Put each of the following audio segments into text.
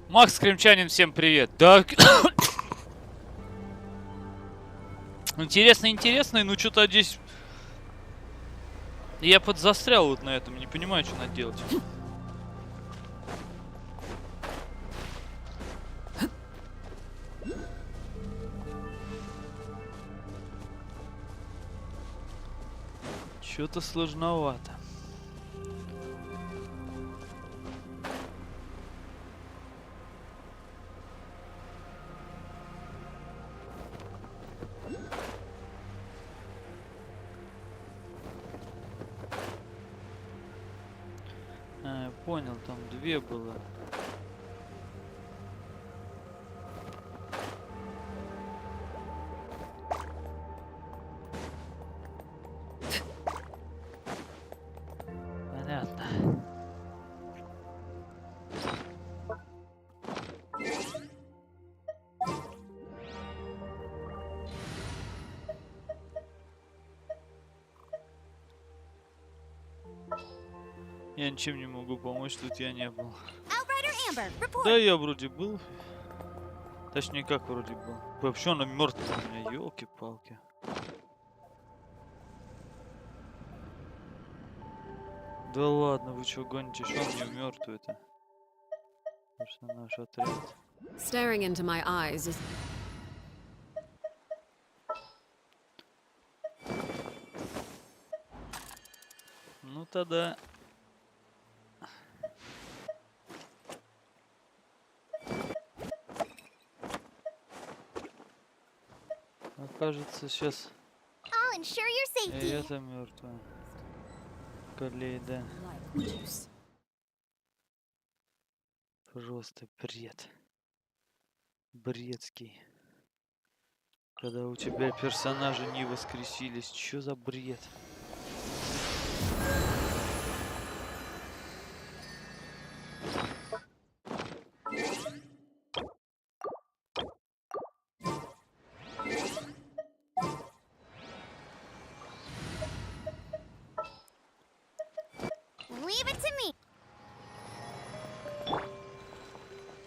Макс Кремчанин, всем привет. Да. Интересно, ну что-то здесь... Я подзастрял вот на этом, не понимаю, что надо делать. Что-то сложновато. Понял, там две было. Понятно. Я ничем не могу помочь, тут я не был. Да, я вроде был. Точнее, как вроде был. Вообще она мертвая у меня, елки-палки. Да ладно, вы что гоните, что он не мертвый-то? Что наш отряд. Staring into my eyes is... Ну тогда. Кажется, сейчас и это мертвая. Колей, да. Просто бред. Бредский. Когда у тебя персонажи не воскресились. Чё за бред?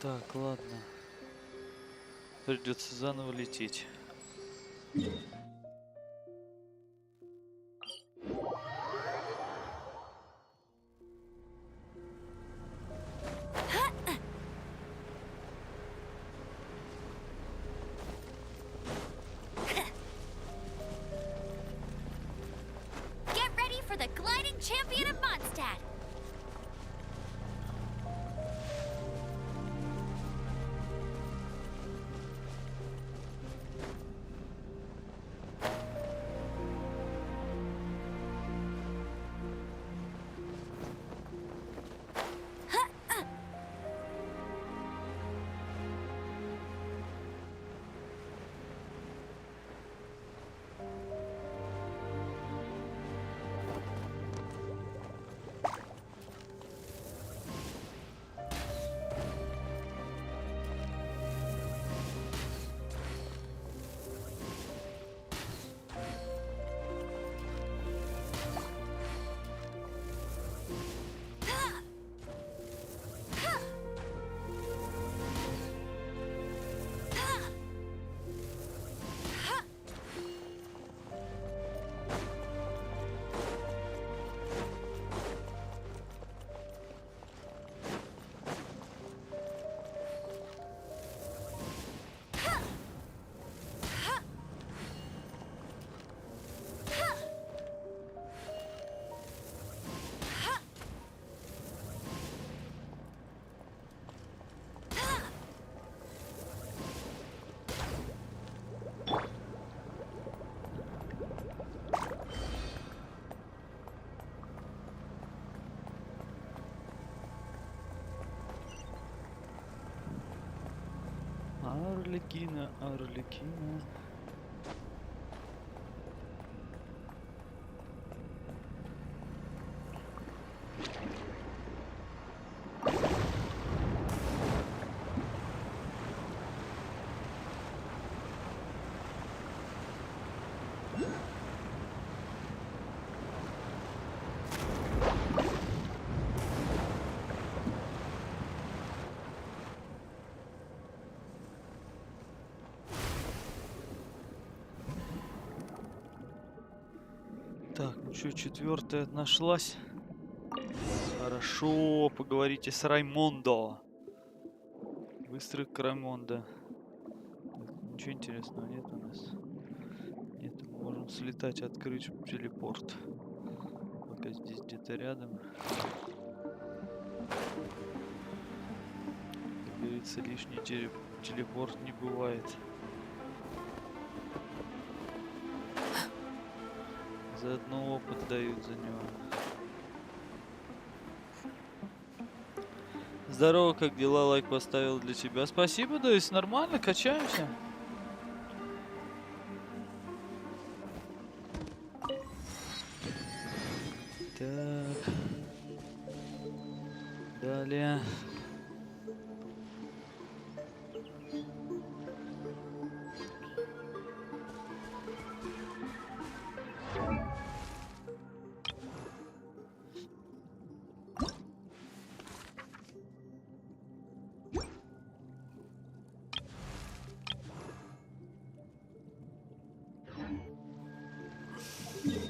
Так, ладно. Придется заново лететь. Get ready for the gliding champion of Mondstadt. Арлекина, Арлекина. Так, ну что, четвертая нашлась. Хорошо, поговорите с Раймондо. Быстрый к Раймондо. Ничего интересного нет у нас. Нет, мы можем слетать, открыть телепорт. Пока здесь где-то рядом. Как говорится, лишний телепорт не бывает. Заодно опыт дают за него. Здорово, как дела? Лайк поставил для тебя. Спасибо, да, есть нормально, качаемся. Так. Далее.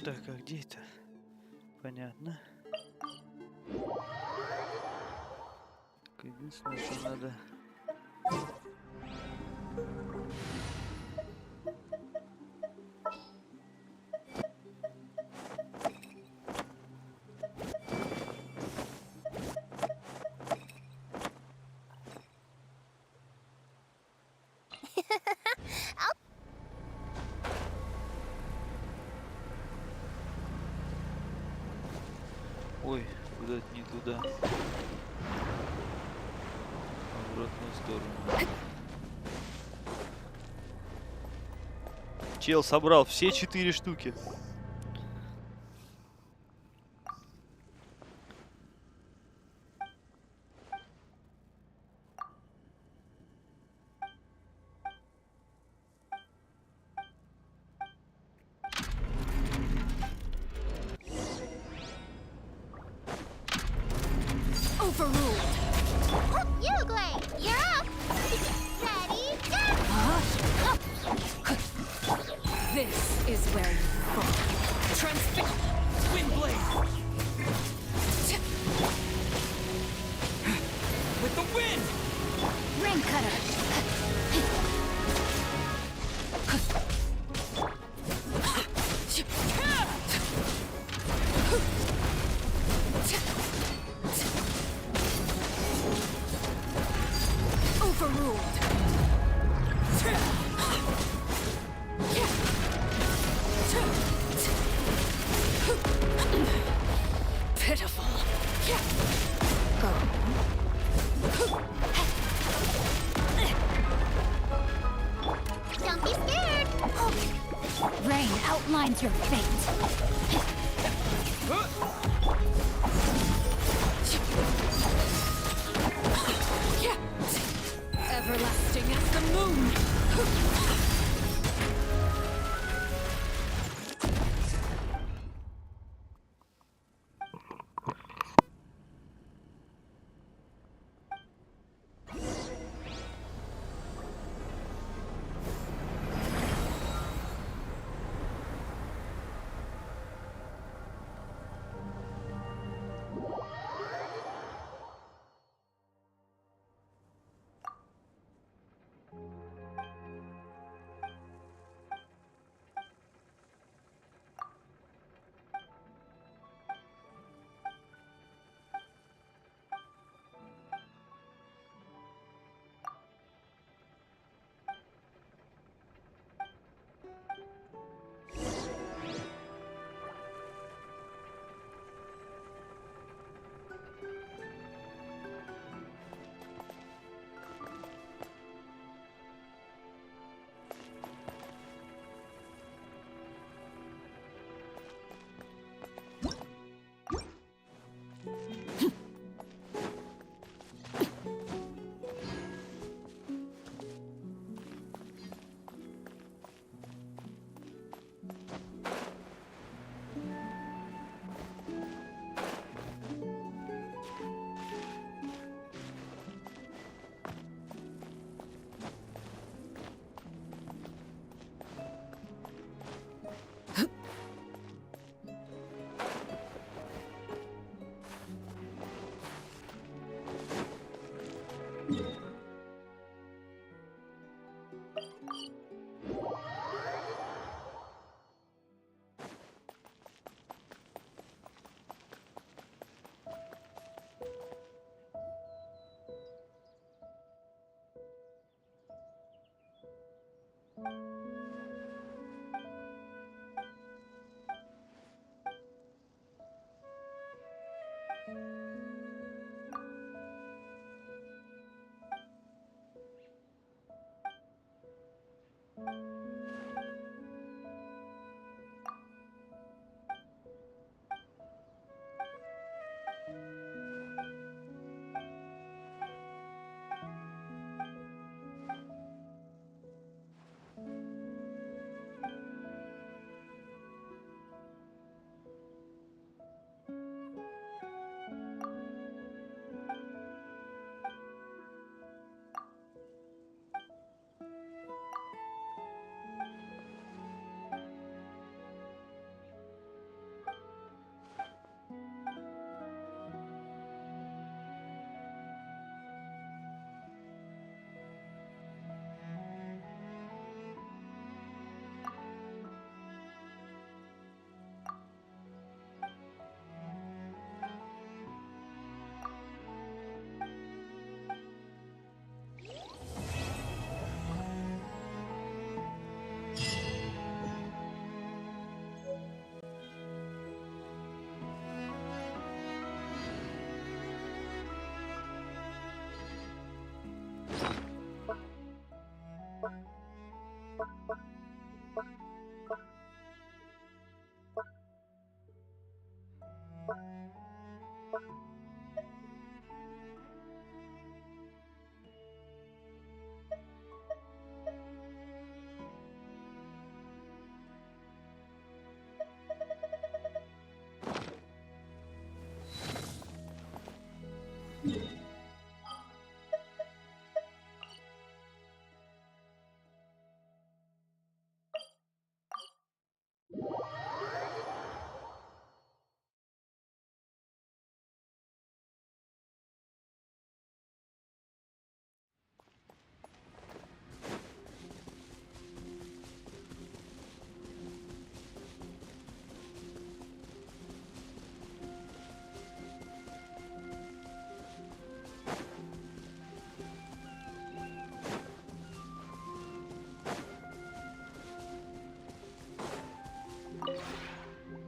Так, а где это? Понятно. Так, единственное, что надо... Ой, куда-то не туда. В обратную сторону. Чел собрал все 4 штуки. Your fate. Everlasting as the moon.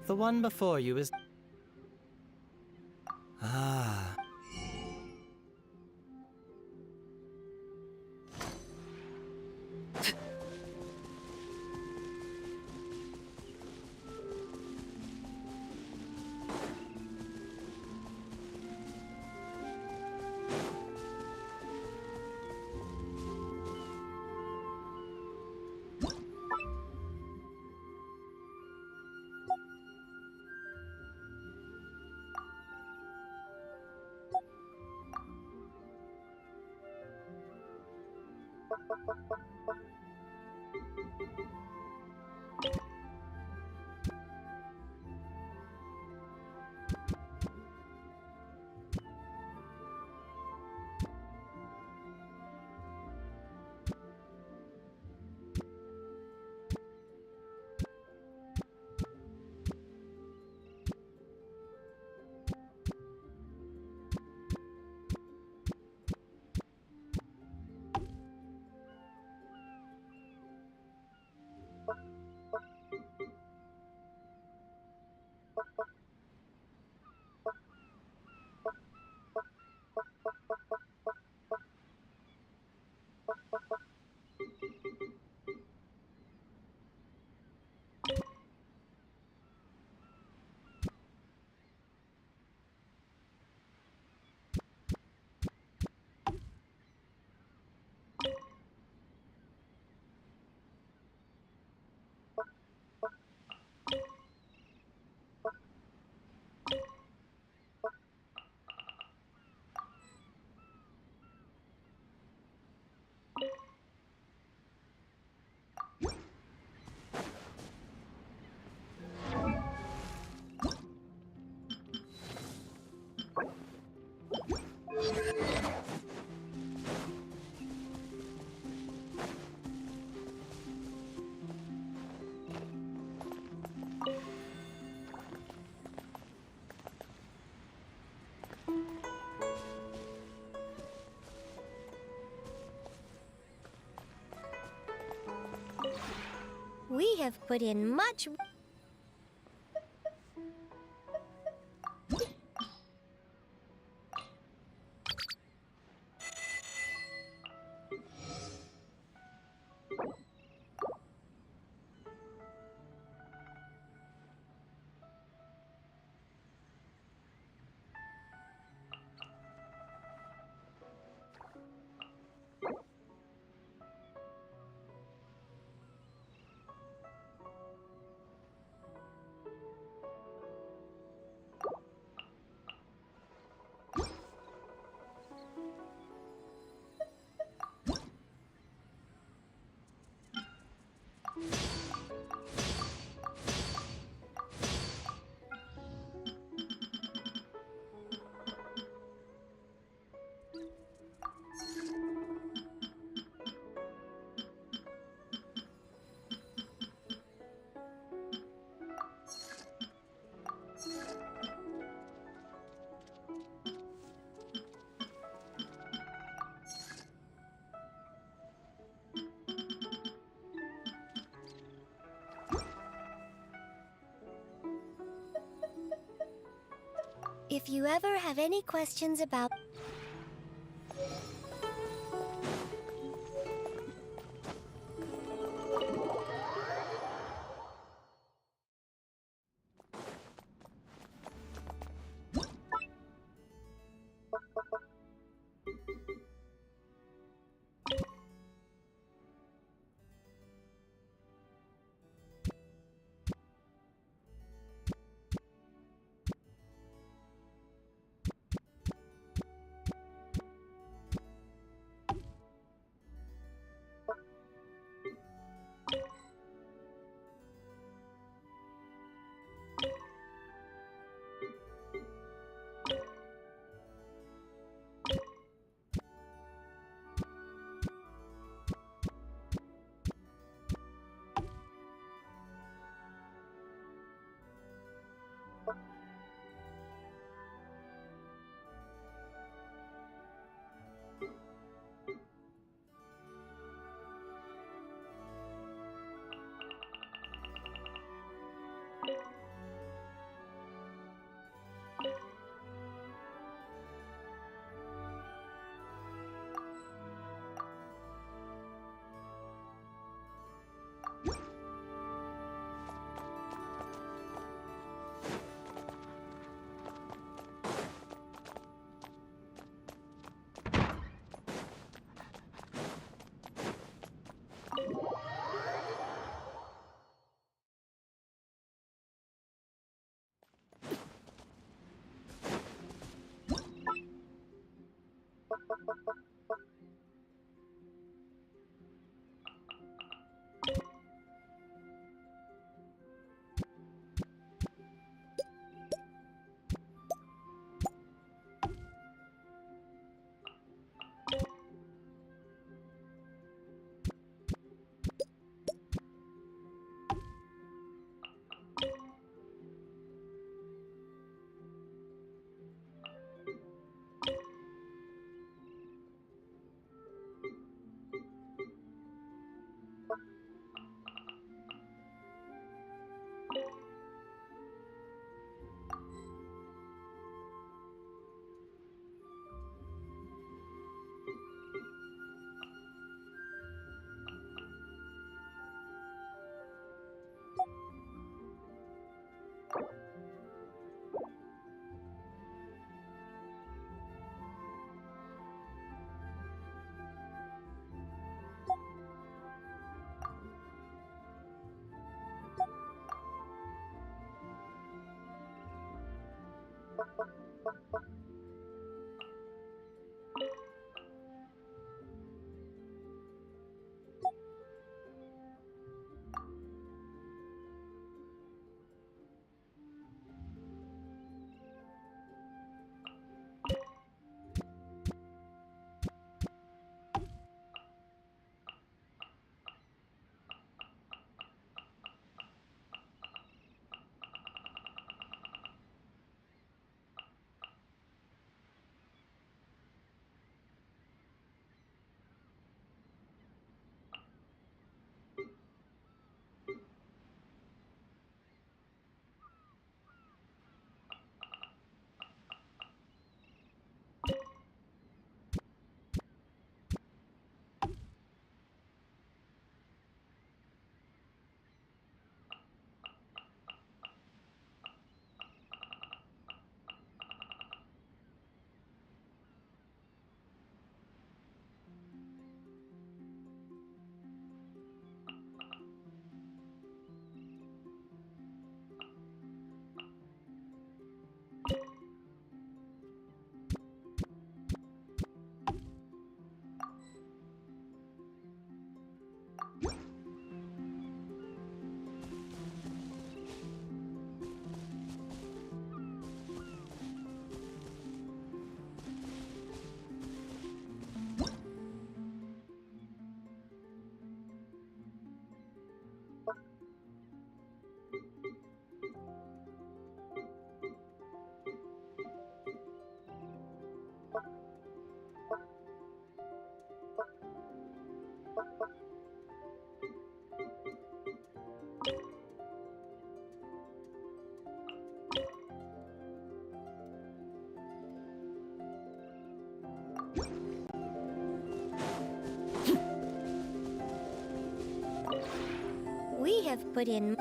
The one before you is... Ah. We have put in much. If you ever have any questions about... We have put in.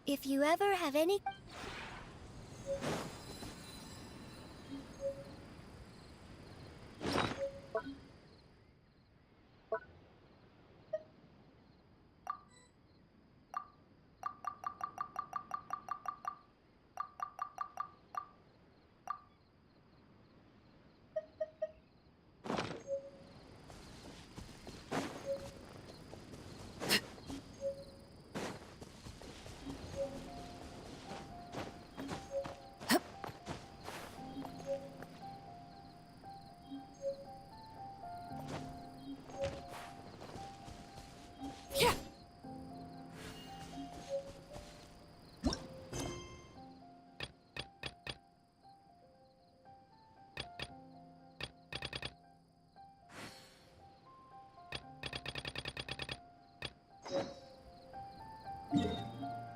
If you ever have any...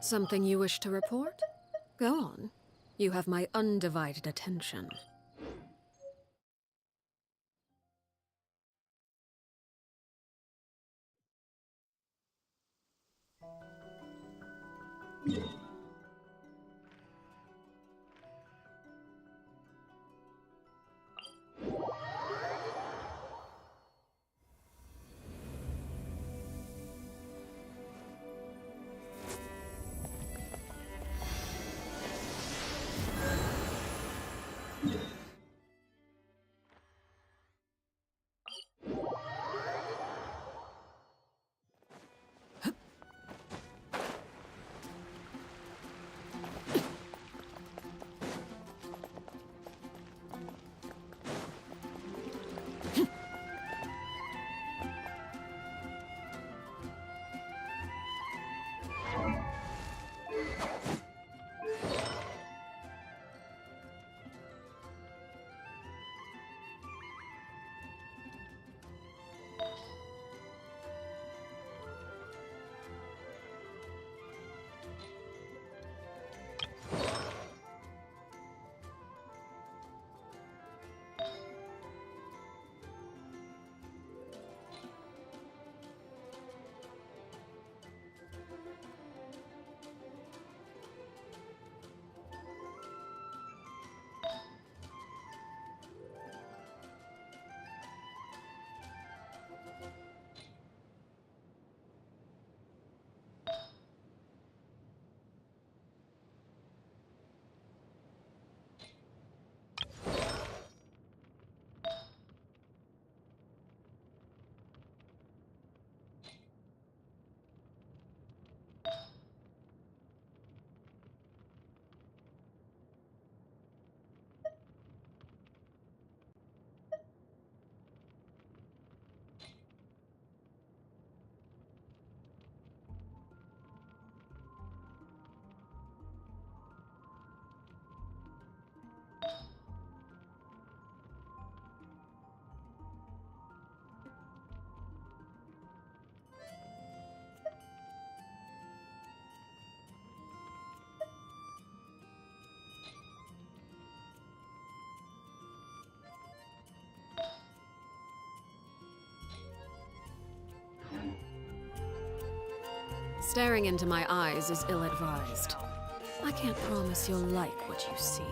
Something you wish to report? Go on. You have my undivided attention. Yeah. Staring into my eyes is ill-advised. I can't promise you'll like what you see.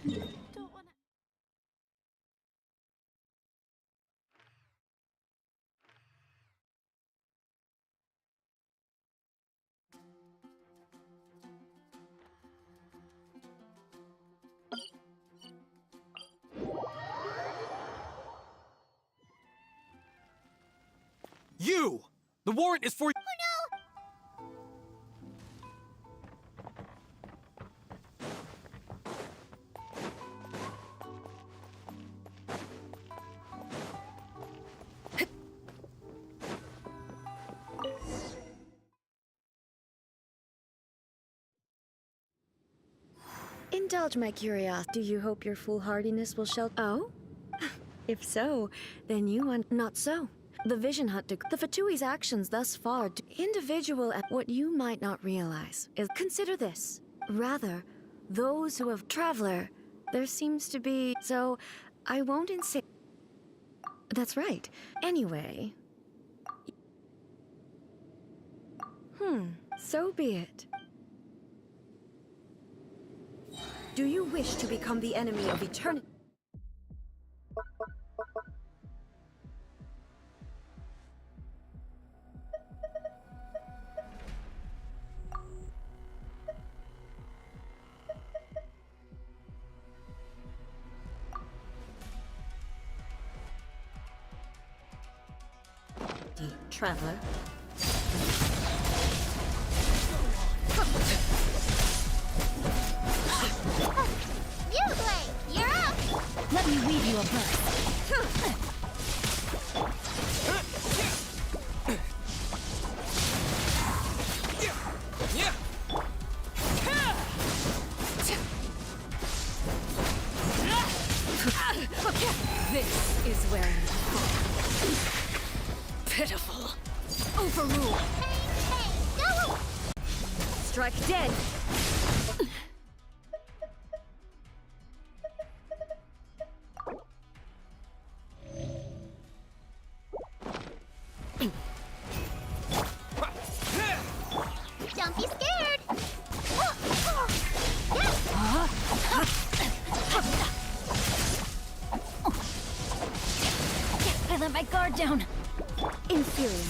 Don't wanna. You! The warrant is for— Indulge my curiosity. Do you hope your foolhardiness will shelter? Oh? If so, then you want not so. The Vision Hut, the Fatui's actions thus far, individual at what you might not realize is consider this. Rather, those who have traveler, there seems to be, so I won't insist. That's right. Anyway. So be it. Do you wish to become the enemy of eternity? Traveler. You, Blake, you're up. Let me weave you a verse. This is where you fall. Pitiful. Overrule. Hey, go! Strike dead. Don't be scared. I let my guard down. Inferior.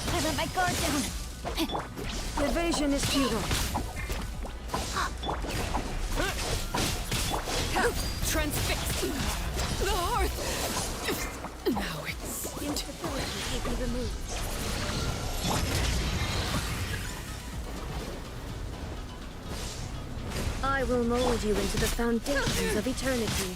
I let my guard down. Evasion is futile. Transfix. The hearth. Now it's interference will be removed. I will mold you into the foundations of eternity.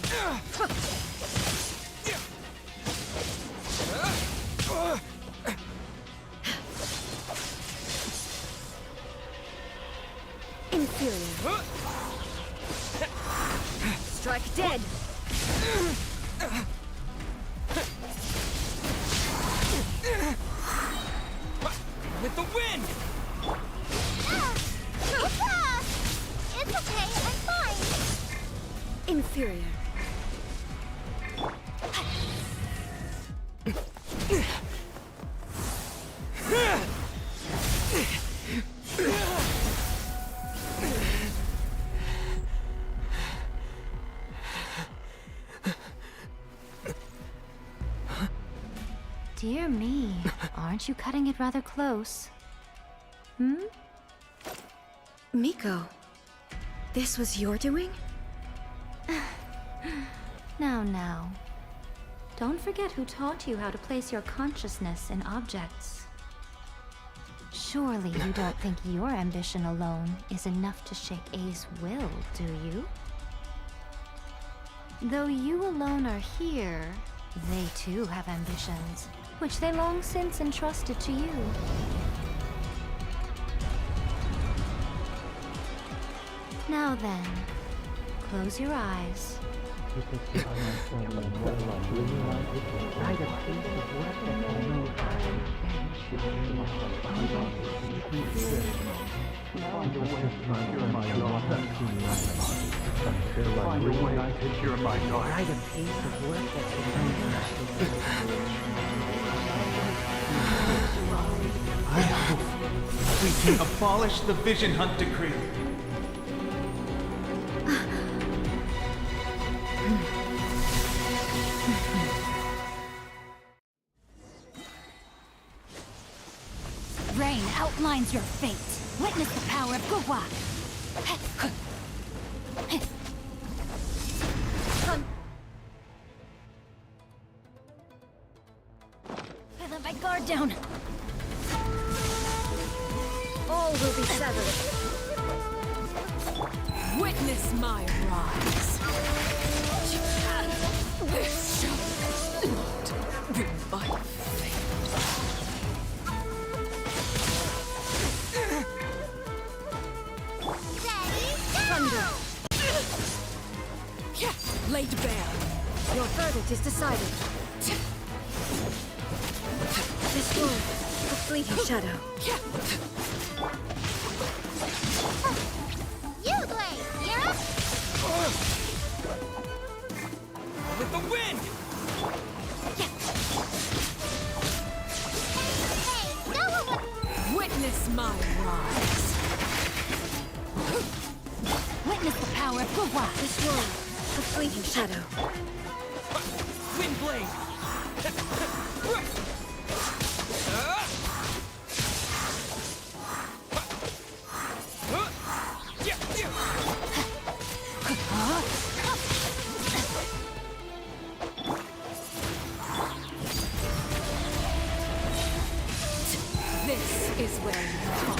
Inferior. Strike dead. With the wind! It's okay, I'm fine. Inferior. Dear me, aren't you cutting it rather close? Miko, this was your doing? Now. Don't forget who taught you how to place your consciousness in objects. Surely you don't think your ambition alone is enough to shake A's will, do you? Though you alone are here, they too have ambitions, which they long since entrusted to you. Now then, close your eyes. can abolish the Vision Hunt Decree. Rain outlines your fate. Witness the power of Gugwa. I let my guard down. All will be severed. Witness my rise. This shall not be my fate. Thunder. Laid bare. Your verdict is decided. Destroy the fleeting shadow. You, Blade, you're up. With the wind! Hey, no one would... Witness my rise. Witness the power of Gugwa. Destroy the fleeting shadow. Wind blade! This is where you fall.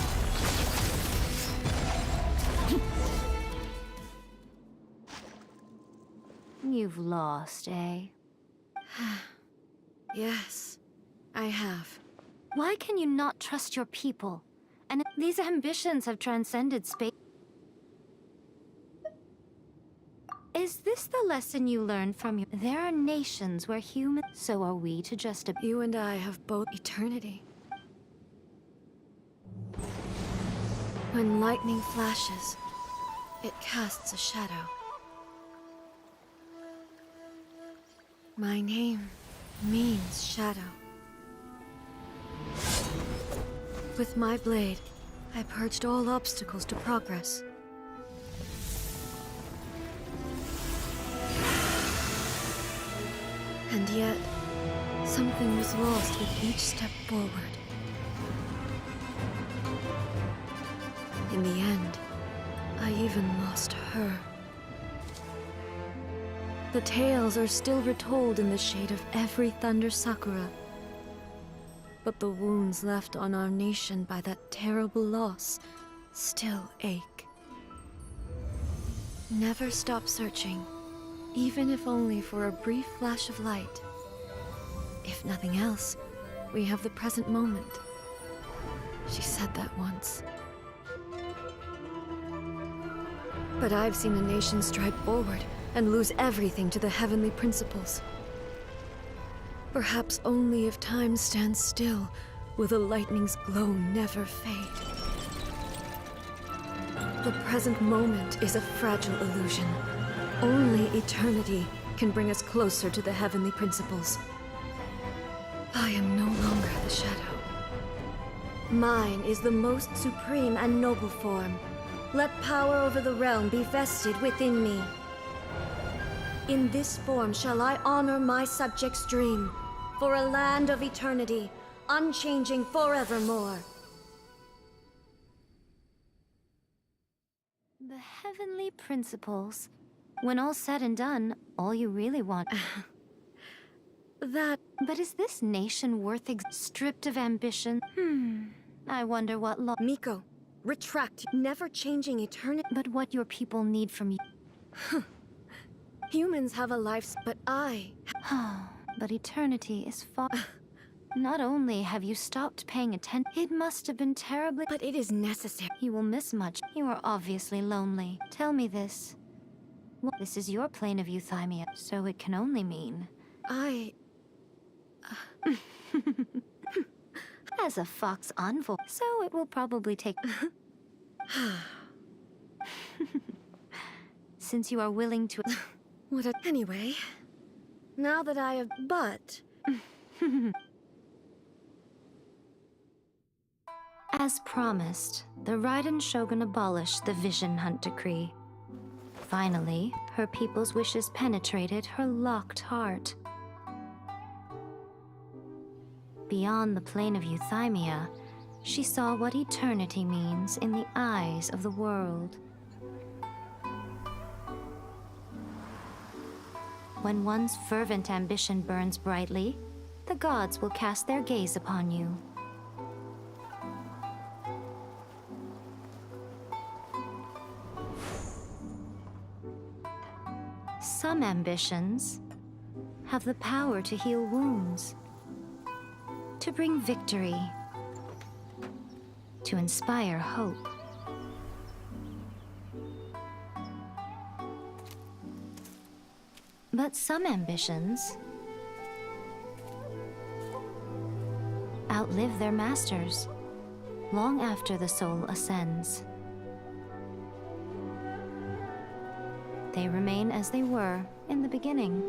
You've lost, eh? Yes, I have. Why can you not trust your people? And these ambitions have transcended space. Is this the lesson you learned from your... There are nations where humans... So are we to just... You and I have both eternity. When lightning flashes, it casts a shadow. My name means shadow. With my blade, I purged all obstacles to progress. And yet, something was lost with each step forward. In the end, I even lost her. The tales are still retold in the shade of every Thunder Sakura. But the wounds left on our nation by that terrible loss still ache. Never stop searching, even if only for a brief flash of light. If nothing else, we have the present moment. She said that once. But I've seen a nation stride forward and lose everything to the heavenly principles. Perhaps only if time stands still will the lightning's glow never fade. The present moment is a fragile illusion. Only eternity can bring us closer to the heavenly principles. I am no longer the shadow. Mine is the most supreme and noble form. Let power over the realm be vested within me. In this form shall I honor my subjects' dream, for a land of eternity, unchanging forevermore. The heavenly principles. When all's said and done, all you really want... That... But is this nation worth stripped of ambition? I wonder what Miko, retract. Never changing eternity. But what your people need from you... Humans have a life, but I... But eternity is far... Not only have you stopped paying attention, it must have been terribly... But it is necessary. You will miss much. You are obviously lonely. Tell me this. Well, this is your plane of euthymia, so it can only mean... As a fox envoy, so it will probably take... Since you are willing to... Anyway, now that I have... But... As promised, the Raiden Shogun abolished the Vision Hunt Decree. Finally, her people's wishes penetrated her locked heart. Beyond the plane of euthymia, she saw what eternity means in the eyes of the world. When one's fervent ambition burns brightly, the gods will cast their gaze upon you. Some ambitions have the power to heal wounds, to bring victory, to inspire hope. But some ambitions outlive their masters long after the soul ascends. They remain as they were in the beginning.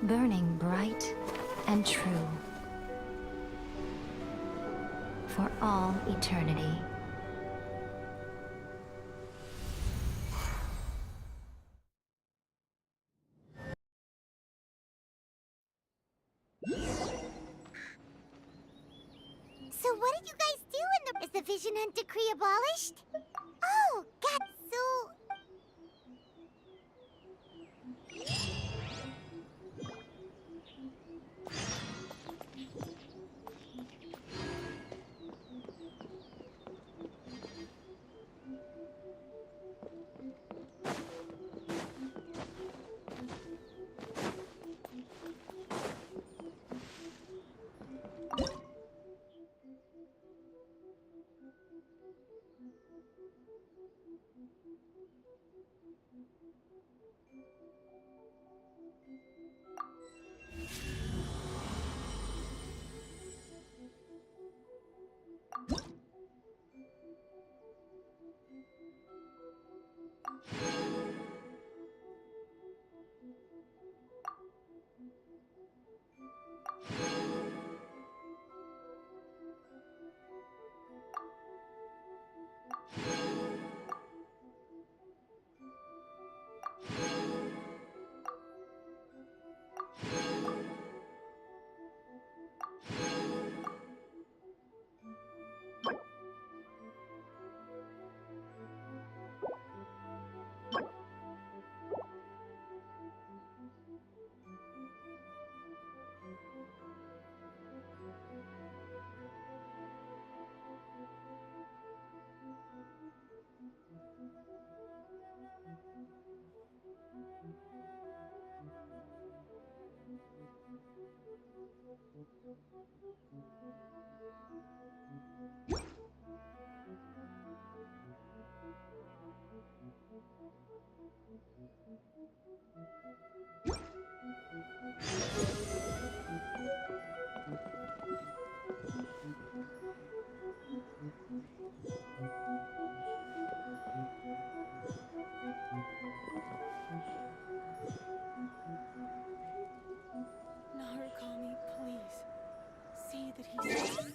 Burning bright and true for all eternity. So what did you guys do in the... Is the Vision Hunt Decree abolished? Oh, Gatsu! Narukami, please. See that he's safe.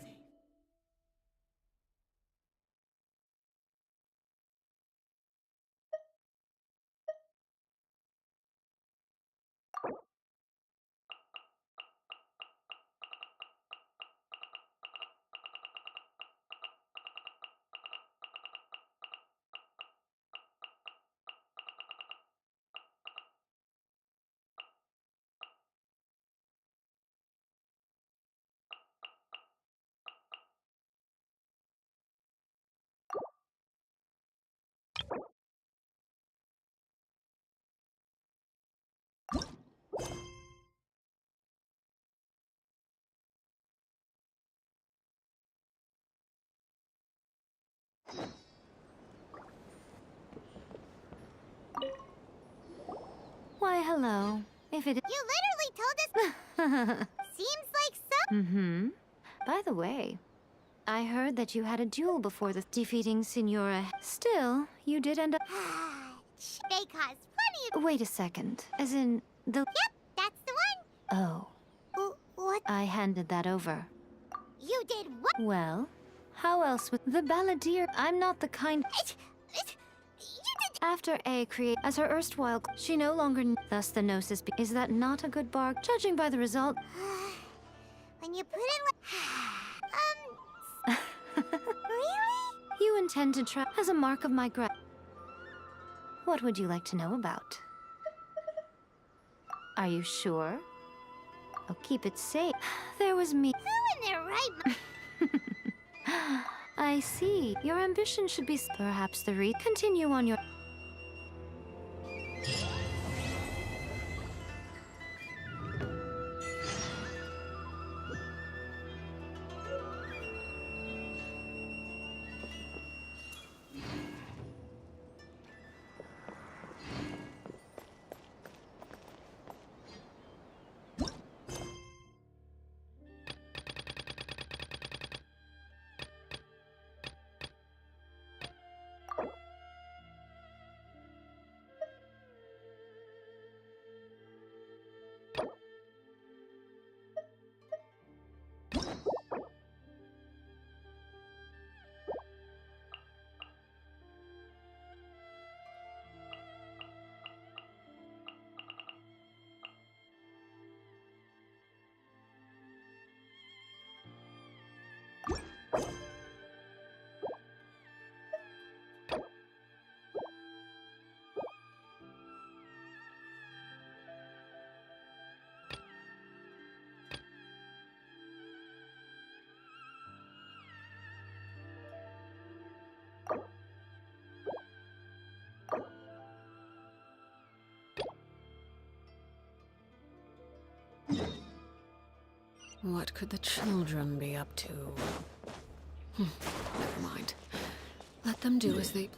Why, hello. If it... You literally told us... Seems like so... Mm-hmm. By the way, I heard that you had a duel before the defeating Signora. Still, you did end up... They caused plenty of... Wait a second. As in, the... Yep, that's the one. Oh. What's I handed that over. You did what? Well, how else would the balladeer? I'm not the kind. You did. After A create as her erstwhile, she no longer. Thus the gnosis. Is that not a good bargain? Judging by the result. When you put it like, really? You intend to try as a mark of my What would you like to know about? Are you sure? Oh, keep it safe. There was me. Who in their right I see. Your ambition should be perhaps the continue on your. What could the children be up to? Never mind. Let them do as they...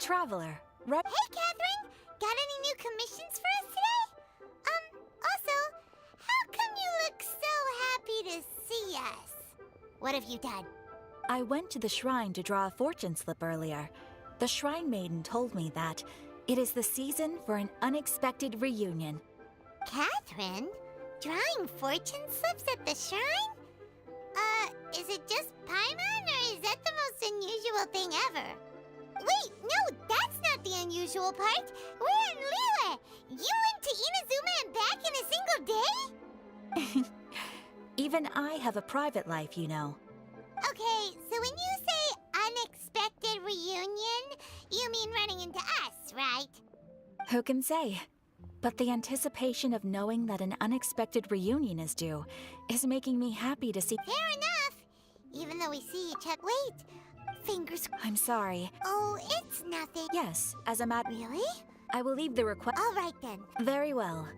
traveler. Hey, Catherine! Got any new commissions for us today? Also, how come you look so happy to see us? What have you done? I went to the shrine to draw a fortune slip earlier. The shrine maiden told me that it is the season for an unexpected reunion. Catherine? Drawing fortune slips at the shrine? Is it just Paimon, or is that the most unusual thing ever? Wait, no, that's not the unusual part. We're in Lille. You went to Inazuma and back in a single day? Even I have a private life, you know. Okay, so when you say unexpected reunion, you mean running into us, right? Who can say? But the anticipation of knowing that an unexpected reunion is due is making me happy to see. Fair enough. Even though we see each other. Wait, fingers. I'm sorry. Oh, it's nothing. Yes, as a matter. Really? I will leave the request. All right then. Very well.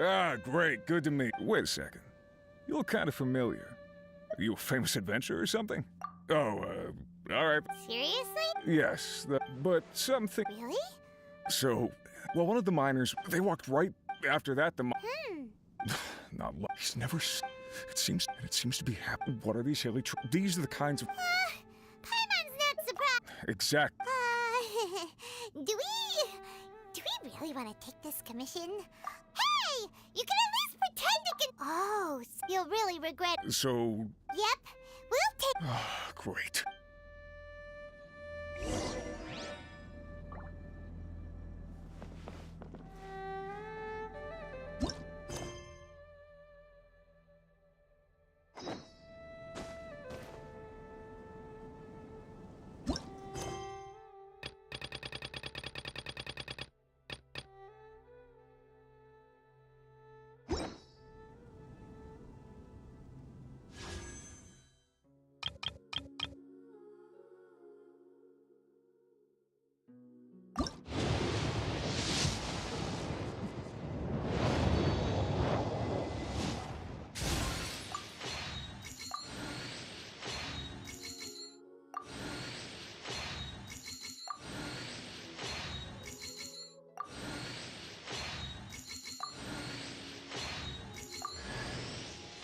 Ah, great. Good to meet you. Wait a second. You look kind of familiar. Are you a famous adventurer or something? Oh, all right. Seriously? Yes, but something... Really? So, well, one of the miners, they walked right after that. Hmm. Not like he's never... It seems to be happening. What are these hilly... These are the kinds of... Paimon's not surprised. Exact. Do we really want to take this commission? Hey! You can at least pretend to get... Oh, so you'll really regret... So... Yep. We'll take... Ah, great.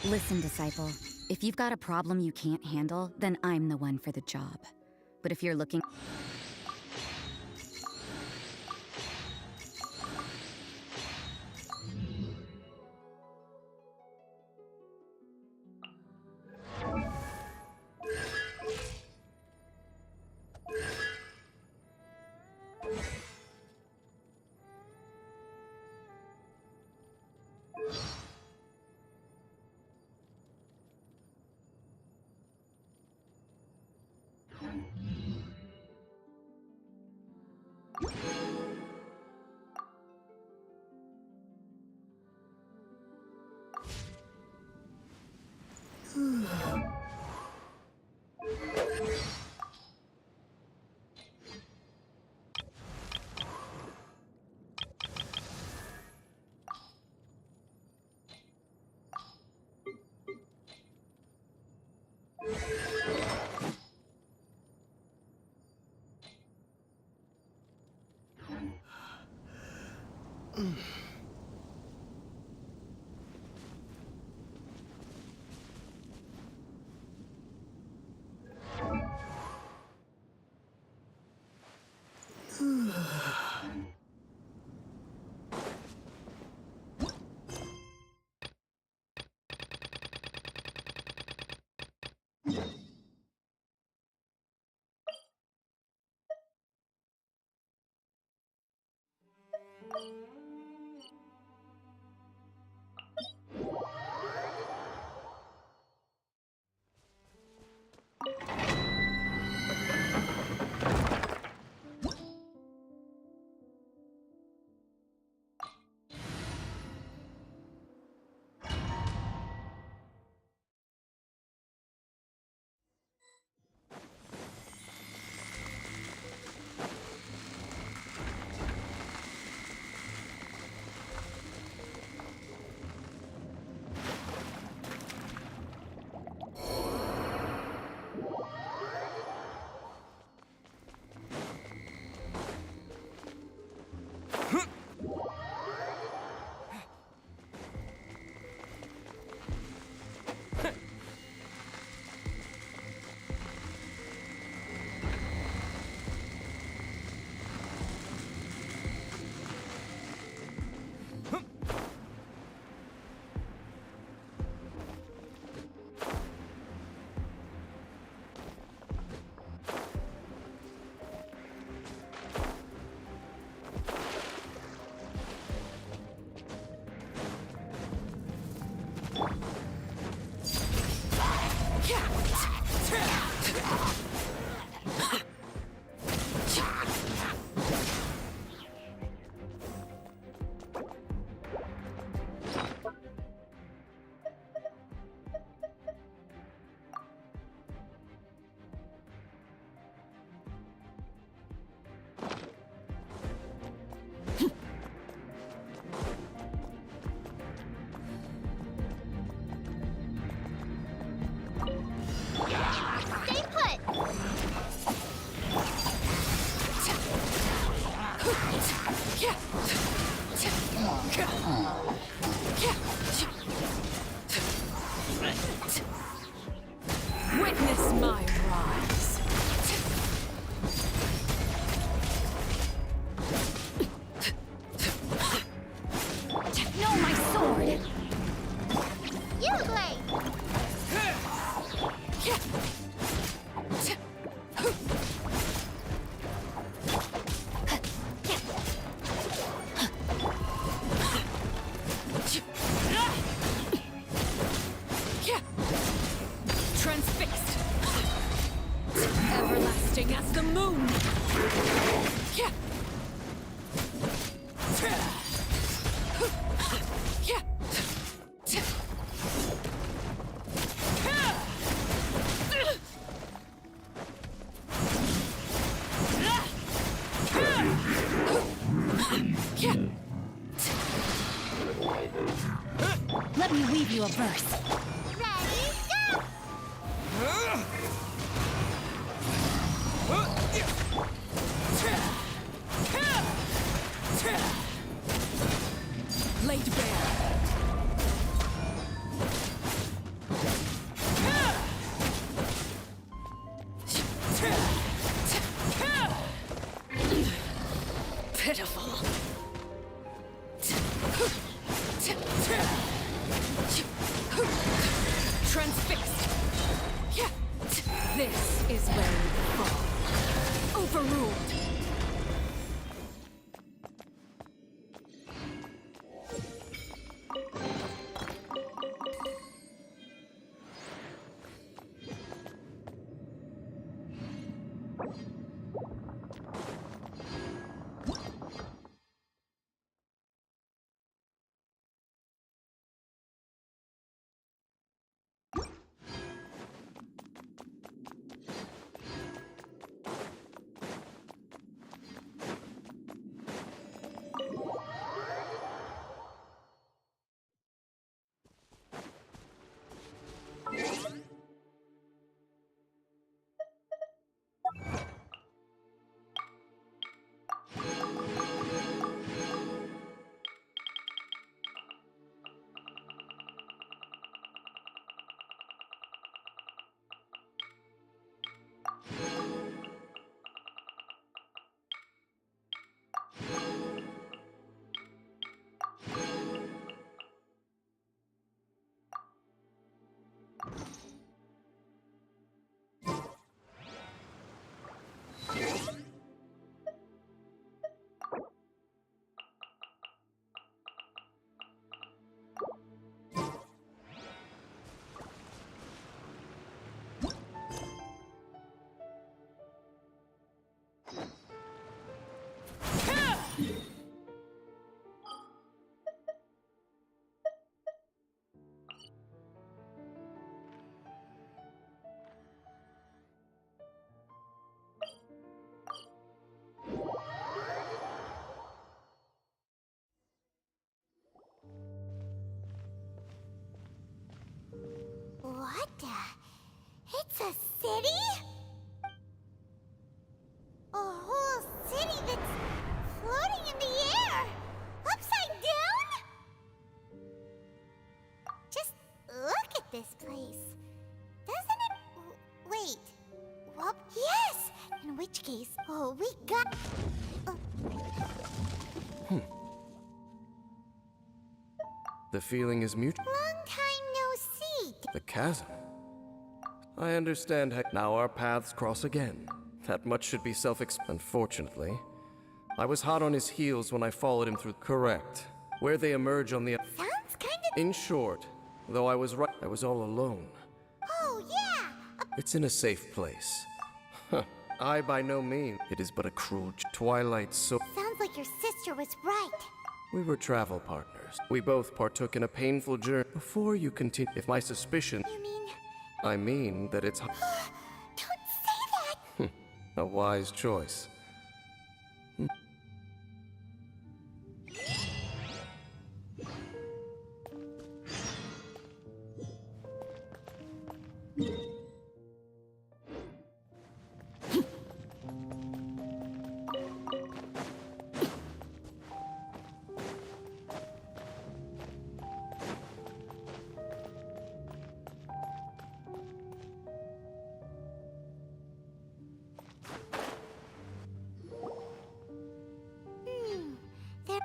Listen, Disciple. If you've got a problem you can't handle, then I'm the one for the job. But if you're looking... Witness my rise. No, my sword! You Blade! Transfixed. Everlasting as the moon. Let me weave you a verse. Ready, go! Laid bare. Pitiful. Transfixed. This is where we fall. Overruled. city? A whole city that's floating in the air! Upside down? Just look at this place. Doesn't it... Wait. Well, yes! In which case, we got... The feeling is mutual. Long time no see. The chasm. I understand how now our paths cross again. That much should be Unfortunately, I was hot on his heels when I followed him through. Correct. Where they emerge on the... Sounds kind of... In short, though I was right, I was all alone. Oh, yeah! It's in a safe place. I by no means. It is but a cruel twilight so... Sounds like your sister was right. We were travel partners. We both partook in a painful journey. Before you continue, if my suspicion... You mean... I mean that it's... Don't say that! A wise choice.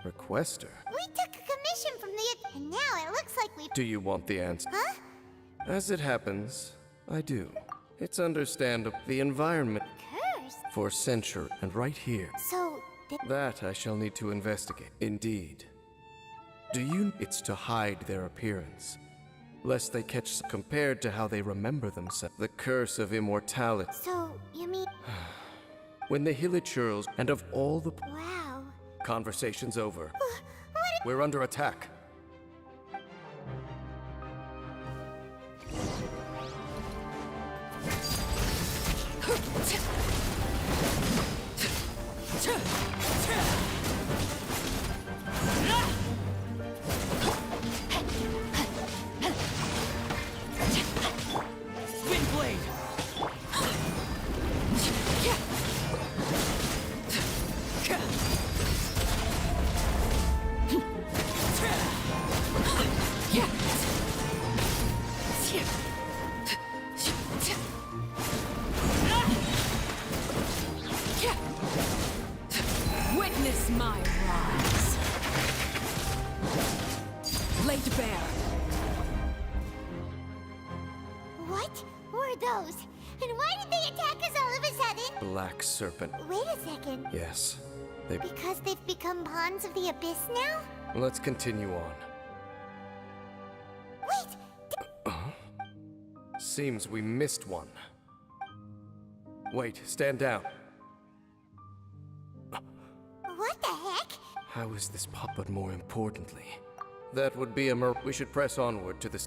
Requester? We took a commission from the... And now it looks like we... Do you want the answer? Huh? As it happens, I do. It's understandable. The environment... Cursed? For centuries, and right here. So... That I shall need to investigate. Indeed. Do you... It's to hide their appearance. Lest they catch... Compared to how they remember themselves. The curse of immortality. So, you mean... When the Hilichurls and of all the... Wow. Conversation's over. We're under attack. Witness my rise. Laid bare. What were those? And why did they attack us all of a sudden? Black Serpent. Wait a second. Yes. Because they've become pawns of the abyss now? Let's continue on. Wait! Seems we missed one. Wait, stand down. What the heck? How is this pop? But more importantly, that would be we should press onward to this.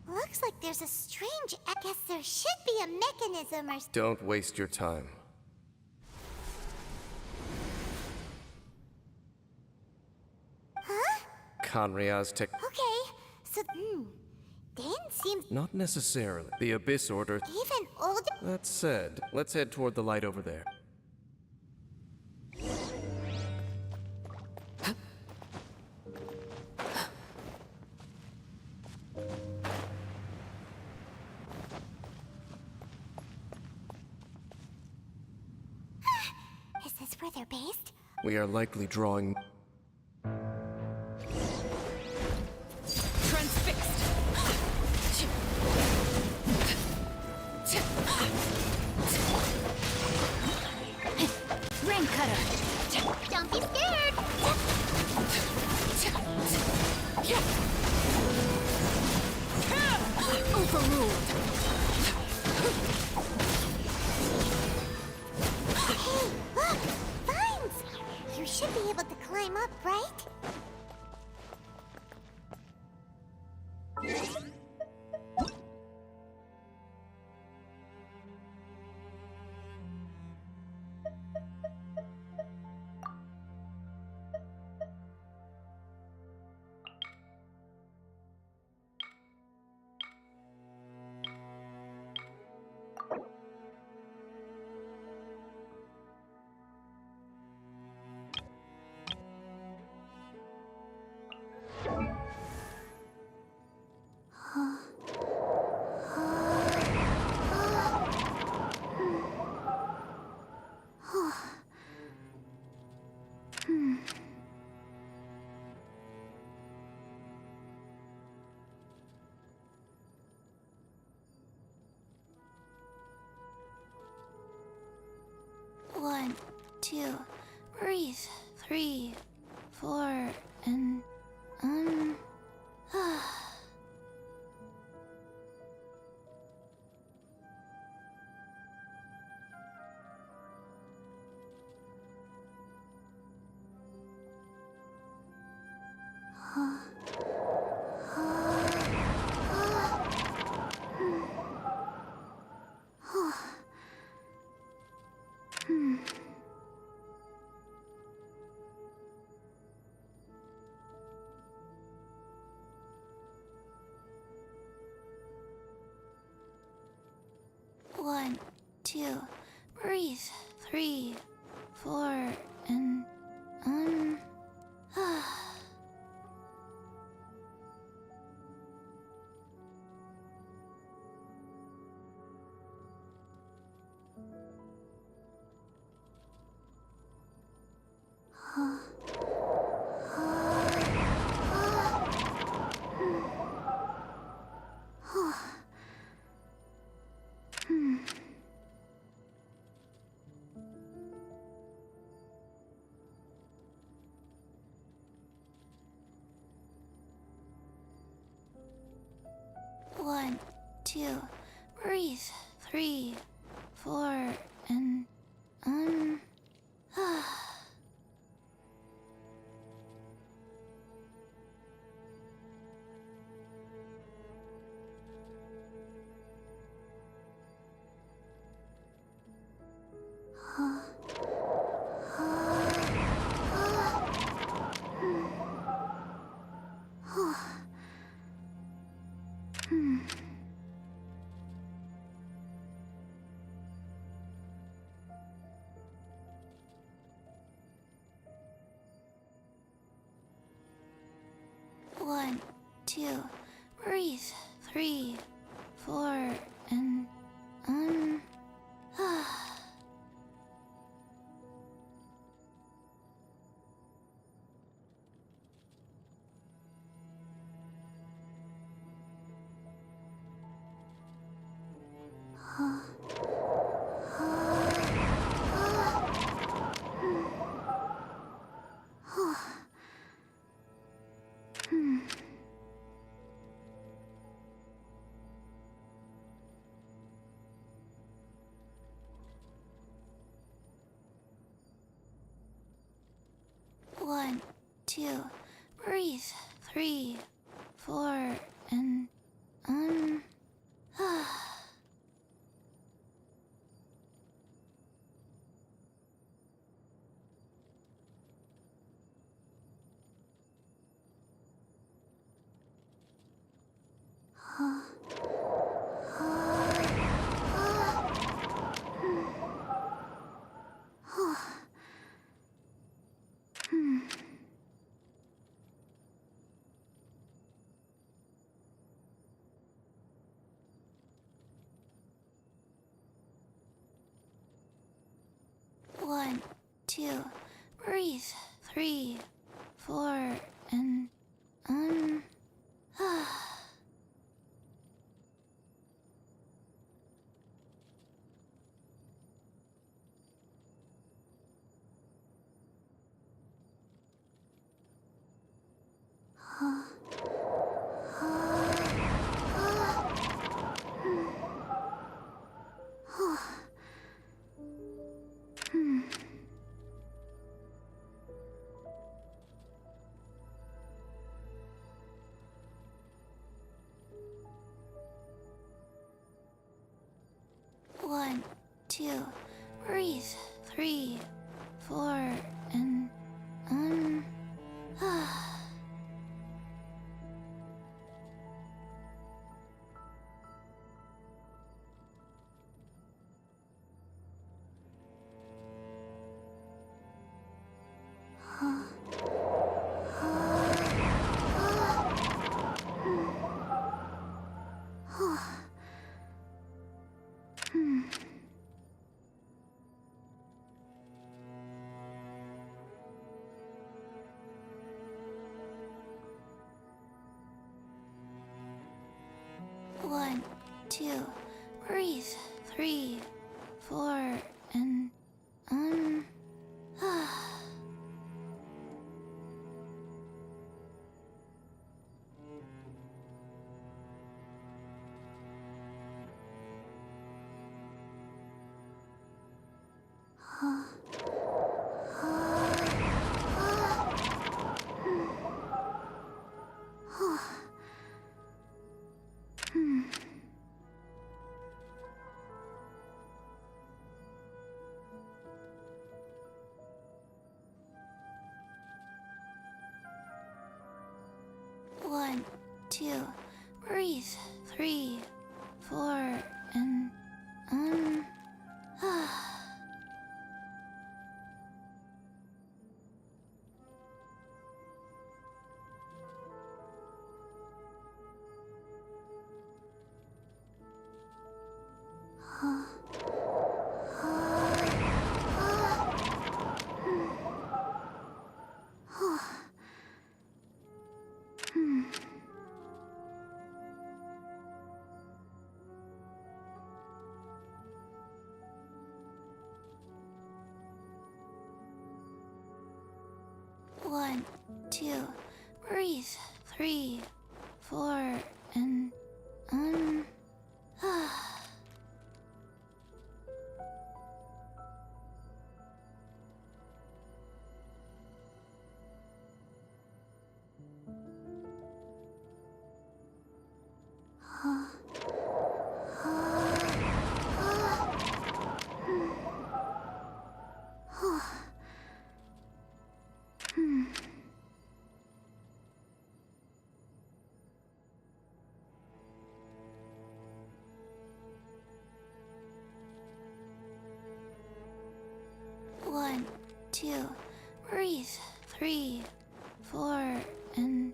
Looks like there's a strange... I guess there should be a mechanism or... Don't waste your time. Huh? Conria's tech... Okay, so... Dan seems... Not necessarily. The Abyss Order... Even older... That said, let's head toward the light over there. Is this where they're based? We are likely drawing... Transfixed. Ring cutter. Don't be scared. Overruled. Hey, look! Vines! You should be able to climb up, right? 2, breathe. 3, 4, and One, 2, breathe. 3, 4, and One, 2, breathe. 3, 4, and One, 2, breathe. 3, 4, and One, 2, breathe. 3, 4, and One, 2, breathe. 3, 4, and One, 2, breathe. 3, 4, and One, 2, breathe. 3, 4, and 2, breathe. 3, 4, and One, 2, breathe. 3, 4, and One, 2, breathe. 3, 4, and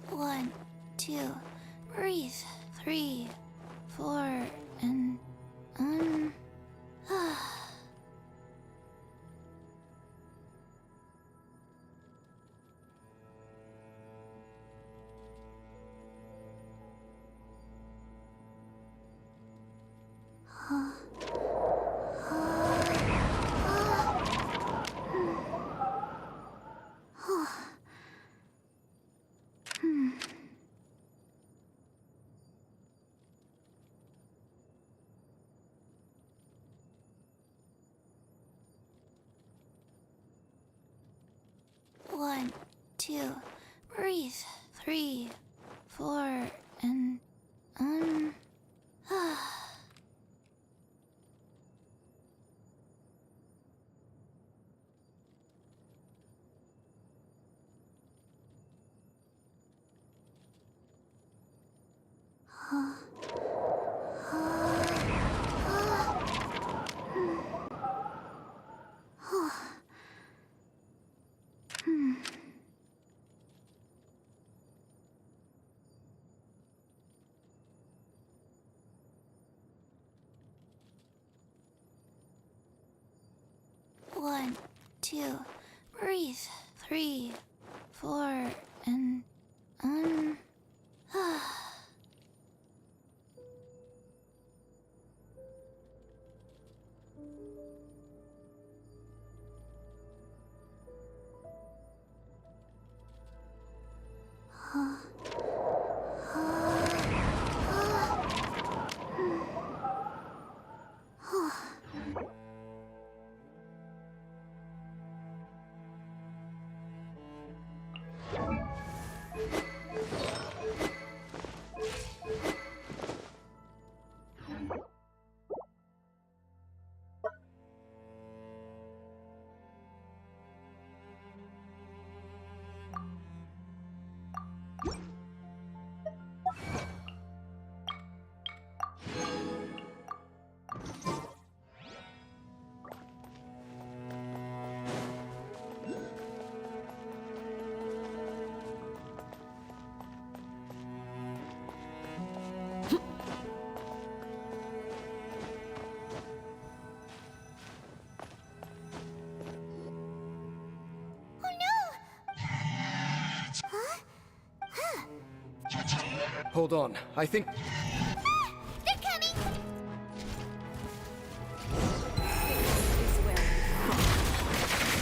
One, 2, breathe. 3, 4, and One, 2, breathe. 3, 4, and One, 2, breathe. 3, 4, and Hold on, I think... They're coming! This is where we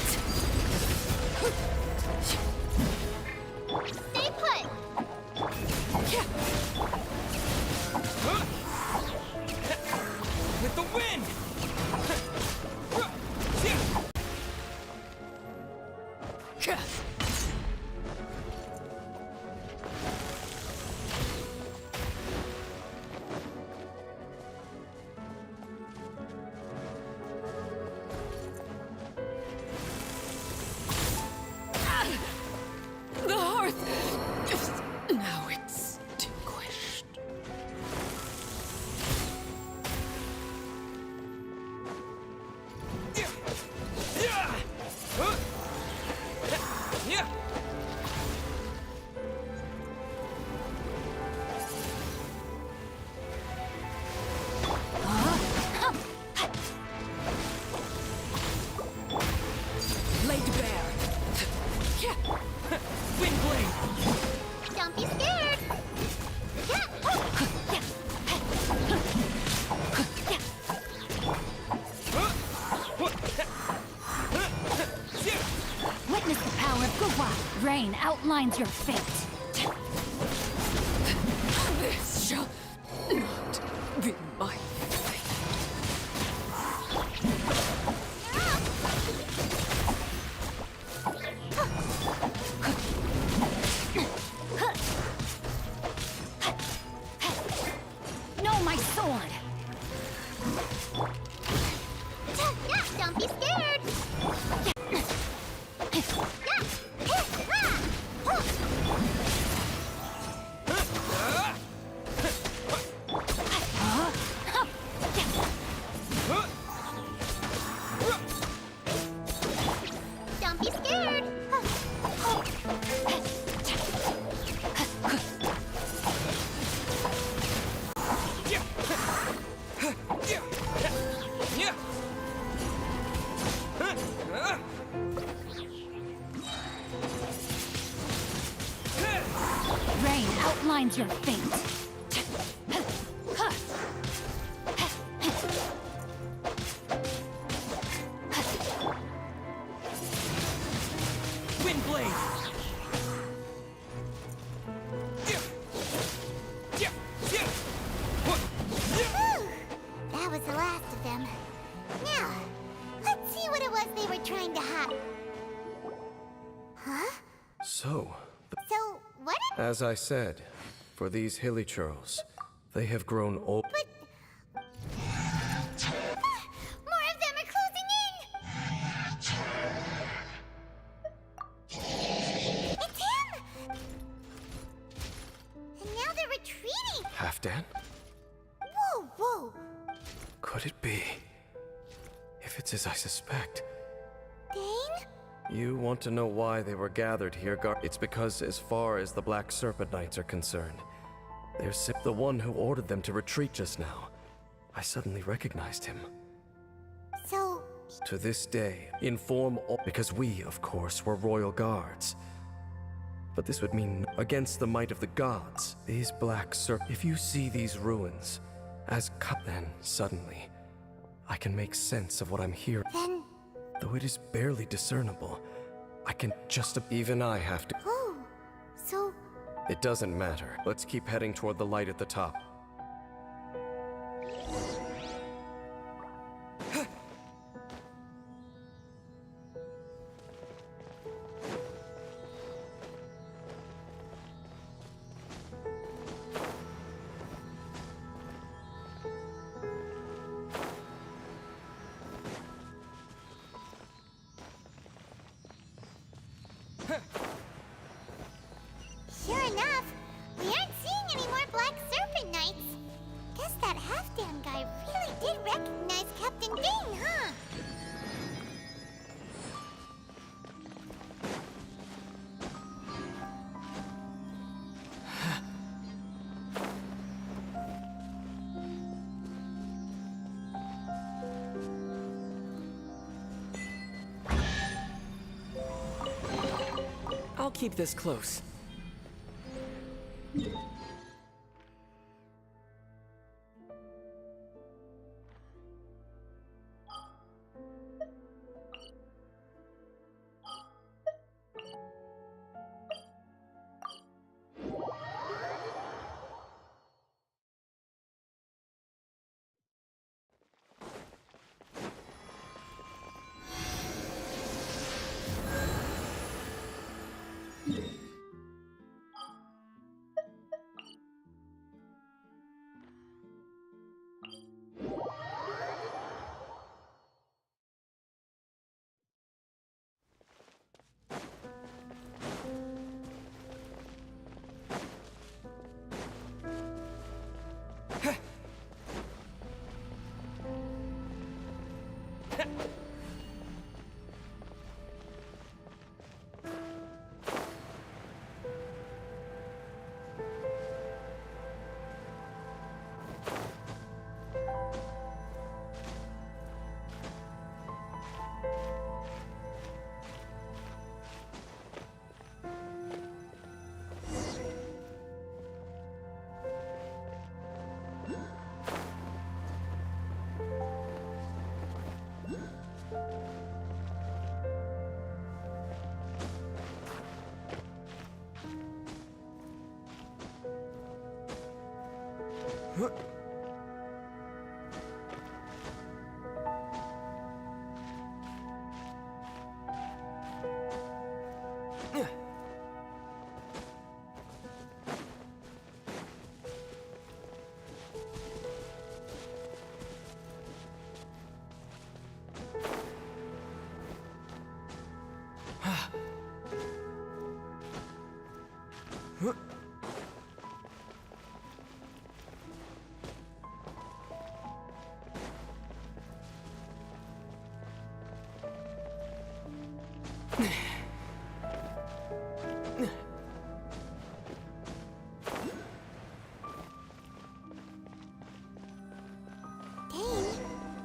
The hearth is now extinguished. Laid bare. Wind blade. Don't be scared. Witness the power of Gua. Rain outlines your fate. This shall not be my fate. No, my sword. Don't be scared. Don't be scared. Rain outlines your fate. Wind blade. That was the last of them. Now, let's see what it was they were trying to hide. Huh? So, So, what? as I said, for these hilly churls, they have grown old. But more of them are closing in. It's him. And now they're retreating. Halfdan? Whoa, whoa. Could it be? If it's as I suspect. Dane? You want to know why they were gathered here, It's because as far as the Black Serpent Knights are concerned, they're the one who ordered them to retreat just now. I suddenly recognized him. So, To this day, inform all, because we, of course, were royal guards. But this would mean against the might of the gods. These Black Serpent. If you see these ruins, then suddenly, I can make sense of what I'm hearing. then, Though it is barely discernible, I can even I have to. oh, so, It doesn't matter. Let's keep heading toward the light at the top. sure enough, we aren't seeing any more Black Serpent Knights. Guess that Halfdan guy really did recognize Captain Dane, huh? I'll keep this close.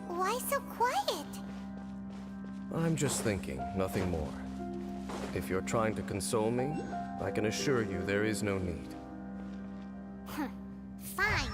Why so quiet? I'm just thinking, nothing more. If you're trying to console me, I can assure you there is no need. Fine.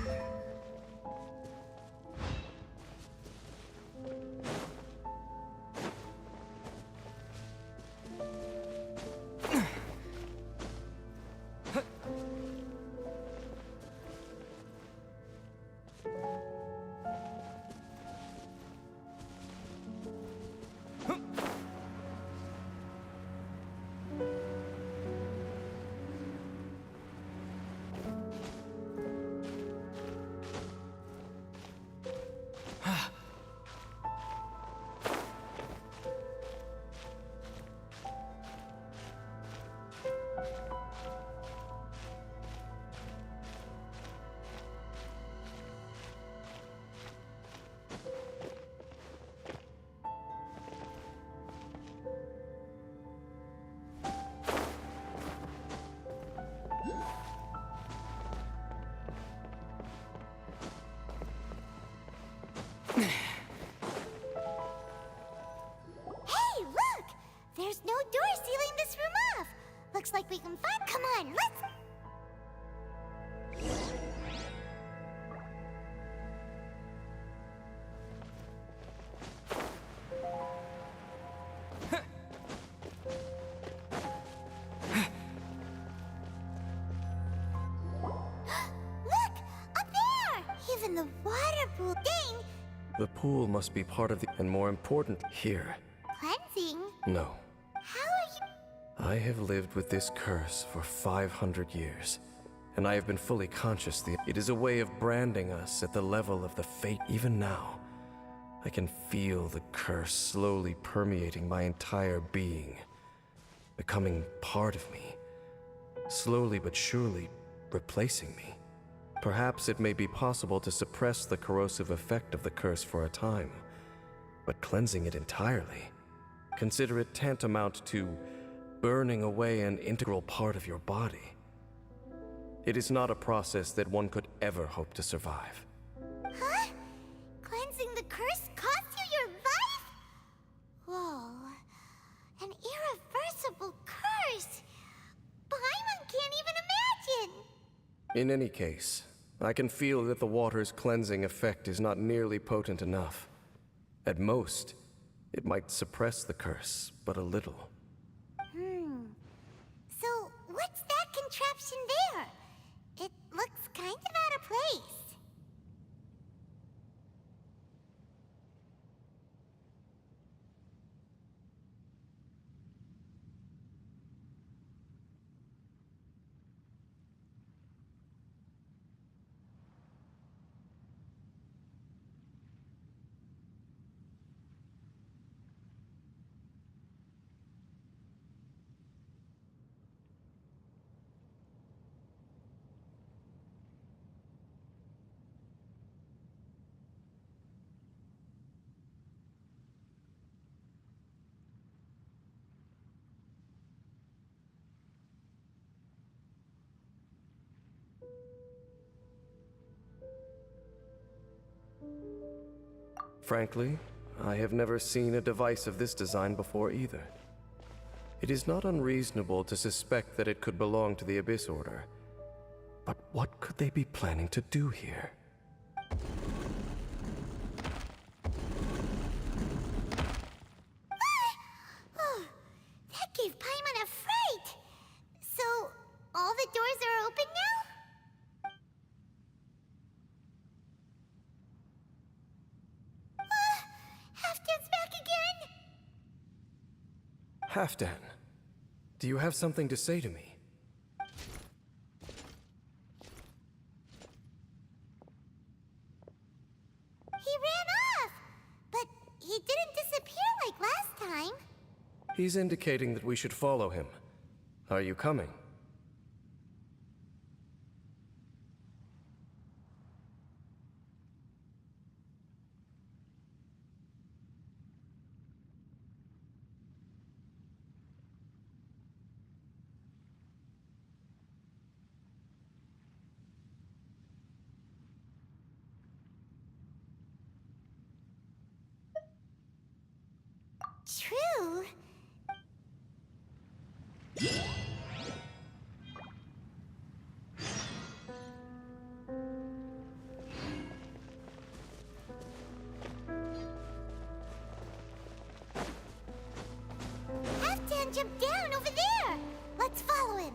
Hey, look! There's no door sealing this room off. Looks like we can find. Come on, let's. Look! Up there! Even the water pool thing. The pool must be part of the... And more important, here. Cleansing? No. How are you? I have lived with this curse for 500 years, and I have been fully conscious that it is a way of branding us at the level of the fate. Even now, I can feel the curse slowly permeating my entire being, becoming part of me, slowly but surely replacing me. Perhaps it may be possible to suppress the corrosive effect of the curse for a time, but cleansing it entirely, consider it tantamount to burning away an integral part of your body. It is not a process that one could ever hope to survive. Huh? Cleansing the curse cost you your life? Whoa. An irreversible curse. Paimon can't even imagine. In any case, I can feel that the water's cleansing effect is not nearly potent enough. At most, it might suppress the curse, but a little. So, what's that contraption there? It looks kind of out of place. Frankly, I have never seen a device of this design before either. It is not unreasonable to suspect that it could belong to the Abyss Order. But what could they be planning to do here? Oh, that gave Paimon a fright. So, all the doors are open now? Halfdan, do you have something to say to me? He ran off! But he didn't disappear like last time. He's indicating that we should follow him. Are you coming? True. Halfdan jumped down over there. Let's follow him.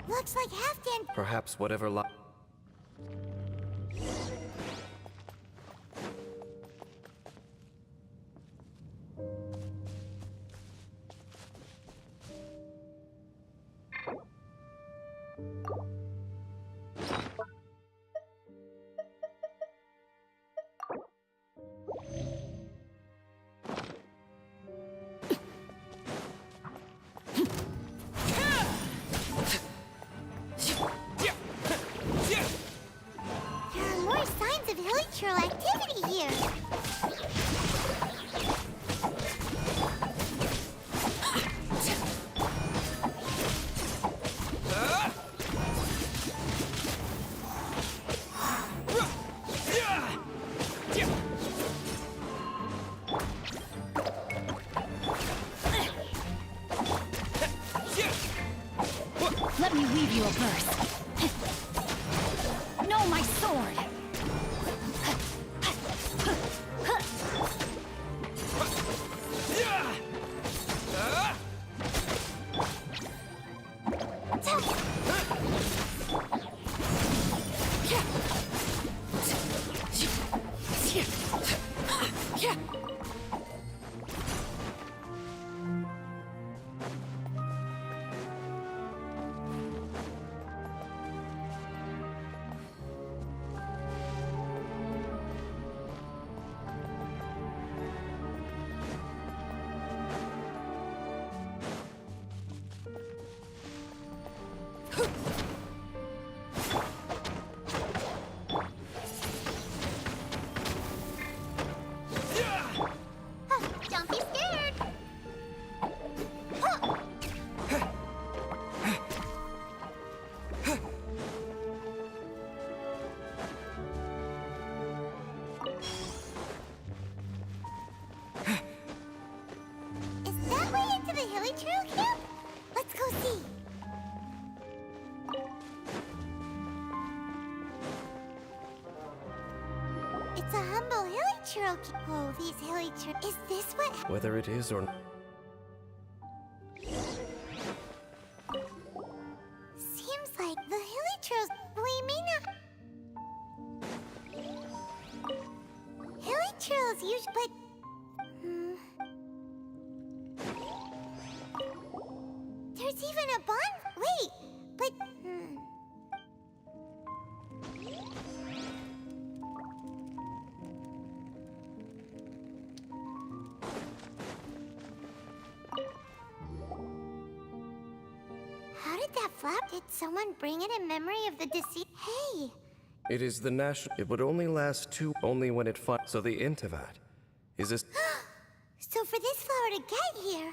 Looks like Halfdan. Perhaps whatever Activity here. Let me weave you a verse. No, my sword! It's a humble hilly Cherokee. Oh, these hilly Cherokee. Is this what? Whether it is or not. Seems like the hilly Cherokee. We may not. Hilly Cherokee usually, but. There's even a bond. Wait, but. How did that flap? Did someone bring it in memory of the deceased? Hey! It is the national. It would only last only when it finds. So the Intivat is a. So for this flower to get here.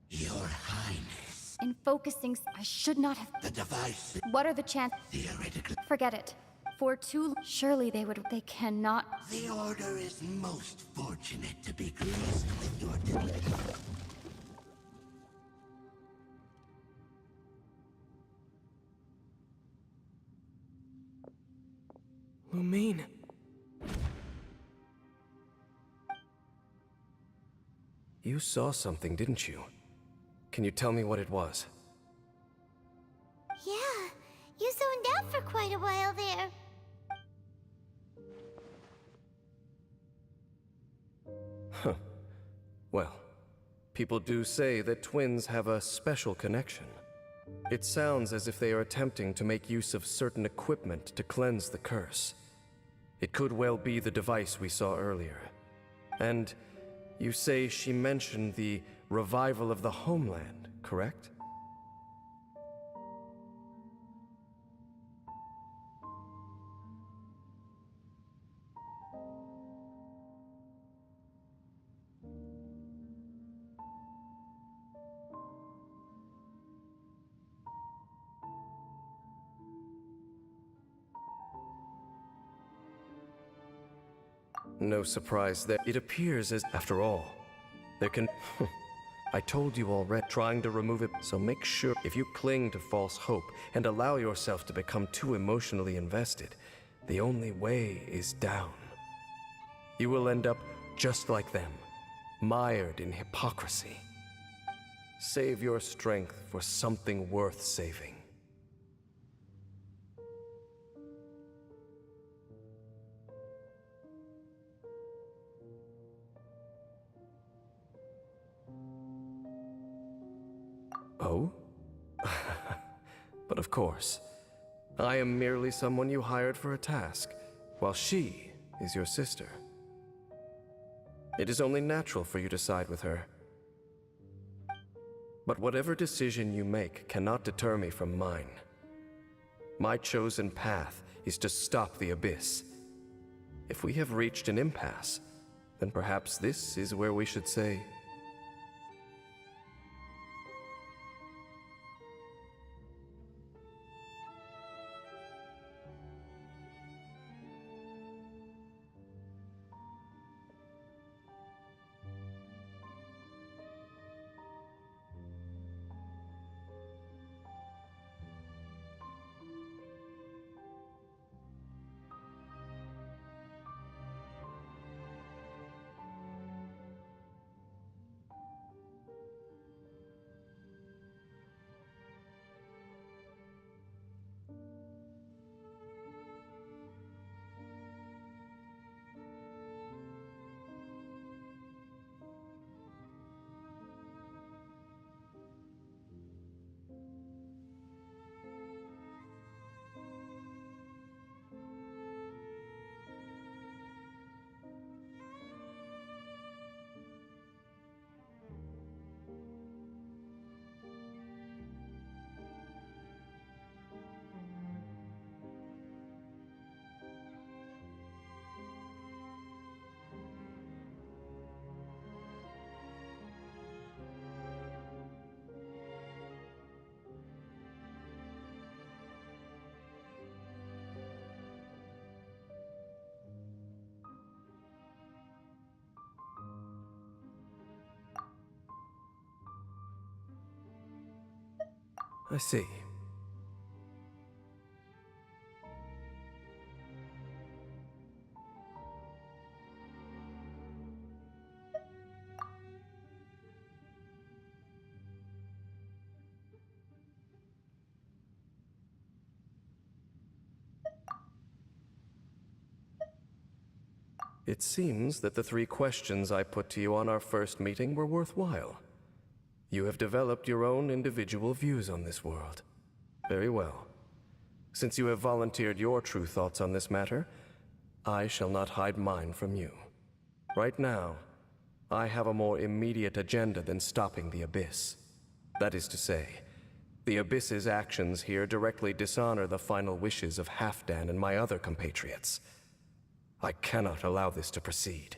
Your Highness. In focusing, I should not have. The device. What are the chances? Theoretically. Forget it. For too. Surely they would. They cannot. The Order is most fortunate to be graced with your. mean? You saw something, didn't you? Can you tell me what it was? Yeah, you zoned out for quite a while there. Huh. Well, people do say that twins have a special connection. It sounds as if they are attempting to make use of certain equipment to cleanse the curse. It could well be the device we saw earlier. And you say she mentioned the revival of the homeland, correct? No surprise that it appears as, after all, there can... I told you already, trying to remove it, so make sure if you cling to false hope and allow yourself to become too emotionally invested, the only way is down. You will end up just like them, mired in hypocrisy. Save your strength for something worth saving. Oh? But of course, I am merely someone you hired for a task, while she is your sister. It is only natural for you to side with her. But whatever decision you make cannot deter me from mine. My chosen path is to stop the abyss. If we have reached an impasse, then perhaps this is where we should say... I see. It seems that the 3 questions I put to you on our first meeting were worthwhile. You have developed your own individual views on this world. Very well. Since you have volunteered your true thoughts on this matter, I shall not hide mine from you. Right now, I have a more immediate agenda than stopping the Abyss. That is to say, the Abyss's actions here directly dishonor the final wishes of Halfdan and my other compatriots. I cannot allow this to proceed.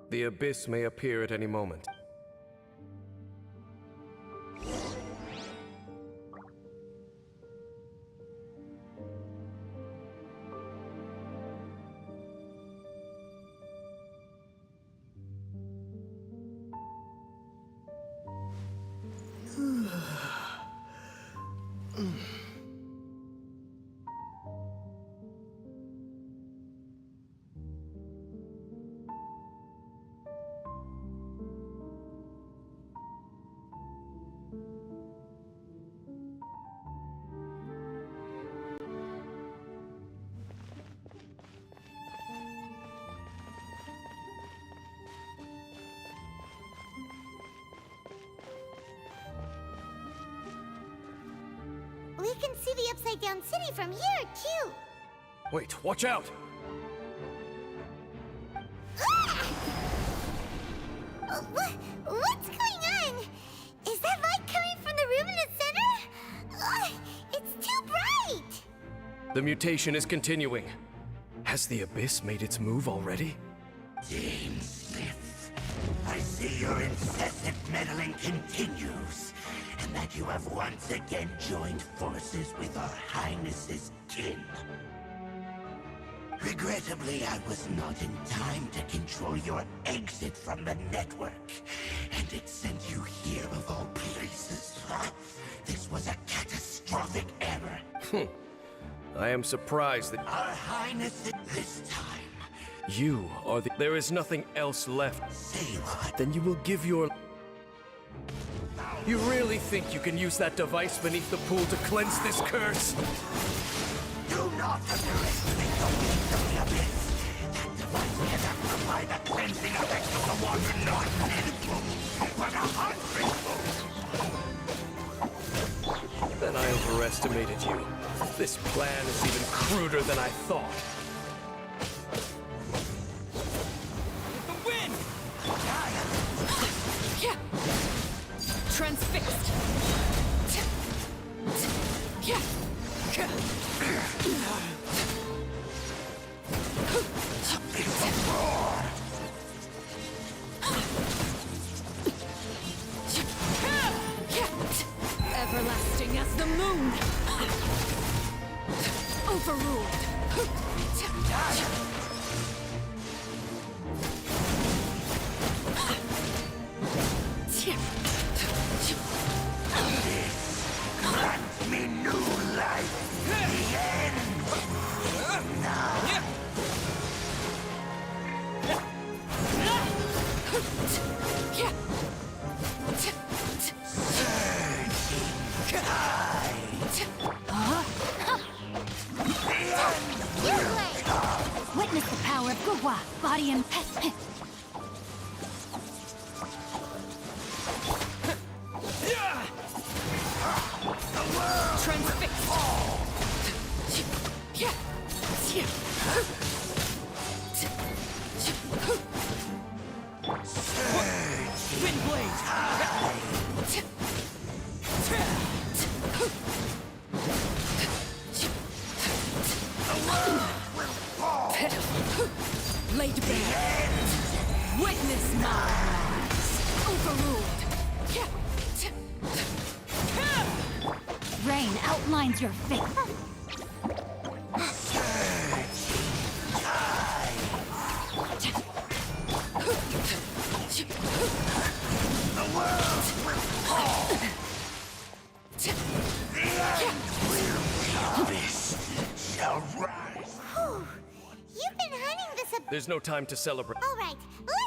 The abyss may appear at any moment. We can see the Upside Down City from here, too. Wait, watch out! What's going on? Is that light coming from the room in the center? It's too bright! The mutation is continuing. Has the abyss made its move already? Dame Smith, I see your incessant meddling continues, and that you have once again joined forces with our Highness's kin. Regrettably, I was not in time to control your exit from the network, and it sent you here of all places. This was a catastrophic error. I am surprised that Our Highness this time. you are the... There is nothing else left. Say what? Then you will give your... You really think you can use that device beneath the pool to cleanse this curse? Do not underestimate the weight of the abyss. That device cannot provide the cleansing effects of the water not tenfold, but 100-fold. Then I overestimated you. This plan is even cruder than I thought. The wind! Transfixed! Everlasting as the moon! Overruled! Grant me new life. The end. Now. Witness the power of Gugwa, body and pet. Transfixed! Wind blade! Laid bare! Witness my rise! Overruled! Rain outlines your fate. The world will fall. The end will come. This shall rise. You've been hunting this a... There's no time to celebrate. All right, let's...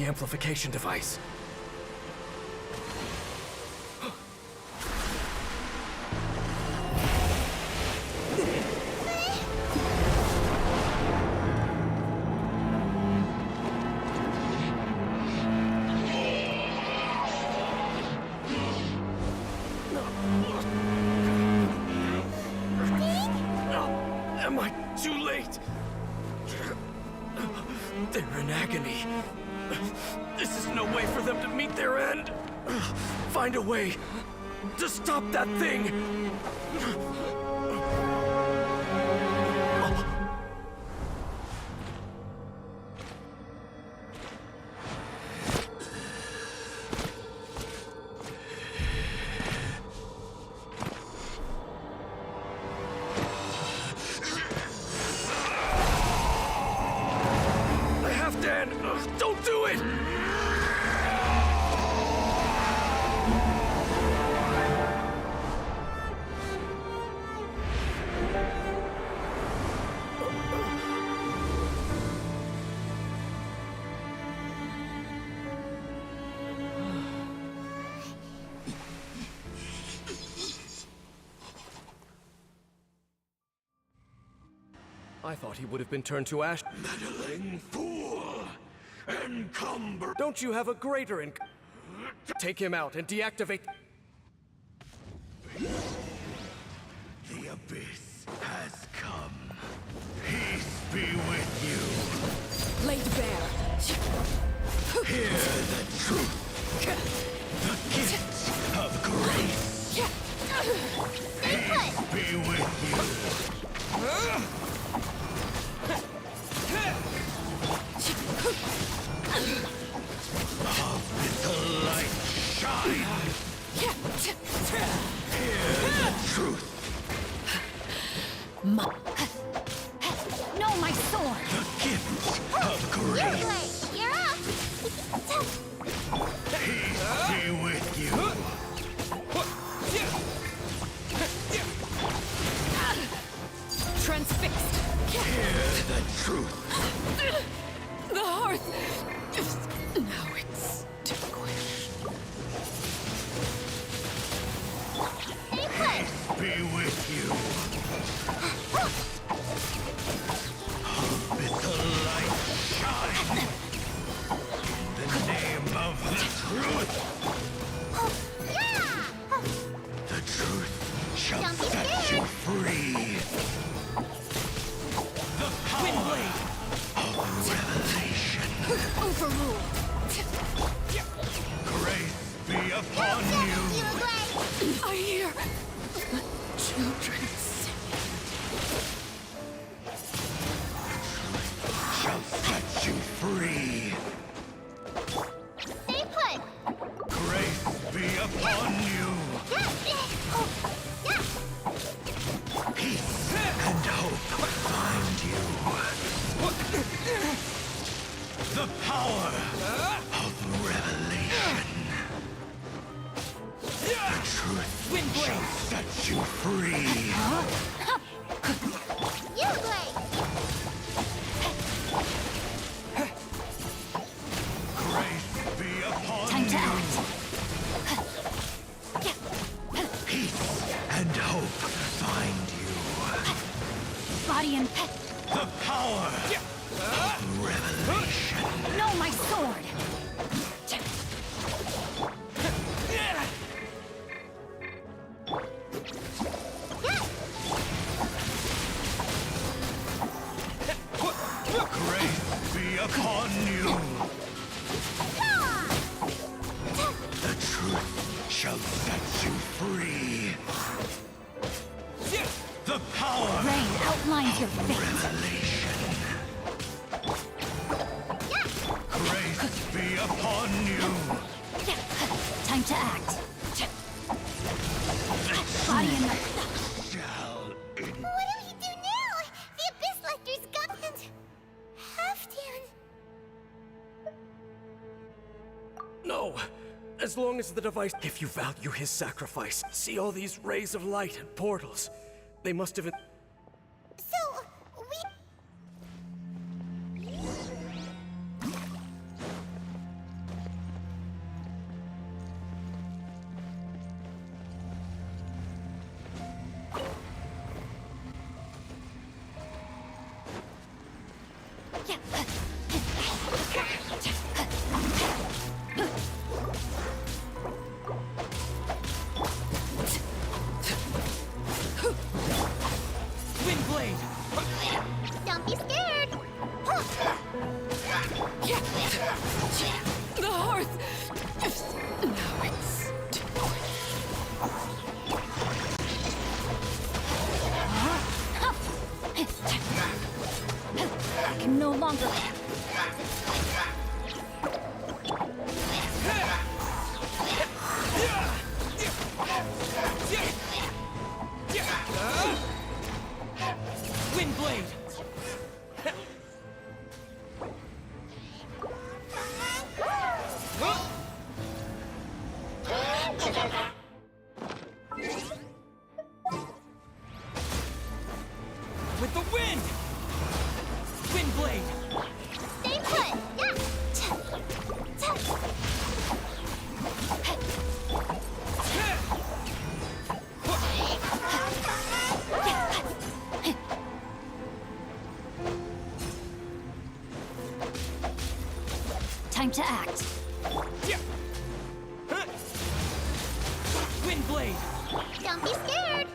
the amplification device. Am I too late? They're in agony. This is no way for them to meet their end. Find a way to stop that thing. Don't do it! I thought he would have been turned to ash. Meddling fool! Encumber! Don't you have a greater Take him out and deactivate. The abyss has come. Peace be with you. Laid bare. Hear the truth. The gift of grace. Peace be with you. Of the light shine. Hear the truth. No, my sword. The gift of grace. You're up! Peace be with you. Transfixed. Hear the truth. The hearth is now extinguished. Peace be with you. With the light shine. In the name of the truth. The truth shall set you free. The power of revelation. Overruled. Grace be upon you. I hear children sing. Shall set you free. Stay put! Grace be upon you. Peace and hope find you. The power of revelation. The truth shall set you free. You Blake! Grace be upon Time to you. act. Peace and hope find you. Body and The power of revelation. no, my sword. Grace be upon you. The truth shall set you free. The power Rain outlines your of fate. revelation. Grace be upon you. Time to act. Body and Shall What do we do now? The Abyss Lector's gone and... Halfdan... No! As long as the device... If you value his sacrifice, see all these rays of light and portals. They must have... So, we... Wind blade. Don't be scared. The hearth. Now it's too I can no longer. Wind blade. With the wind. Wind blade. Stay put. Yeah. Time to act. Wind blade. Don't be scared.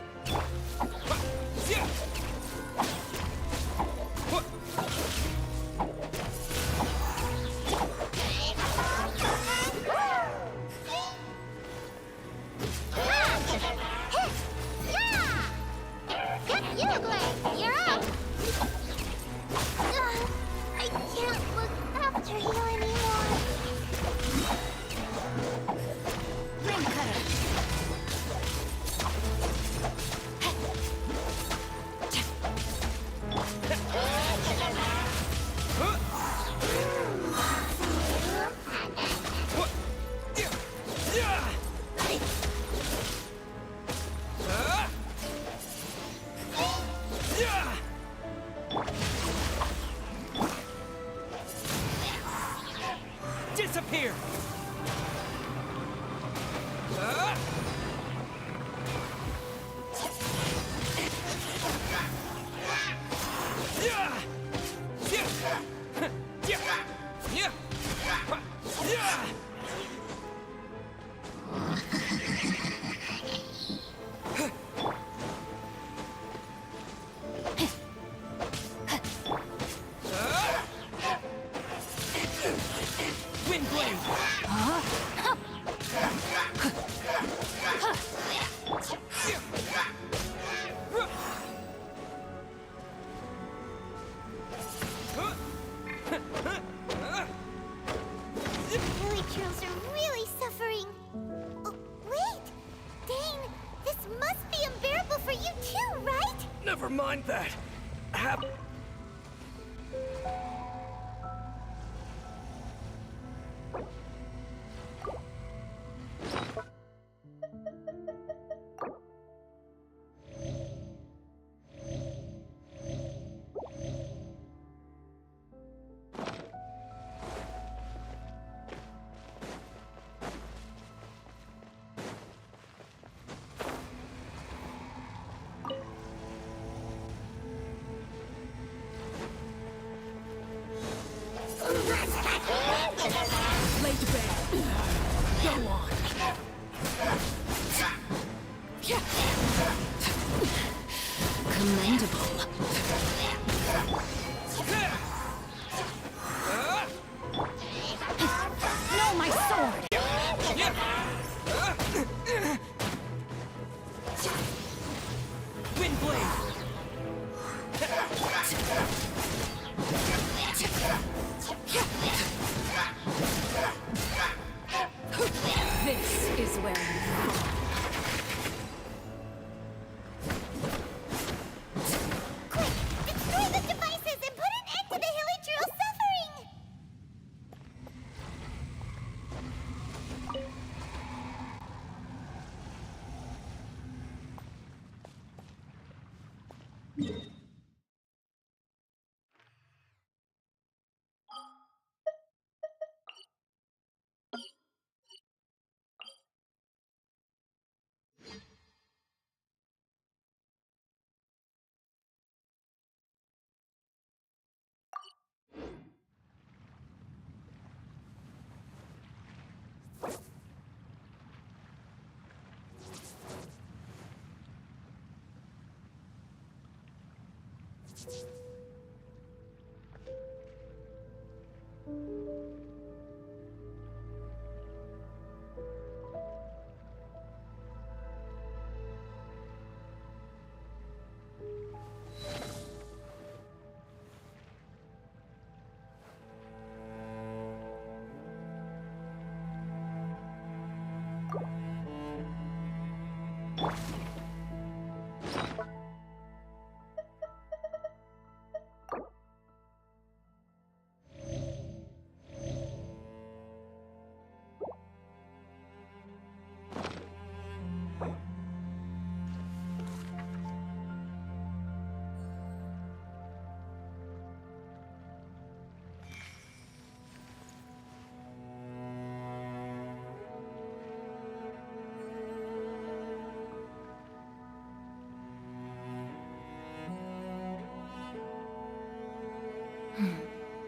I can't look after you anymore. Ring cutter. Disappear. Wind blade. Lily Trails are really suffering. Oh, wait! Dane, this must be unbearable for you too, right? Never mind that. Lay to bed. Go on. Commendable. No, my sword. Wind blade. This is where you fall. Quick, destroy the devices and put an end to the Hilly Trail suffering!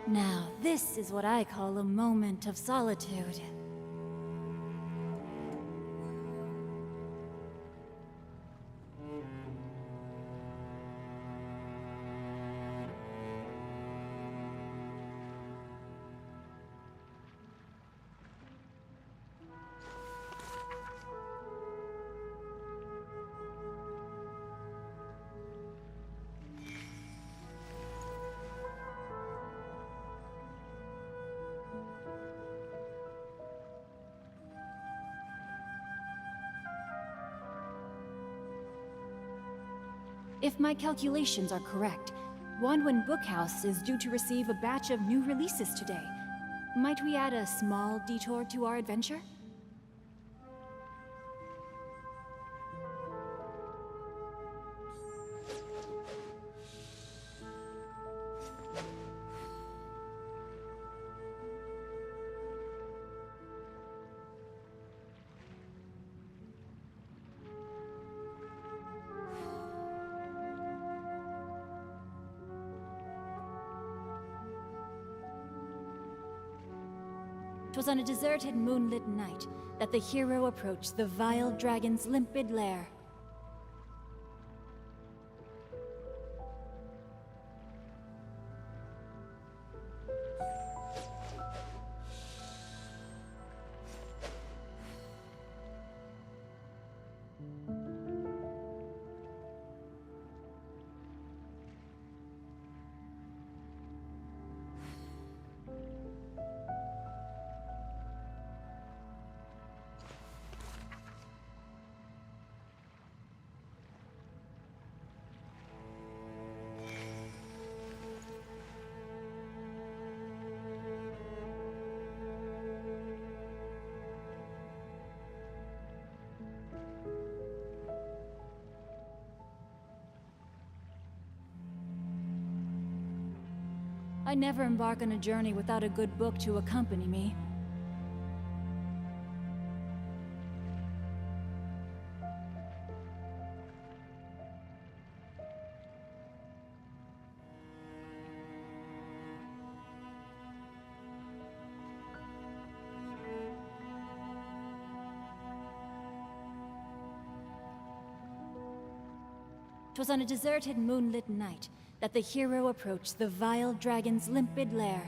Now, this is what I call a moment of solitude. If my calculations are correct, Wanwen Bookhouse is due to receive a batch of new releases today. Might we add a small detour to our adventure? Twas on a deserted moonlit night that the hero approached the vile dragon's limpid lair. I never embark on a journey without a good book to accompany me. Twas on a deserted moonlit night that the hero approached the vile dragon's limpid lair.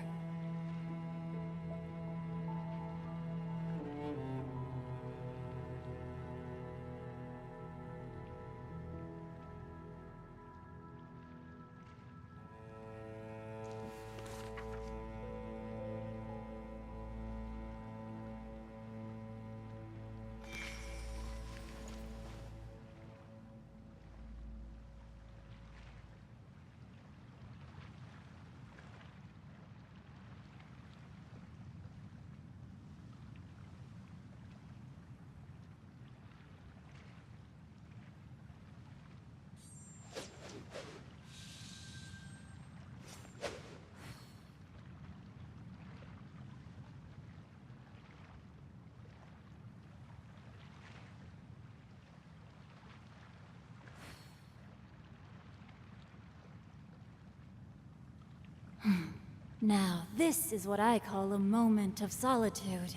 Now, this is what I call a moment of solitude.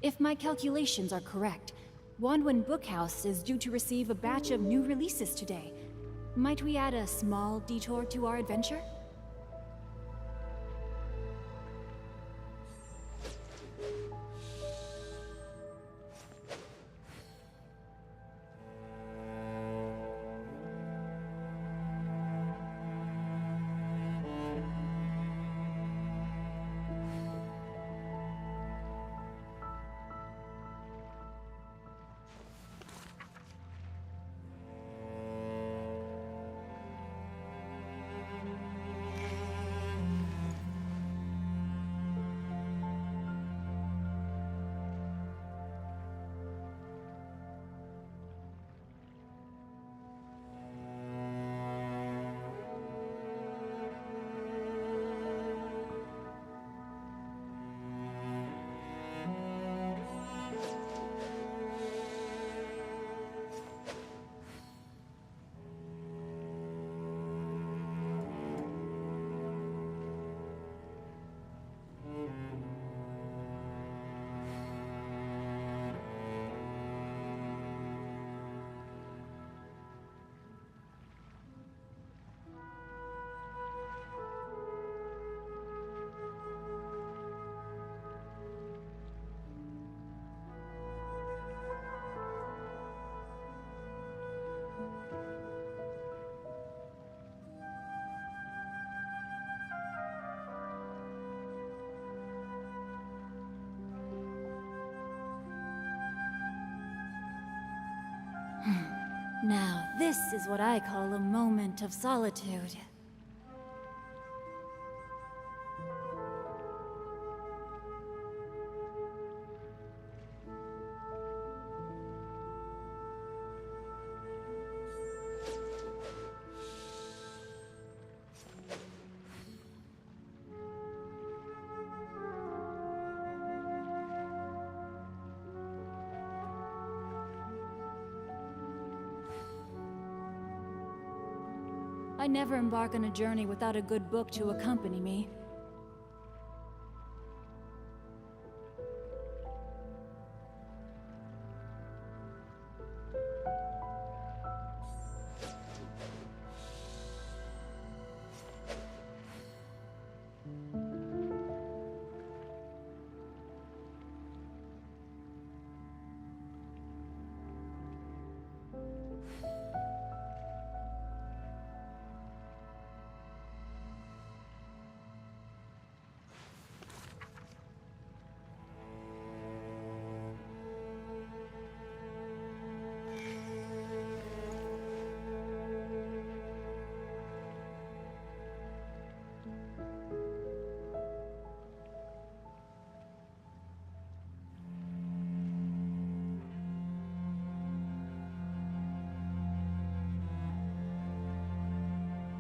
If my calculations are correct, Wanwen Bookhouse is due to receive a batch of new releases today. Might we add a small detour to our adventure? Now, this is what I call a moment of solitude. I never embark on a journey without a good book to accompany me.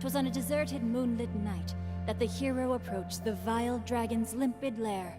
Twas on a deserted moonlit night that the hero approached the vile dragon's limpid lair.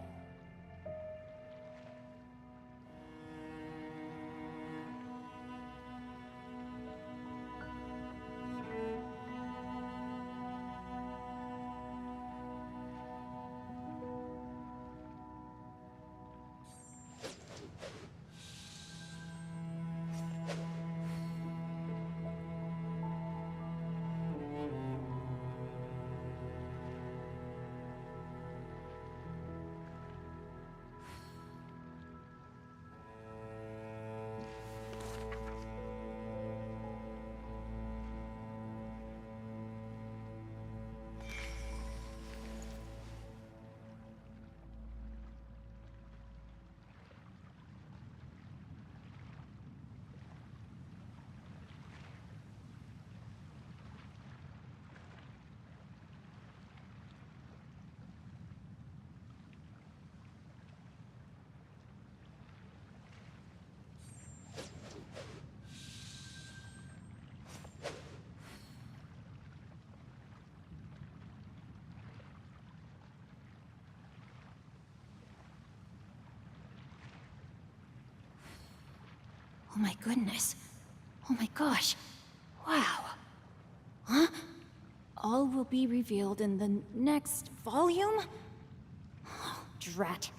Oh my goodness. Oh my gosh. Wow. Huh? All will be revealed in the next volume? Oh, drat.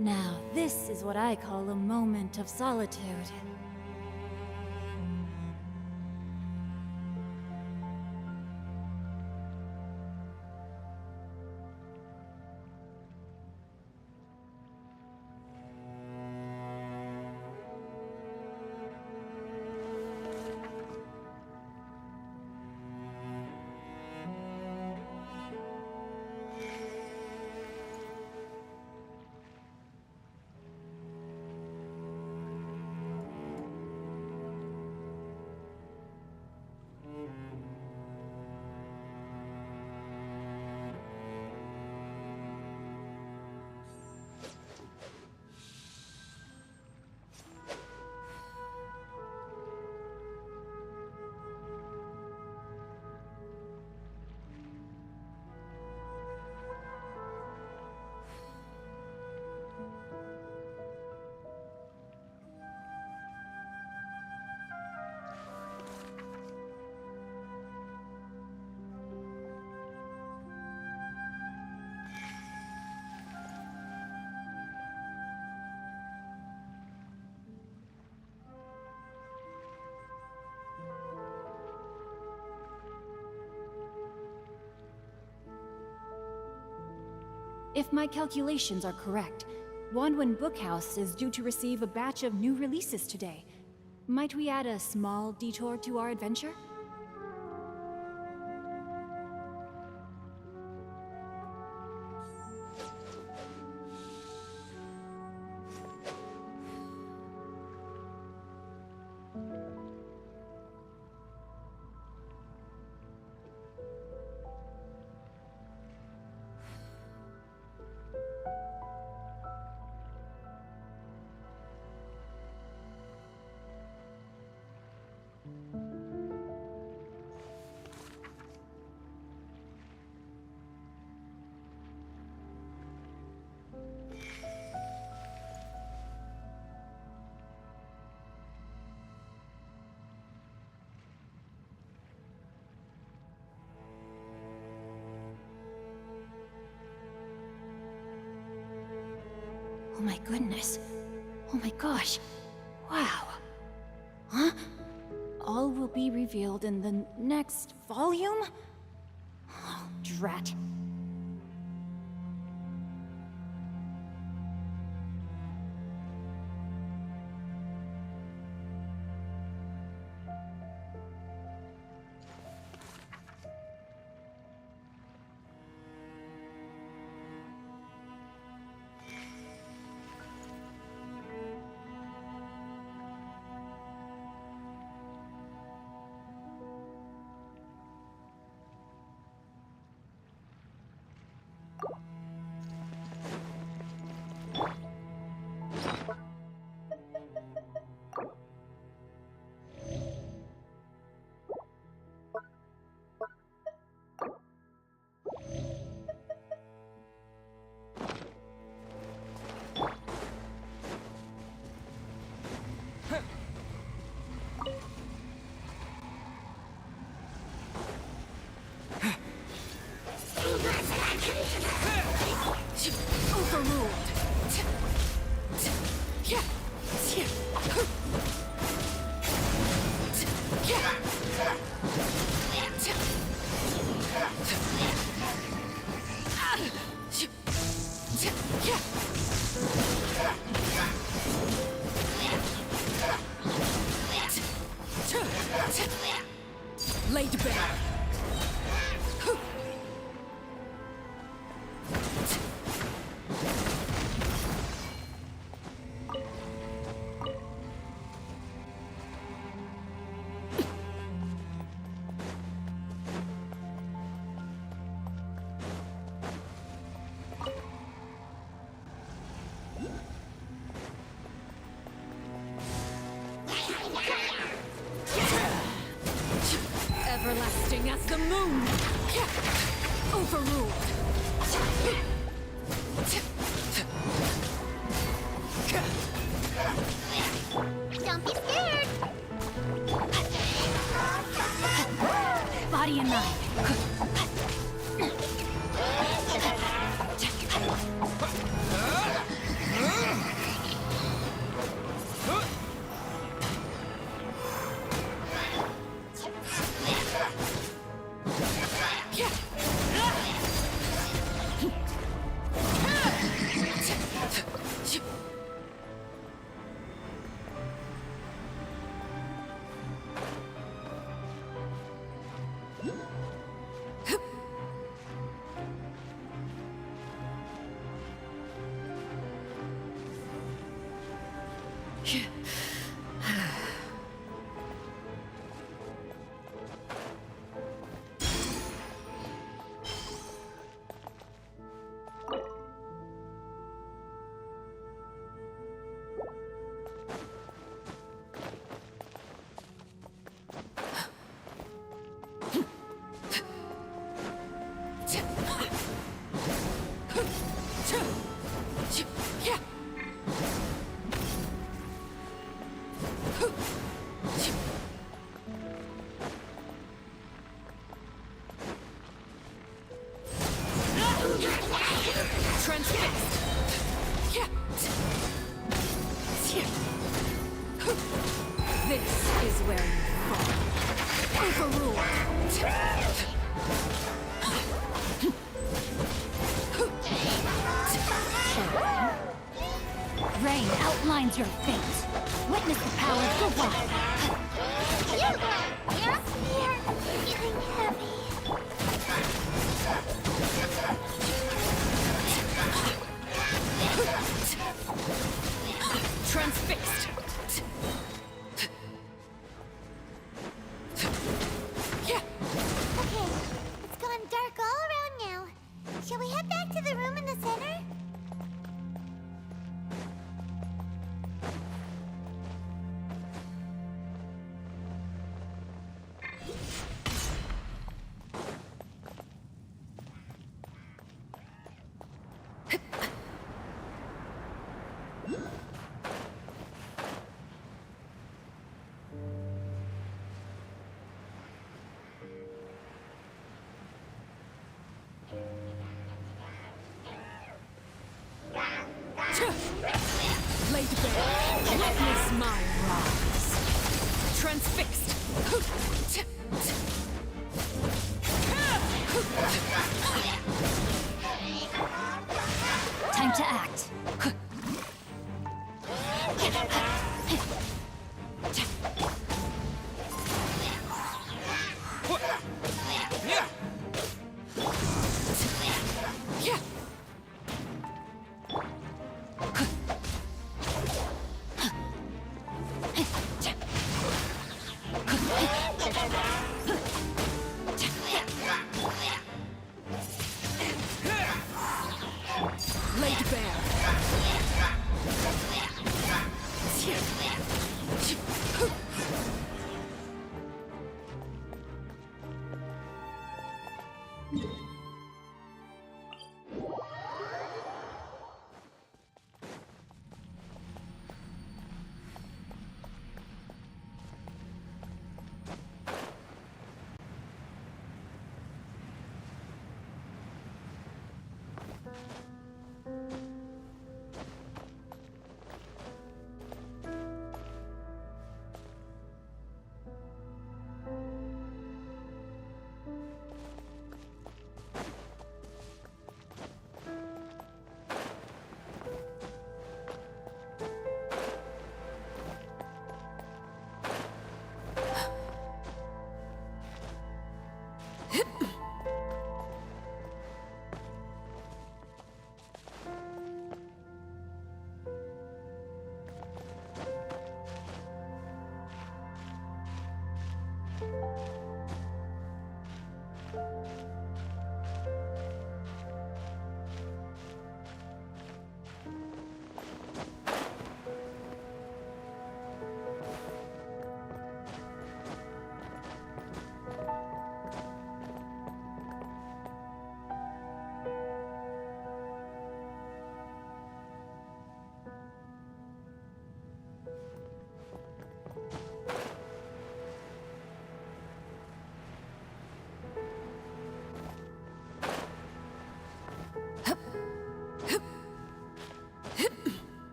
Now, this is what I call a moment of solitude. If my calculations are correct, Wanwen Bookhouse is due to receive a batch of new releases today. Might we add a small detour to our adventure? Oh my goodness. Oh my gosh. Wow. Huh? All will be revealed in the next volume? Oh, drat. Laid bare. Everlasting as the moon! Overruled! Don't be scared! Body and mind. Rain outlines your fate. Witness the power of the one. You're feeling heavy. Transfixed. Okay, it's gone dark all around now. Shall we head back to the room in the center? Laid bare. Witness my rise. Transfixed. Time to act. Laid bare.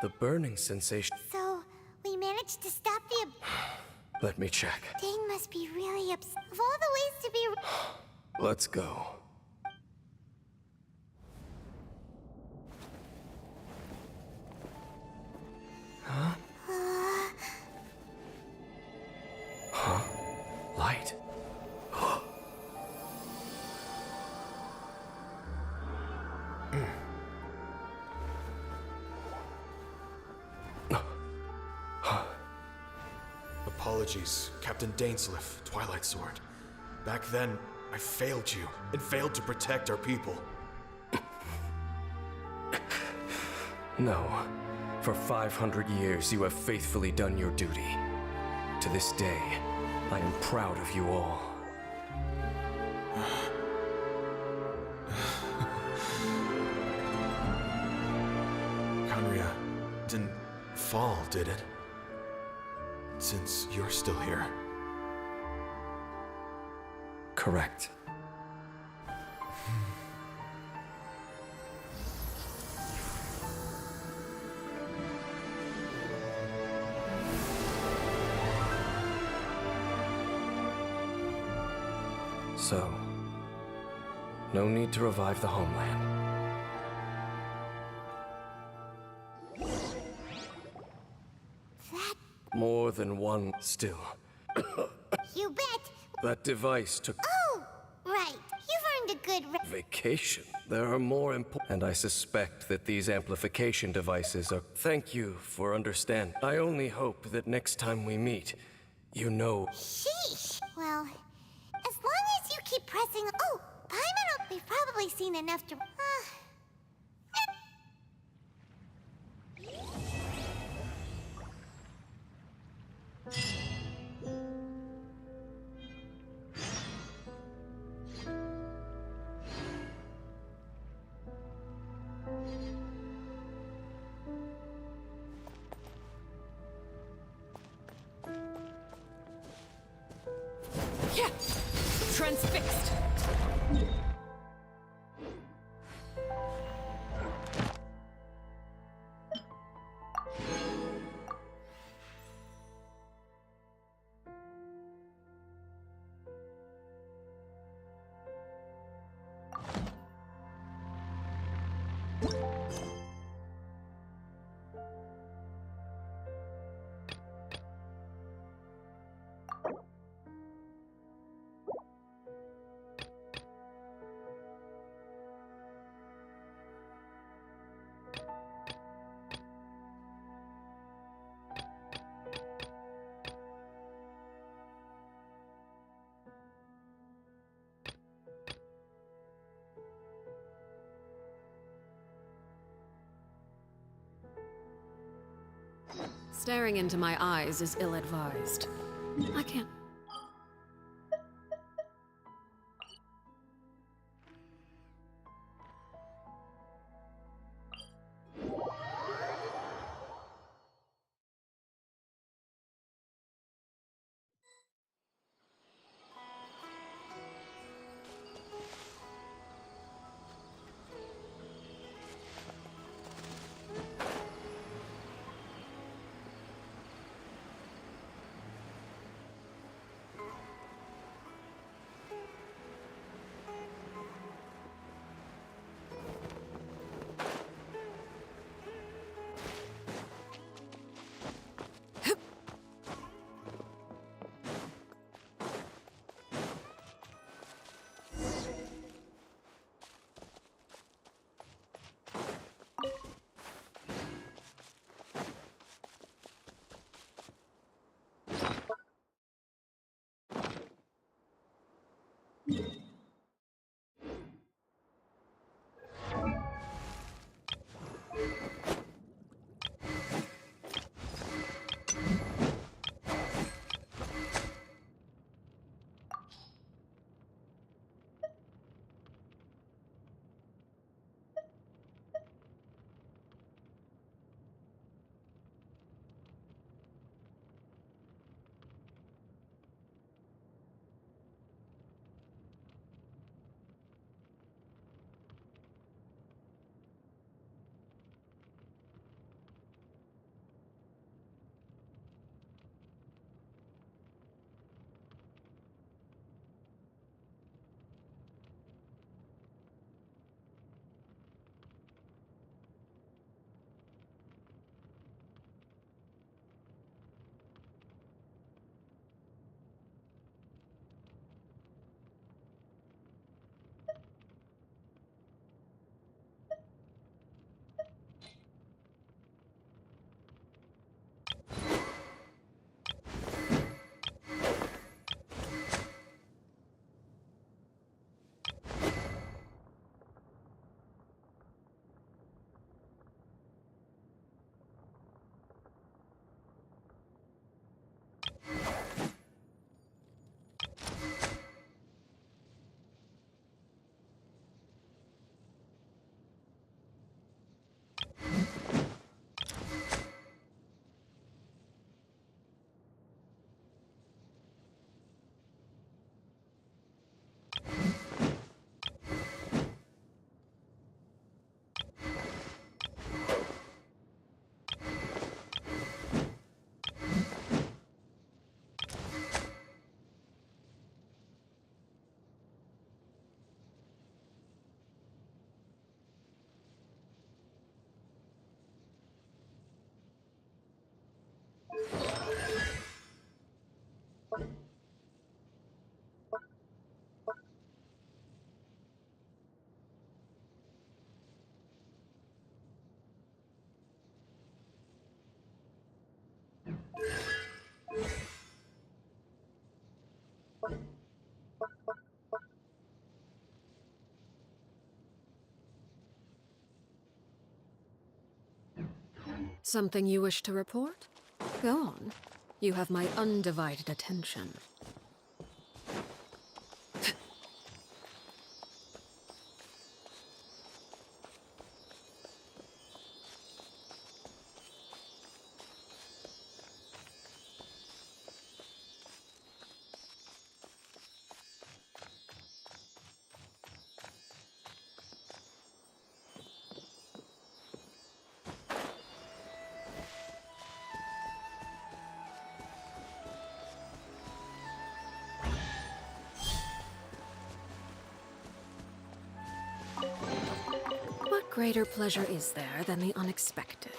The burning sensation. So, we managed to stop the... Let me check. Dane must be really upset. Of all the ways to be... Let's go. Huh? Huh? Light. Apologies, Captain Dainsliff, Twilight Sword. Back then, I failed you, and failed to protect our people. No. For 500 years, you have faithfully done your duty. To this day, I am proud of you all. Conria didn't fall, did it? Since you're still here. Correct. So, no need to revive the homeland. More than one still. You bet. That device took Oh, right. You've earned a good vacation. There are more important, and I suspect that these amplification devices are. Thank you for understanding. I only hope that next time we meet, you know. Sheesh. Well, as long as you keep pressing. Oh, Paimon, we've probably seen enough to. Yeah! Transfixed! Staring into my eyes is ill-advised. I can't. Something you wish to report? Go on. You have my undivided attention. What greater pleasure is there than the unexpected?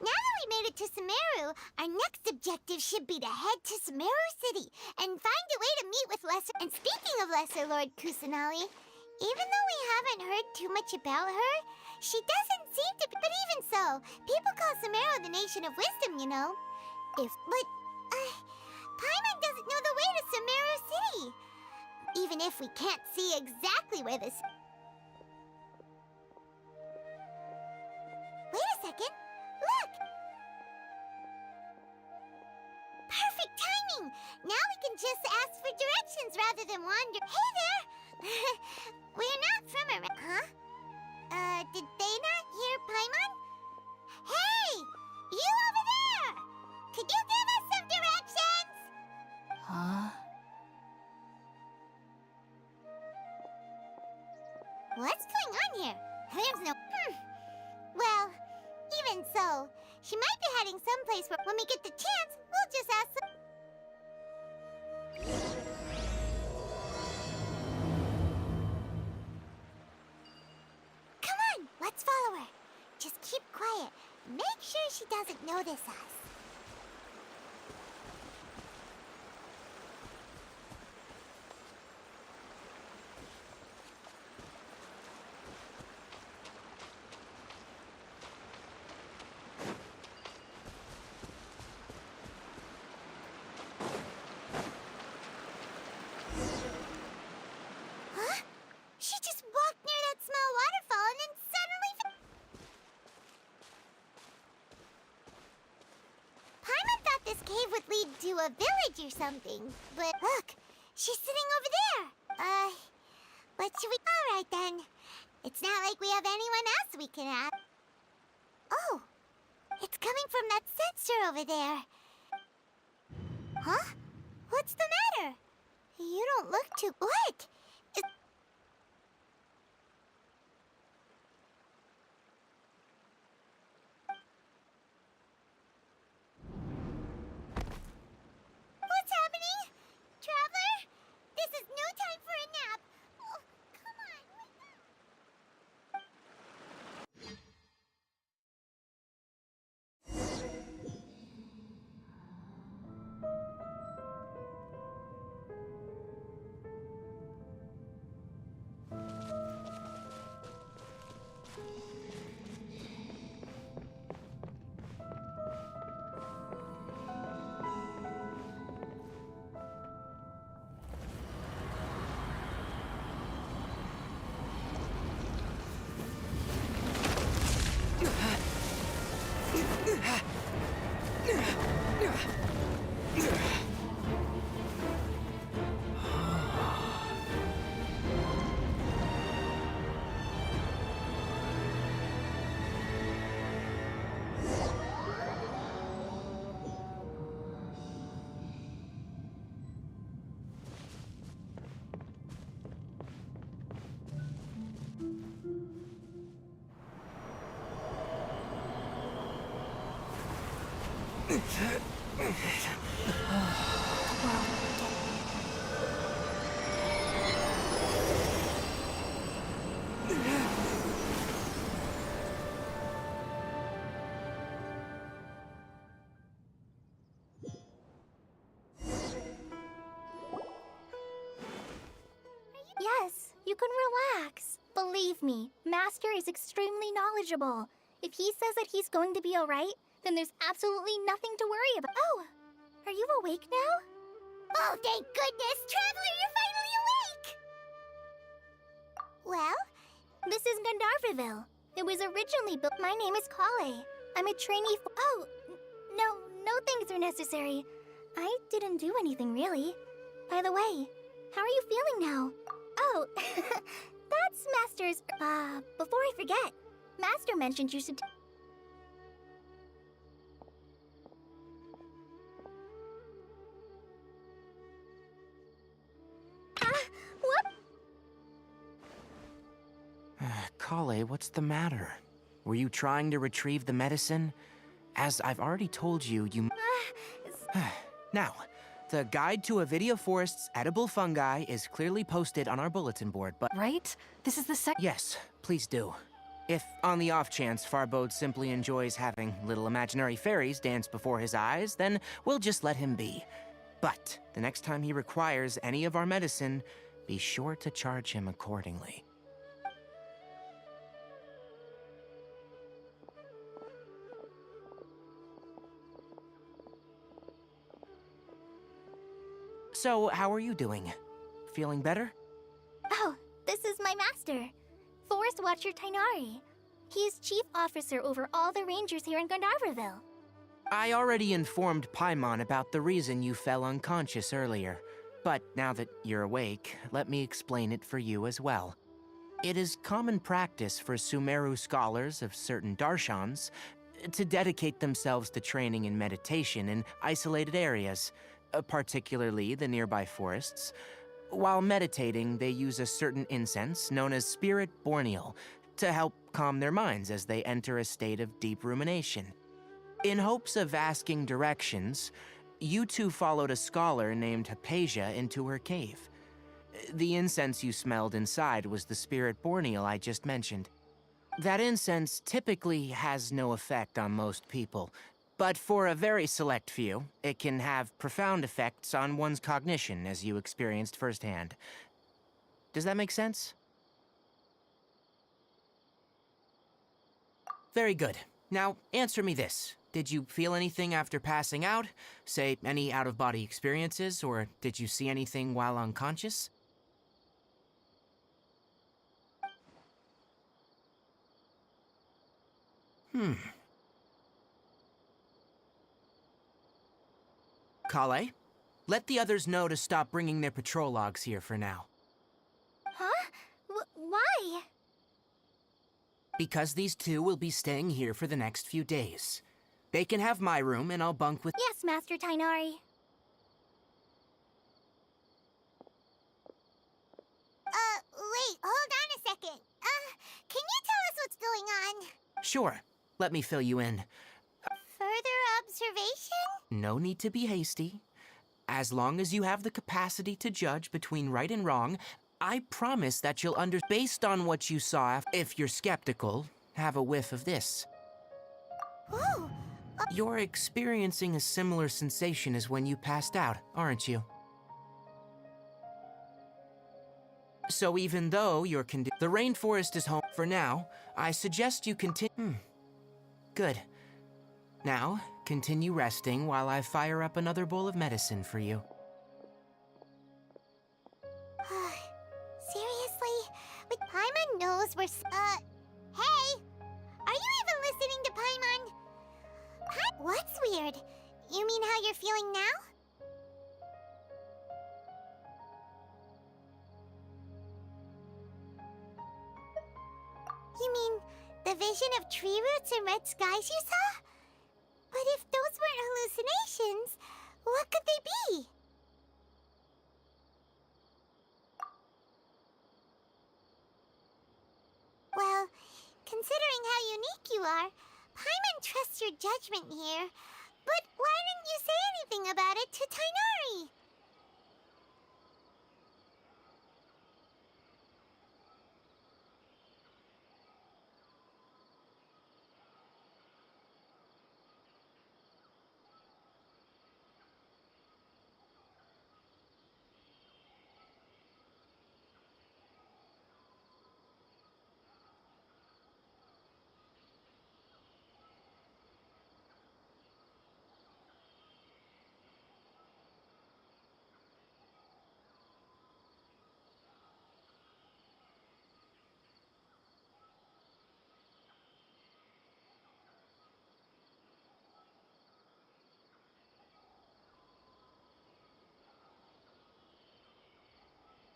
Now that we made it to Sumeru, our next objective should be to head to Sumeru City and find a way to meet with Lesser. And speaking of Lesser Lord Kusanali, even though we haven't heard too much about her, she doesn't seem to be. But even so, people call Sumeru the Nation of Wisdom, you know. Paimon doesn't know the way to Sumeru City. Even if we can't see exactly where this... Wait a second. Look! Perfect timing! Now we can just ask for directions rather than wander. Hey there! We're not from around... Huh? Did they not hear Paimon? Hey! You over there! Could you give us some directions? Huh? What's going on here? There's no... Well, even so, she might be heading someplace where when we get the chance, we'll just ask them. Come on, let's follow her. Just keep quiet. Make sure she doesn't notice us. To a village or something, but look, she's sitting over there. What should we... All right then. It's not like we have anyone else we can ask. Oh, it's coming from that sensor over there. Huh? What's the matter? You don't look too... What? What's happening? Traveler? This is no time for a nap. Oh, come on. Yes, you can relax. Believe me, Master is extremely knowledgeable. If he says that he's going to be alright, then there's absolutely nothing to worry about. Oh, are you awake now? Oh, thank goodness! Traveler, you're finally awake! Well, this is Gandharvaville. It was originally built. My name is Kale. I'm a trainee for— Oh, no thanks are necessary. I didn't do anything, really. By the way, how are you feeling now? Oh, that's Master's— before I forget, Master mentioned you should— What? Kale, what's the matter? Were you trying to retrieve the medicine? As I've already told you, you... Now, the guide to Avidia Forest's edible fungi is clearly posted on our bulletin board, but... Right? This is the Yes, please do. If, on the off chance, Farbode simply enjoys having little imaginary fairies dance before his eyes, then we'll just let him be. But the next time he requires any of our medicine, be sure to charge him accordingly. So, how are you doing? Feeling better? Oh, this is my master, Forest Watcher Tainari. He is chief officer over all the rangers here in Gandharvaville. I already informed Paimon about the reason you fell unconscious earlier. But now that you're awake, let me explain it for you as well. It is common practice for Sumeru scholars of certain darshans to dedicate themselves to training in meditation in isolated areas, particularly the nearby forests. While meditating, they use a certain incense known as Spirit Borneal to help calm their minds as they enter a state of deep rumination. In hopes of asking directions, you two followed a scholar named Hypatia into her cave. The incense you smelled inside was the Spirit Borneal I just mentioned. That incense typically has no effect on most people, but for a very select few, it can have profound effects on one's cognition, as you experienced firsthand. Does that make sense? Very good. Now, answer me this. Did you feel anything after passing out? Say, any out-of-body experiences, or did you see anything while unconscious? Kale, let the others know to stop bringing their patrol logs here for now. Huh? Why? Because these two will be staying here for the next few days. They can have my room, and I'll bunk with— Yes, Master Tainari. Wait, hold on a second. Can you tell us what's going on? Sure, let me fill you in. Further observation? No need to be hasty. As long as you have the capacity to judge between right and wrong, I promise that you'll based on what you saw. If you're skeptical, have a whiff of this. Ooh. You're experiencing a similar sensation as when you passed out, aren't you? So even though you're the rainforest is home for now, I suggest you continue. Good. Now, continue resting while I fire up another bowl of medicine for you. Seriously? But Paimon knows we're hey! Are you even listening to Paimon? What's weird? You mean how you're feeling now? You mean the vision of tree roots and red skies you saw? But if those weren't hallucinations, what could they be? Well, considering how unique you are, Paimon trusts your judgment here. But why didn't you say anything about it to Tainari?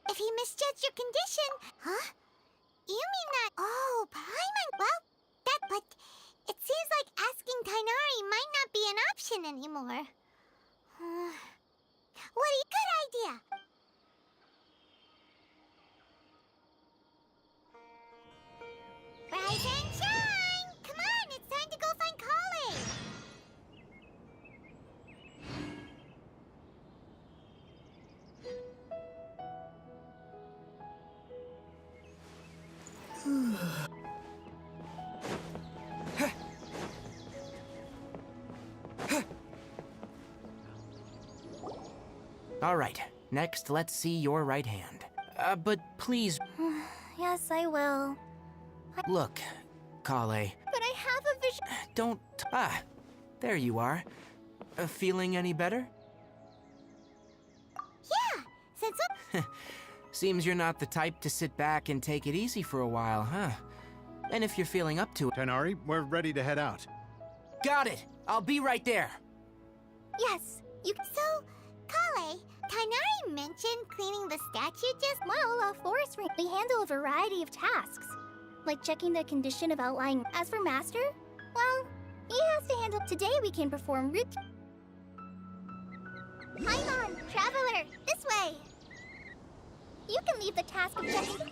If he misjudged your condition... Huh? You mean that... Oh, Paimon... Well, but it seems like asking Tighnari might not be an option anymore. What a good idea! Rise and shine! Come on, it's time to go find Kale! All right, next let's see your right hand. But please... Yes, I will. Look, Kale. But I have a vision... Don't... there you are. Feeling any better? Yeah, since what... Seems you're not the type to sit back and take it easy for a while, huh? And if you're feeling up to it... Tighnari, we're ready to head out. Got it! I'll be right there! Yes, you... So, Kale, Tighnari mentioned cleaning the statue just... Well, Forest Ring, we handle a variety of tasks. Like checking the condition of outlying... As for Master, well, he has to handle... Today we can perform root... Paimon, Traveler, this way! You can leave the task of checking...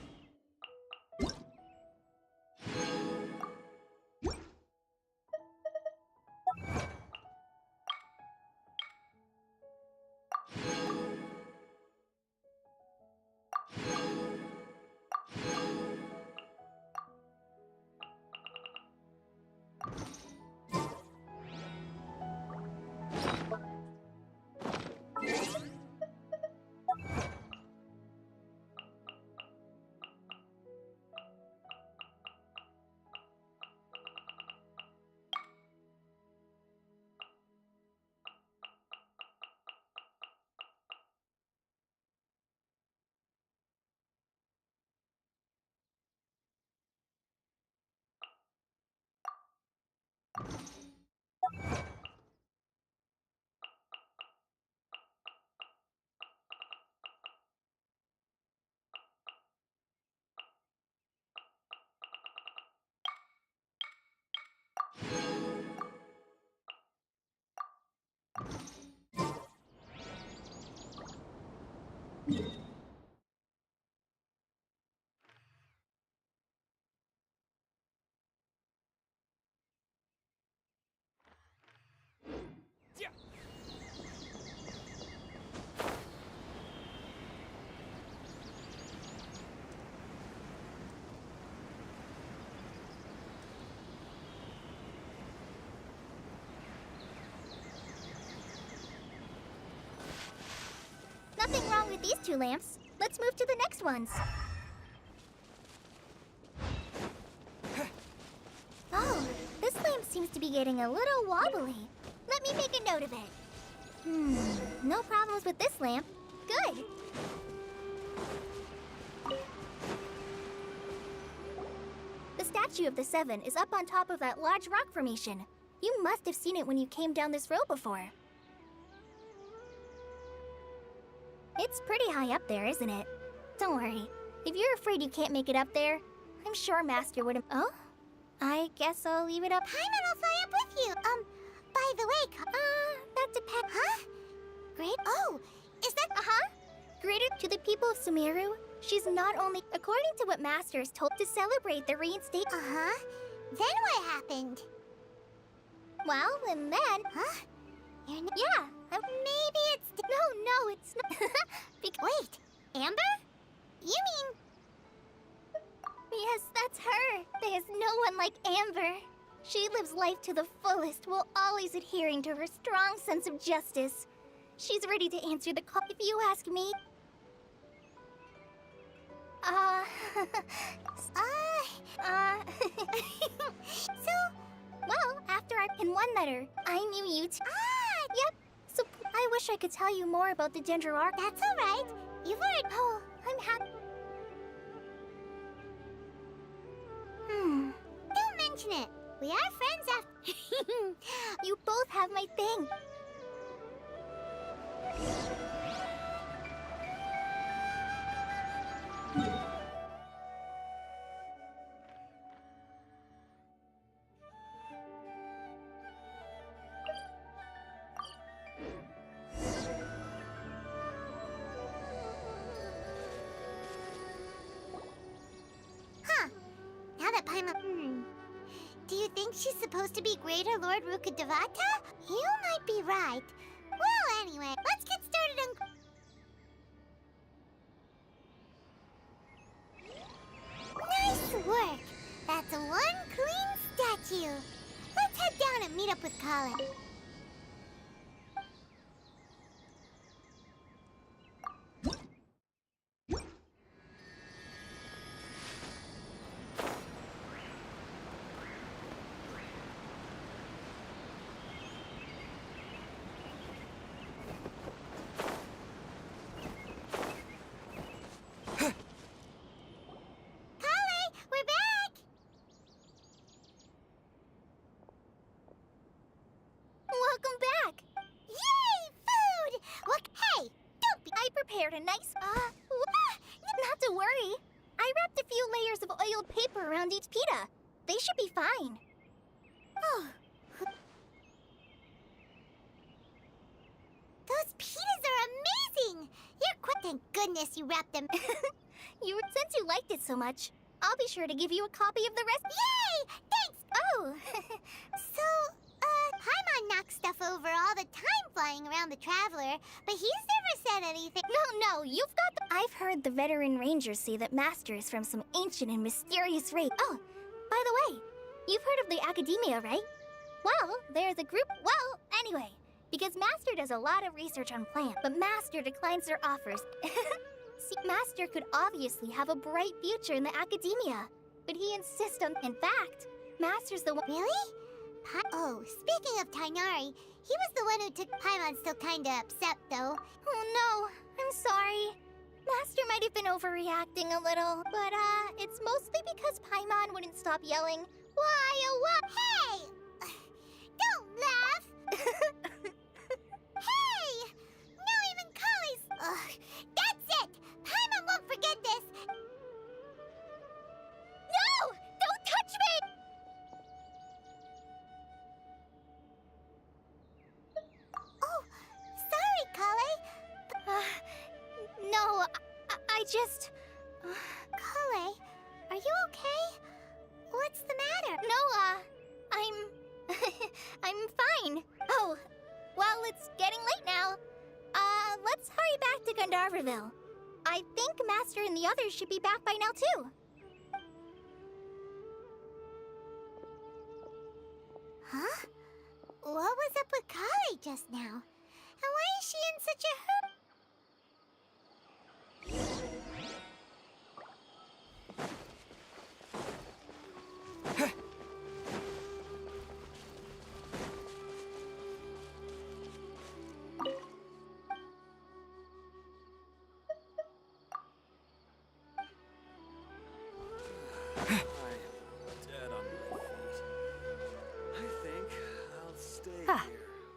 Nothing wrong with these two lamps. Let's move to the next ones. Oh, this lamp seems to be getting a little wobbly. Let me make a note of it. No problems with this lamp. Good. The statue of the Seven is up on top of that large rock formation. You must have seen it when you came down this road before. It's pretty high up there, isn't it? Don't worry. If you're afraid you can't make it up there, I'm sure Master would have... Oh? I guess I'll leave it up. Paimon will fly up with you. By the way, that depends... Huh? Great... Oh, is that... Greeted to the people of Sumeru, she's not only... According to what Master is told to celebrate the reinstate... Then what happened? Well, and then... Huh? Yeah, maybe it's... No, it's not... Wait, Amber? You mean... Yes, that's her. There's no one like Amber. She lives life to the fullest while always adhering to her strong sense of justice. She's ready to answer the call if you ask me. So, well, after I in one letter, I knew you too. Yep. So I wish I could tell you more about the Dendroark. That's all right. You've already... Oh, I'm happy. Don't mention it. We are friends after... You both have my thing. she's supposed to be Greater Lord Rukkhadevata? You might be right. Well, anyway, let's get started on... Nice work! That's one clean statue. Let's head down and meet up with Colin. A nice, not to worry. I wrapped a few layers of oiled paper around each pita. They should be fine. Oh. Those pitas are amazing! Thank goodness you wrapped them. Since you liked it so much, I'll be sure to give you a copy of the rest. Yay! Thanks! Oh. So, Paimon knocks stuff over all the time flying around the Traveler, but he's never said anything. No, you've got the... I've heard the veteran rangers say that Master is from some ancient and mysterious race. Oh, by the way, you've heard of the Academia, right? Well, there's a group... Well, anyway, because Master does a lot of research on plants, but Master declines their offers. See, Master could obviously have a bright future in the Academia, but he insists on... In fact, Master's the one... Really? Oh, speaking of Tighnari, he was the one who took Paimon's still kinda upset, though. Oh no, I'm sorry. Master might have been overreacting a little, but it's mostly because Paimon wouldn't stop yelling, "Why, oh, what?" Hey! Don't laugh! Hey! Now even Kali's... That's it! Paimon won't forget this! No! Don't touch me! No, I just... Kale, are you okay? What's the matter? No, I'm fine. Oh, well, it's getting late now. Let's hurry back to Gandharville. I think Master and the others should be back by now, too. Huh? What was up with Kale just now? And why is she in such a hurry?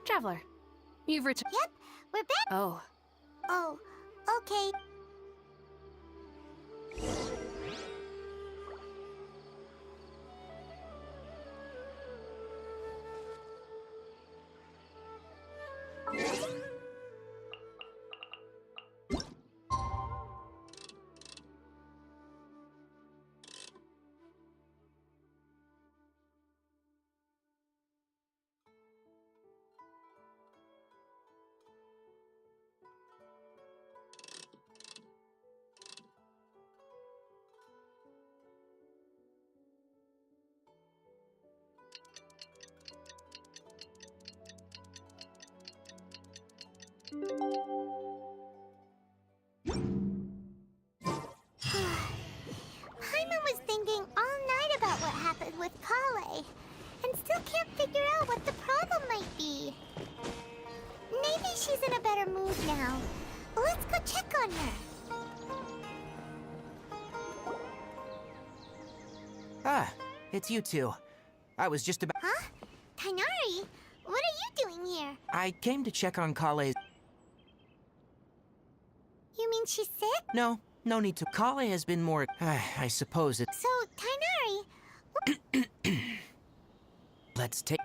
Traveler, you've returned. Yep, we're back. Oh. Oh, okay. Paimon was thinking all night about what happened with Kale, and still can't figure out what the problem might be. Maybe she's in a better mood now. Let's go check on her. Ah, it's you two. I was just about... Huh? Tighnari? What are you doing here? I came to check on Kale. You mean she's sick? No need to. Kale has been more... I suppose it's... So, Tighnari... Let's take...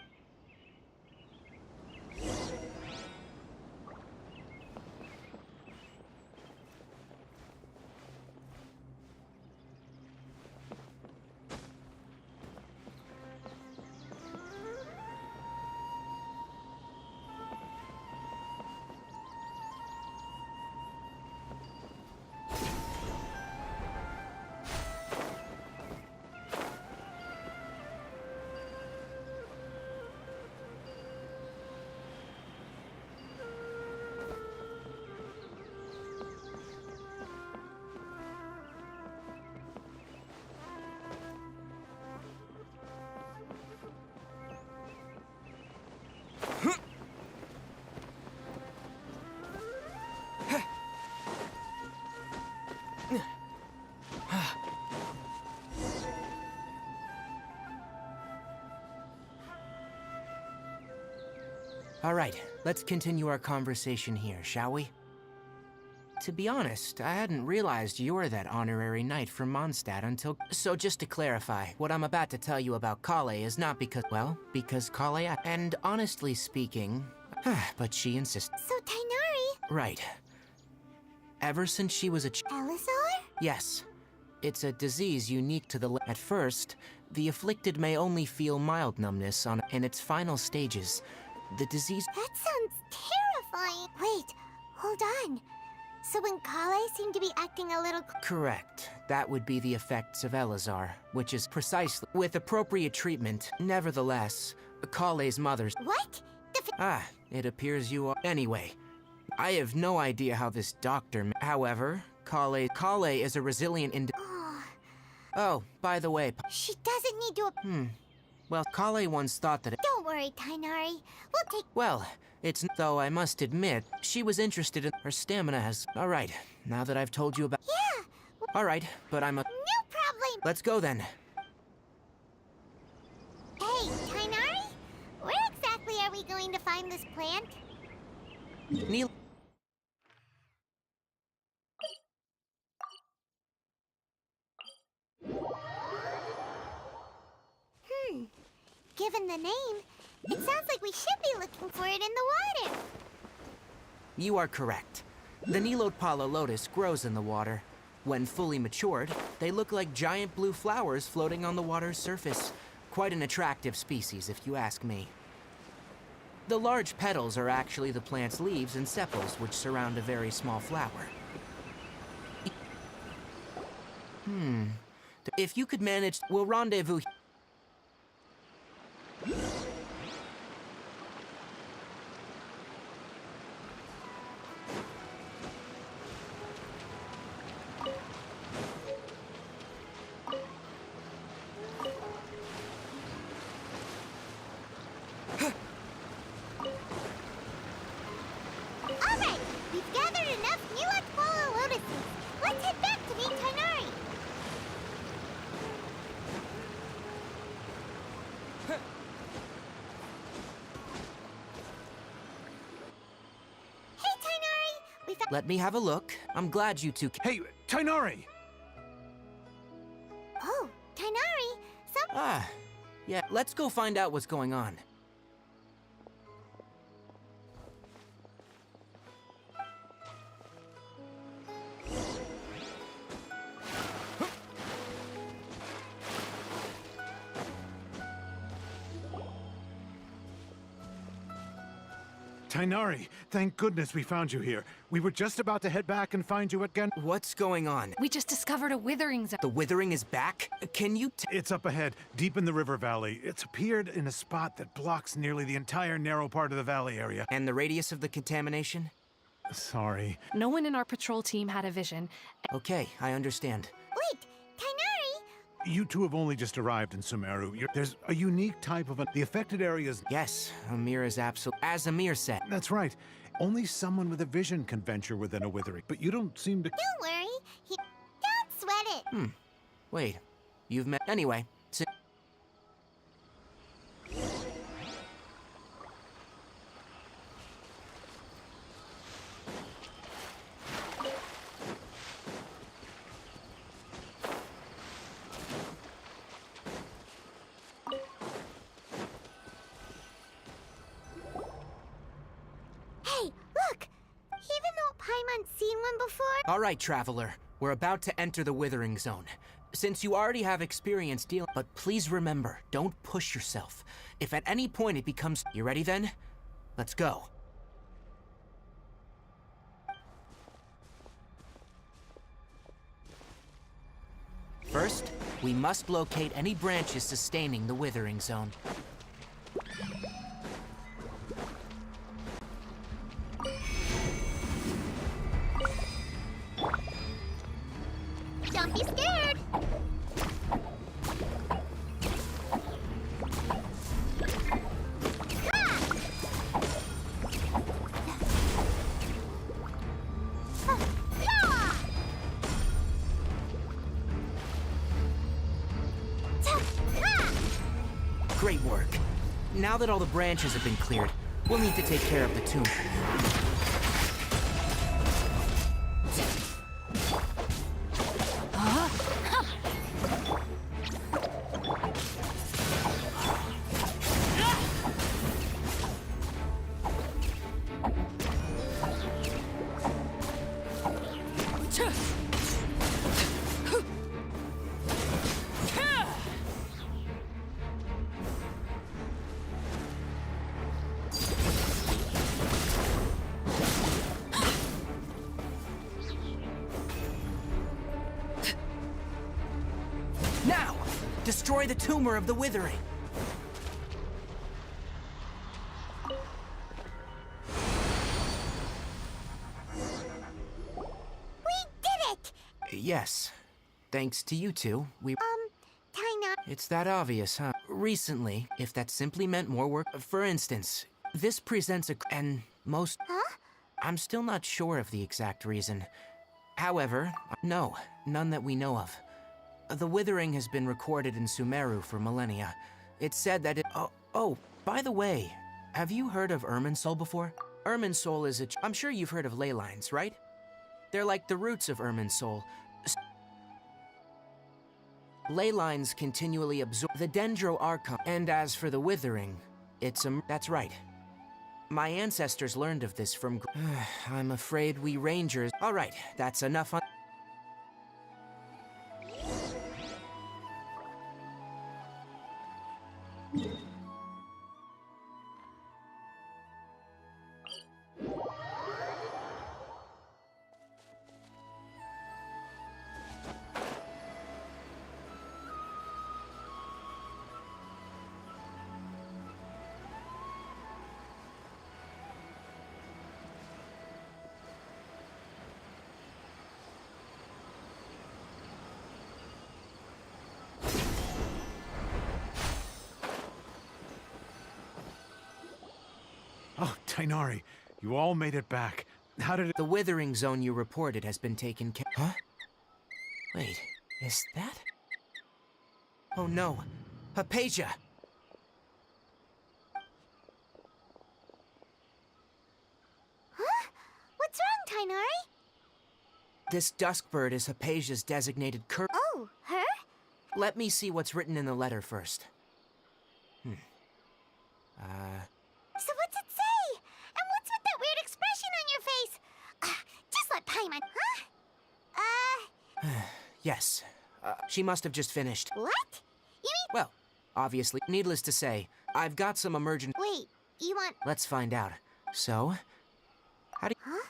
All right, let's continue our conversation here, shall we? To be honest, I hadn't realized you're that honorary knight from Mondstadt until... So just to clarify, what I'm about to tell you about Kale is not because... Well, because Kale... And honestly speaking... but she insists... So Tighnari... Right. Ever since she was a Elazar? Yes. It's a disease unique to the... At first, the afflicted may only feel mild numbness in its final stages. The disease... That sounds terrifying. Wait, hold on. So when Kale seemed to be acting a little... Correct. That would be the effects of Elazar, which is precisely... With appropriate treatment, nevertheless, Kale's mother's... What? It appears you are... Anyway, I have no idea how this doctor... However, Kale is a resilient Oh, by the way... She doesn't need to... Well, Kale once thought that... Don't worry, Tighnari. We'll take... Well... Though I must admit, she was interested in her stamina has... Alright, now that I've told you about... Yeah! Alright, but I'm a... No problem! Let's go then. Hey, Tighnari? Where exactly are we going to find this plant? Neil... Given the name, it sounds like we should be looking for it in the water. You are correct. The Nilotpala lotus grows in the water. When fully matured, they look like giant blue flowers floating on the water's surface. Quite an attractive species, if you ask me. The large petals are actually the plant's leaves and sepals, which surround a very small flower. If you could manage, we'll rendezvous. Alright, we've gathered enough Nilotpala lotuses. Let's head back to meet Tighnari. Hey, Tighnari! We found... Let me have a look. I'm glad you two... Hey, Tighnari! Oh, Tighnari, Yeah, let's go find out what's going on. Tighnari, thank goodness we found you here. We were just about to head back and find you at What's going on? We just discovered a withering zone. The withering is back? Can you It's up ahead, deep in the river valley. It's appeared in a spot that blocks nearly the entire narrow part of the valley area. And the radius of the contamination? Sorry. No one in our patrol team had a vision. Okay, I understand. Wait, Tighnari! You two have only just arrived in Sumeru. There's a unique type of... The affected areas... Yes, Amir is absolute... As Amir said. That's right. Only someone with a vision can venture within a withering. But you don't seem to... Don't worry. Don't sweat it. Wait. You've met... Anyway. Hey, look! Even though Paimon's seen one before... All right, Traveler. We're about to enter the withering zone. Since you already have experience dealing... But please remember, don't push yourself. If at any point it becomes... You ready then? Let's go. First, we must locate any branches sustaining the withering zone. Don't be scared! Great work. Now that all the branches have been cleared, We'll need to take care of the tomb. Now, destroy the tumor of the withering. Yes. Thanks to you two, we... Tighnari... It's that obvious, huh? Recently, if that simply meant more work... For instance, this presents a... And most... Huh? I'm still not sure of the exact reason. However, no, none that we know of. The Withering has been recorded in Sumeru for millennia. It's said that it... Oh, by the way, have you heard of Irminsul before? Irminsul is a... I'm sure you've heard of ley lines, right? They're like the roots of Irminsul. Ley lines continually absorb the Dendro Archon. And as for the Withering, it's a... That's right. My ancestors learned of this from... I'm afraid we Rangers... All right, that's enough on... Oh, Tighnari, you all made it back. How did it... The Withering Zone you reported has been taken care... Huh? Wait, is that... Oh no, Hypatia! Huh? What's wrong, Tighnari? This Duskbird is Hypatia's designated cur... Oh, her? Let me see what's written in the letter first. So what's it say? And what's with that weird expression on your face? Just like Paimon, huh? Yes. She must have just finished. What? You mean... Well, obviously, needless to say, I've got some emergent... Wait, you want... Let's find out. So, how do you... Huh?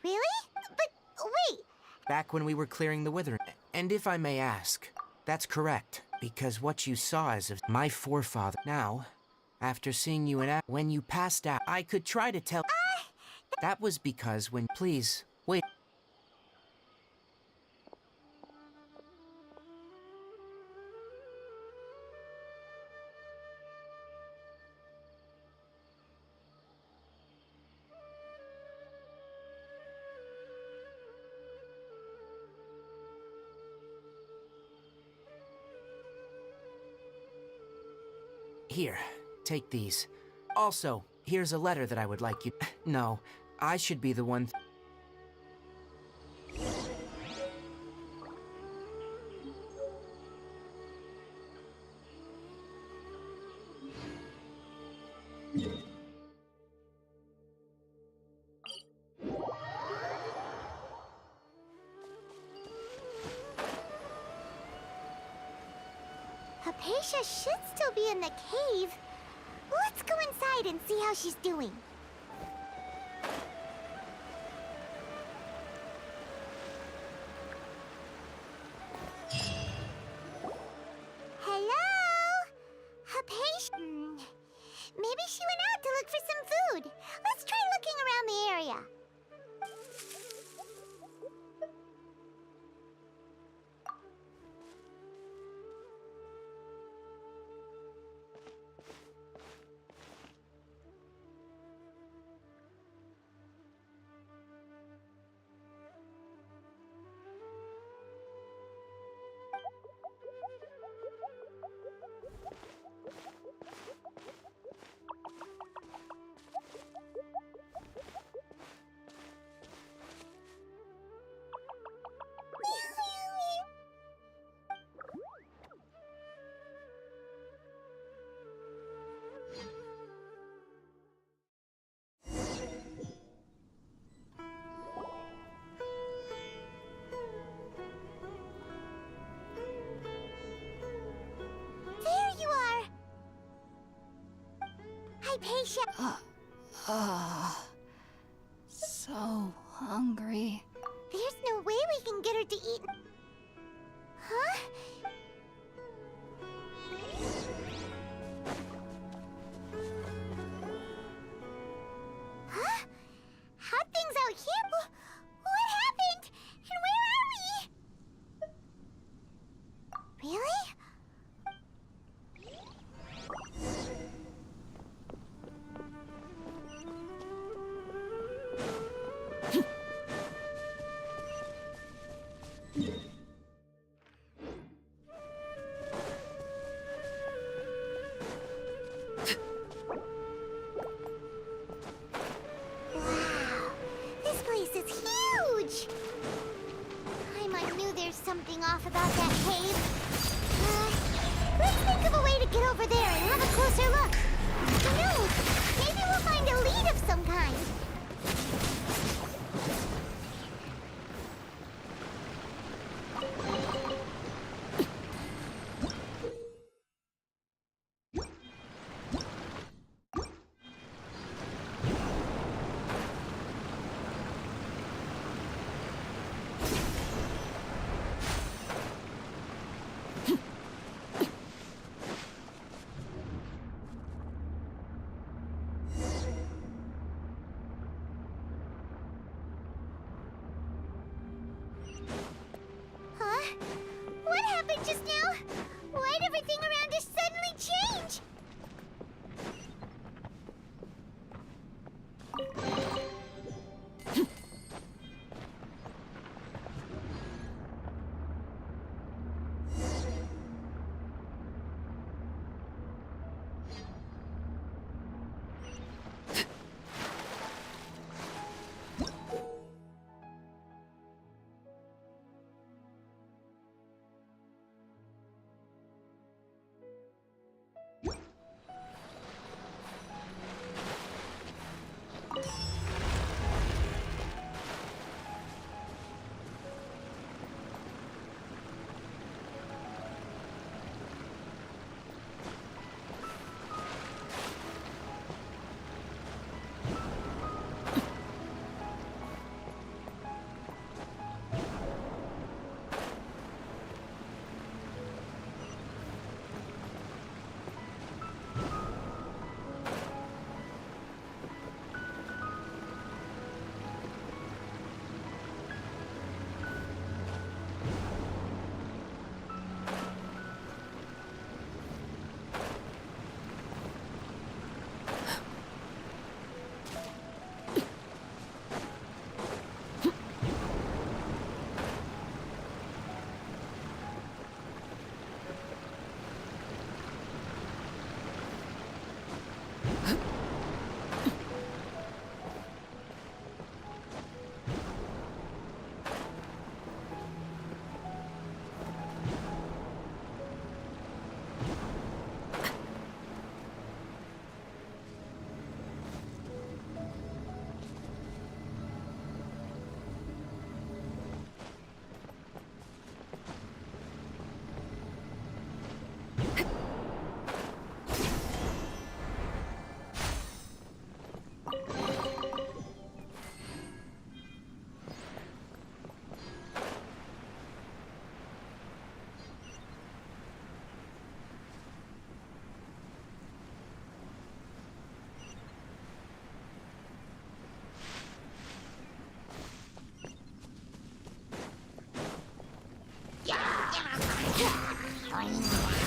Really? But, wait! Back when we were clearing the Withering. And if I may ask, that's correct, because what you saw is of my forefather. Now, after seeing you when you passed out, I could try to tell... That was because when... Please, wait. Here, take these. Also, here's a letter that I would like you... No, I should be the one... Hypatia should still be in the cave. Let's go inside and see how she's doing. Hello? Hypatia? Maybe she went out to look for some food. Let's try looking around the area. patient. So hungry. There's no way we can get her to eat. Huh? Huh? How'd things out here? What happened? And where are we? Really? Something off about that cave. Let's think of a way to get over there and have a closer look. Who knows? Maybe we'll find a lead of some kind. What happened just now? Why'd everything around us suddenly change?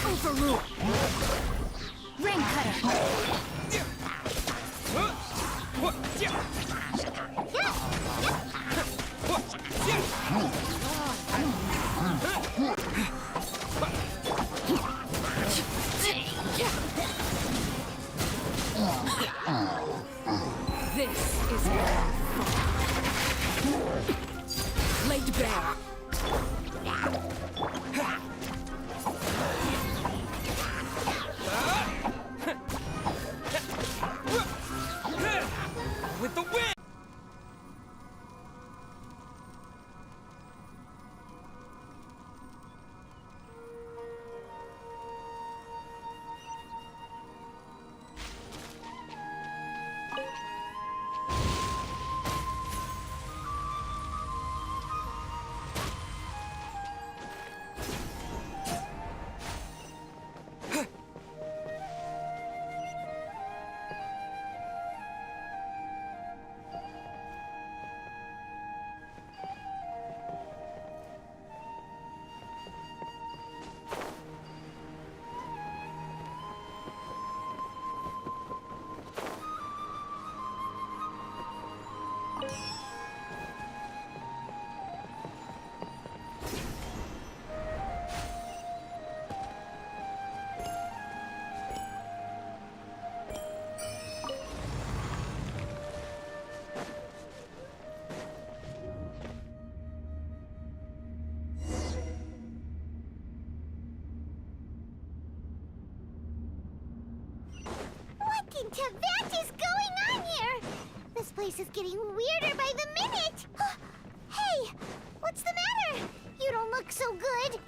Overrule. Ring cutter. This is laid bare. With the wind. What is going on here? This place is getting weirder by the minute. Hey, what's the matter? You don't look so good.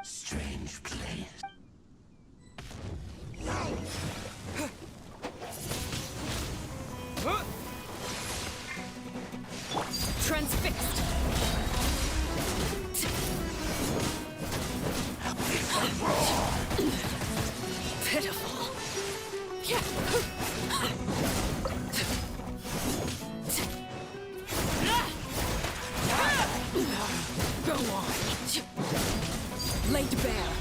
Strange place. Transfixed. Pitiful. Go on. Laid bare.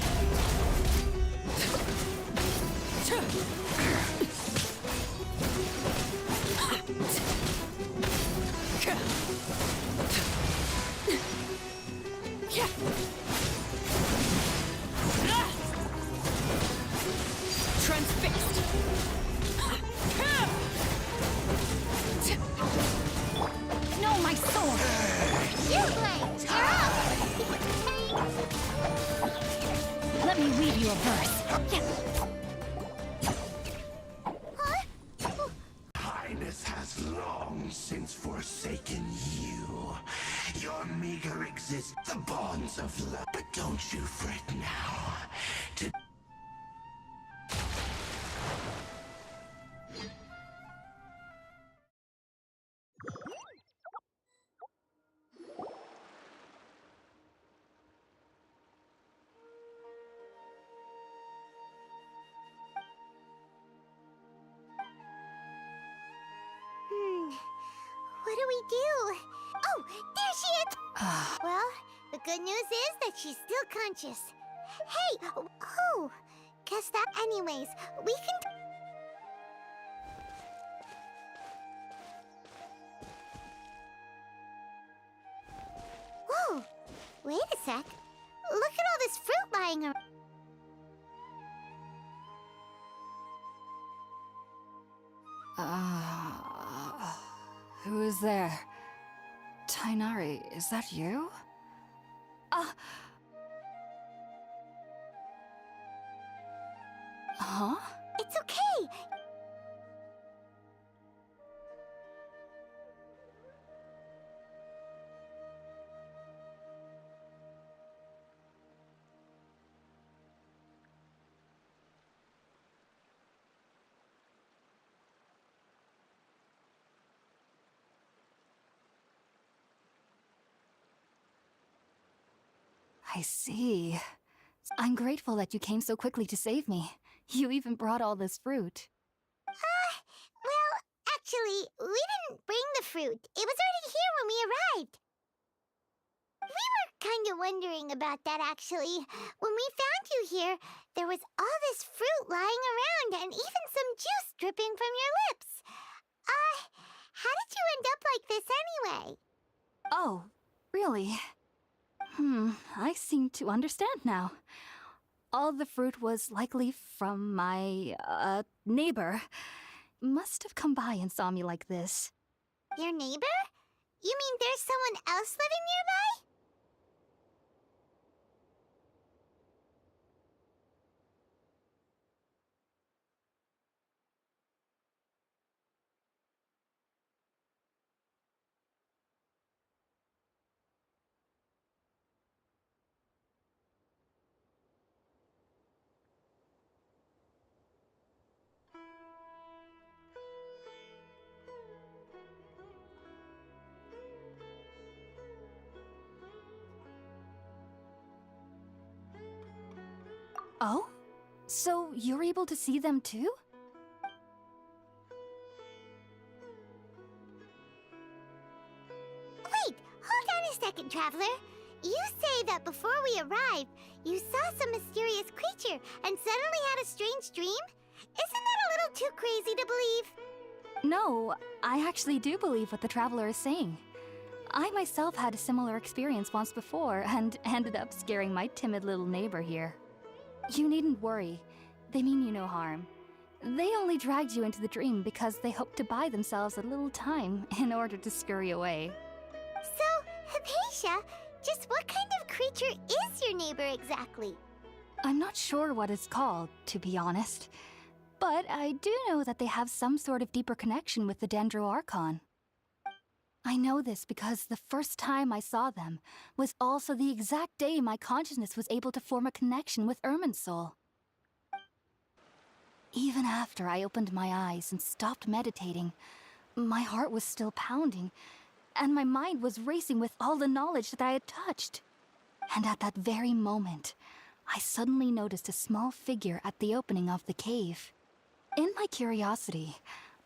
Transfixed. No, my sword! You Blade, you're up! Let me weave you a verse. Highness has long since forsaken you. Your meager exists, the bonds of love. But don't you fret now. What do we do? Oh, there she is! Well, the good news is that she's still conscious. Hey! Oh! Guess that anyways. We can... Whoa! Wait a sec. Look at all this fruit lying around. Who is there? Tainari, is that you? Huh? It's okay! I see. I'm grateful that you came so quickly to save me. You even brought all this fruit. Well, actually, we didn't bring the fruit. It was already here when we arrived. We were kind of wondering about that, actually. When we found you here, there was all this fruit lying around and even some juice dripping from your lips. How did you end up like this anyway? Oh, really? I seem to understand now. All the fruit was likely from my, neighbor. Must have come by and saw me like this. Your neighbor? You mean there's someone else living nearby? you're able to see them too? Wait, hold on a second, Traveler. You say that before we arrived, you saw some mysterious creature and suddenly had a strange dream? Isn't that a little too crazy to believe? No, I actually do believe what the Traveler is saying. I myself had a similar experience once before and ended up scaring my timid little neighbor here. You needn't worry. They mean you no harm. They only dragged you into the dream because they hoped to buy themselves a little time in order to scurry away. So, Hypatia, just what kind of creature is your neighbor exactly? I'm not sure what it's called, to be honest. But I do know that they have some sort of deeper connection with the Dendroarchon. I know this because the first time I saw them was also the exact day my consciousness was able to form a connection with Irminsul. Even after I opened my eyes and stopped meditating, my heart was still pounding, and my mind was racing with all the knowledge that I had touched. And at that very moment, I suddenly noticed a small figure at the opening of the cave. In my curiosity,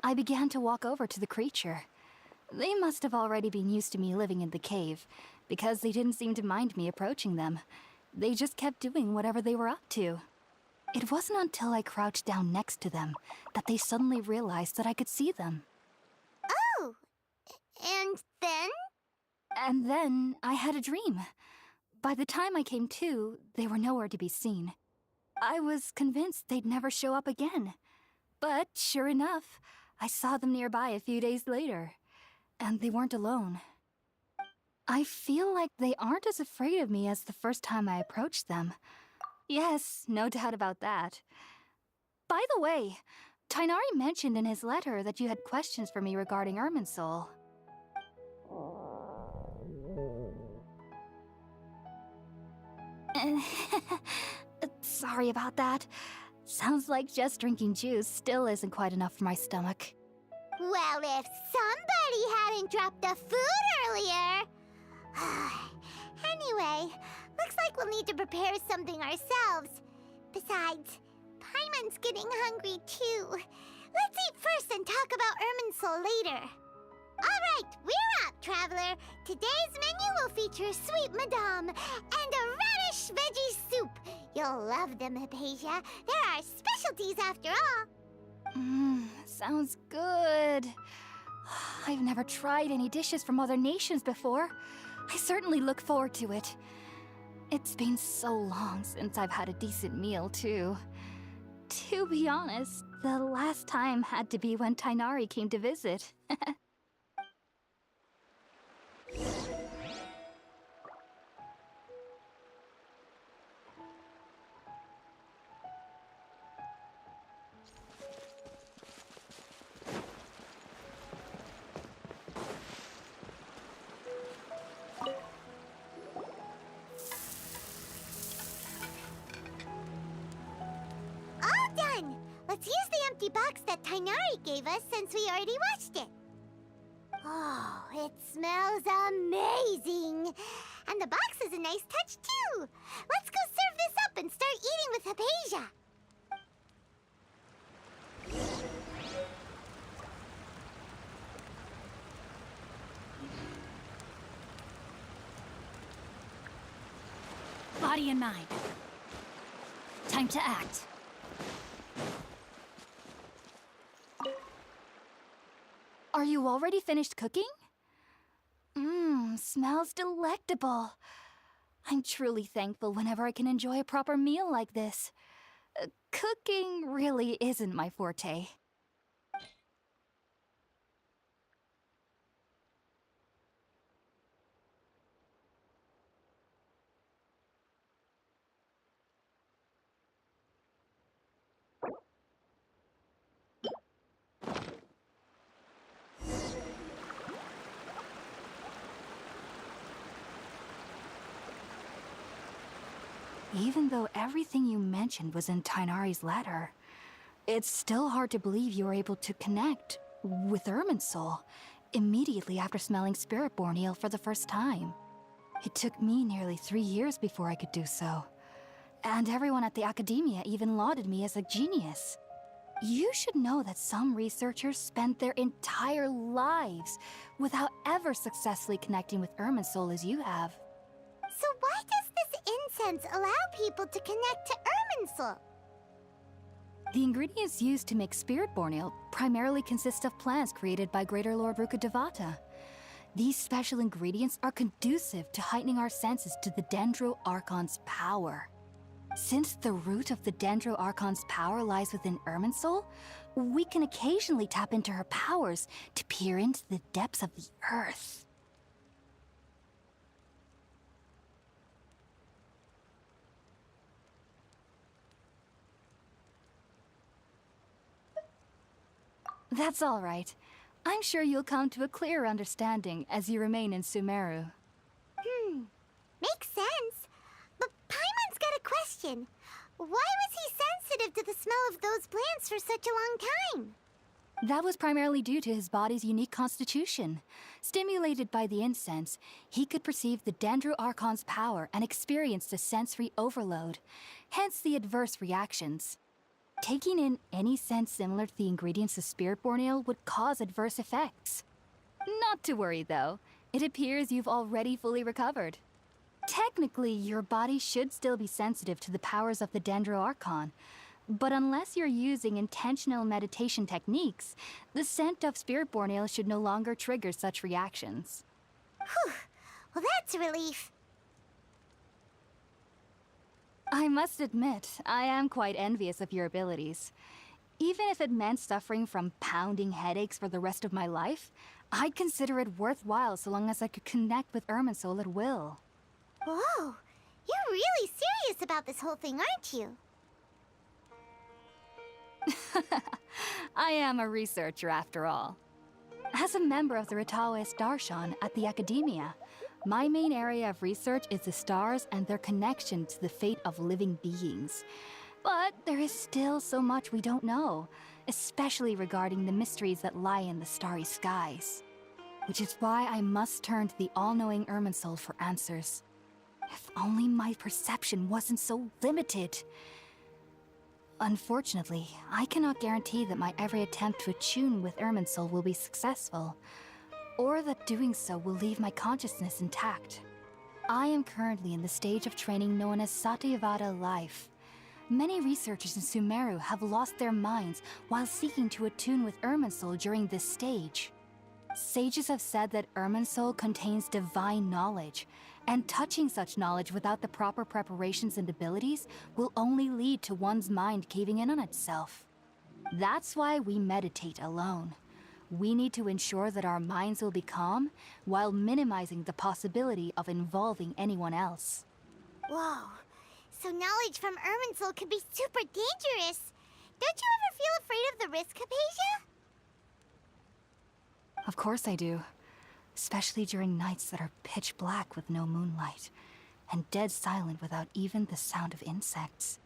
I began to walk over to the creature. They must have already been used to me living in the cave, because they didn't seem to mind me approaching them. They just kept doing whatever they were up to. It wasn't until I crouched down next to them that they suddenly realized that I could see them. Oh! And then? And then I had a dream. By the time I came to, they were nowhere to be seen. I was convinced they'd never show up again. But sure enough, I saw them nearby a few days later. And they weren't alone. I feel like they aren't as afraid of me as the first time I approached them. Yes, no doubt about that. By the way, Tighnari mentioned in his letter that you had questions for me regarding Irminsul. Sorry about that. Sounds like just drinking juice still isn't quite enough for my stomach. Well, if somebody hadn't dropped the food earlier... Anyway, looks like we'll need to prepare something ourselves. Besides, Paimon's getting hungry too. Let's eat first and talk about Irminsul later. Alright, we're up, Traveler. Today's menu will feature sweet madame and a radish veggie soup. You'll love them, Hypatia. They're our specialties after all. Sounds good. I've never tried any dishes from other nations before. I certainly look forward to it. It's been so long since I've had a decent meal, too. To be honest, the last time had to be when Tighnari came to visit. Let's use the empty box that Tighnari gave us since we already watched it. Oh, it smells amazing. And the box is a nice touch, too. Let's go serve this up and start eating with Hypatia. Body and mind. Time to act. Are you already finished cooking? Smells delectable. I'm truly thankful whenever I can enjoy a proper meal like this. Cooking really isn't my forte. Even though everything you mentioned was in Tighnari's letter, it's still hard to believe you were able to connect with Irminsul immediately after smelling Spiritborn ale for the first time. It took me nearly 3 years before I could do so. And everyone at the academia even lauded me as a genius. You should know that some researchers spent their entire lives without ever successfully connecting with Irminsul as you have. So why does this incense allow people to connect to Irminsul? The ingredients used to make Spiritborn Ale primarily consist of plants created by Greater Lord Rukkhadevata. These special ingredients are conducive to heightening our senses to the Dendro Archon's power. Since the root of the Dendro Archon's power lies within Irminsul, we can occasionally tap into her powers to peer into the depths of the earth. That's all right. I'm sure you'll come to a clearer understanding as you remain in Sumeru. Makes sense. But Paimon's got a question. Why was he sensitive to the smell of those plants for such a long time? That was primarily due to his body's unique constitution. Stimulated by the incense, he could perceive the Dendro Archon's power and experienced a sensory overload, hence the adverse reactions. Taking in any scent similar to the ingredients of Spiritborn Ale would cause adverse effects. Not to worry, though. It appears you've already fully recovered. Technically, your body should still be sensitive to the powers of the Dendro Archon, but unless you're using intentional meditation techniques, the scent of Spiritborn Ale should no longer trigger such reactions. Whew. Well, that's a relief. I must admit, I am quite envious of your abilities. Even if it meant suffering from pounding headaches for the rest of my life, I'd consider it worthwhile so long as I could connect with Irminsul at will. Whoa, you're really serious about this whole thing, aren't you? I am a researcher after all. As a member of the Ritaoist Darshan at the Academia, my main area of research is the stars and their connection to the fate of living beings. But there is still so much we don't know, especially regarding the mysteries that lie in the starry skies. Which is why I must turn to the all-knowing Irminsul for answers. If only my perception wasn't so limited. Unfortunately, I cannot guarantee that my every attempt to attune with Irminsul will be successful, or that doing so will leave my consciousness intact. I am currently in the stage of training known as Satyavada life. Many researchers in Sumeru have lost their minds while seeking to attune with Irminsul during this stage. Sages have said that Irminsul contains divine knowledge, and touching such knowledge without the proper preparations and abilities will only lead to one's mind caving in on itself. That's why we meditate alone. We need to ensure that our minds will be calm while minimizing the possibility of involving anyone else. Whoa, so knowledge from Irminsul can be super dangerous. Don't you ever feel afraid of the risk, Hypatia? Of course I do. Especially during nights that are pitch black with no moonlight, and dead silent without even the sound of insects.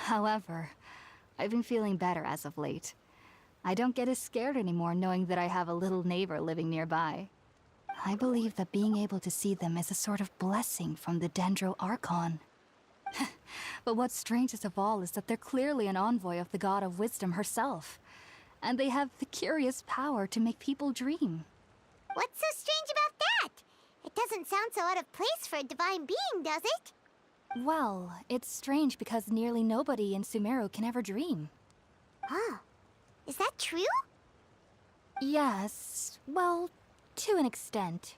However, I've been feeling better as of late. I don't get as scared anymore knowing that I have a little neighbor living nearby. I believe that being able to see them is a sort of blessing from the Dendro Archon. But what's strangest of all is that they're clearly an envoy of the God of Wisdom herself, and they have the curious power to make people dream. What's so strange about that? It doesn't sound so out of place for a divine being, does it? Well, it's strange because nearly nobody in Sumeru can ever dream. Huh. Is that true? Yes, well, to an extent.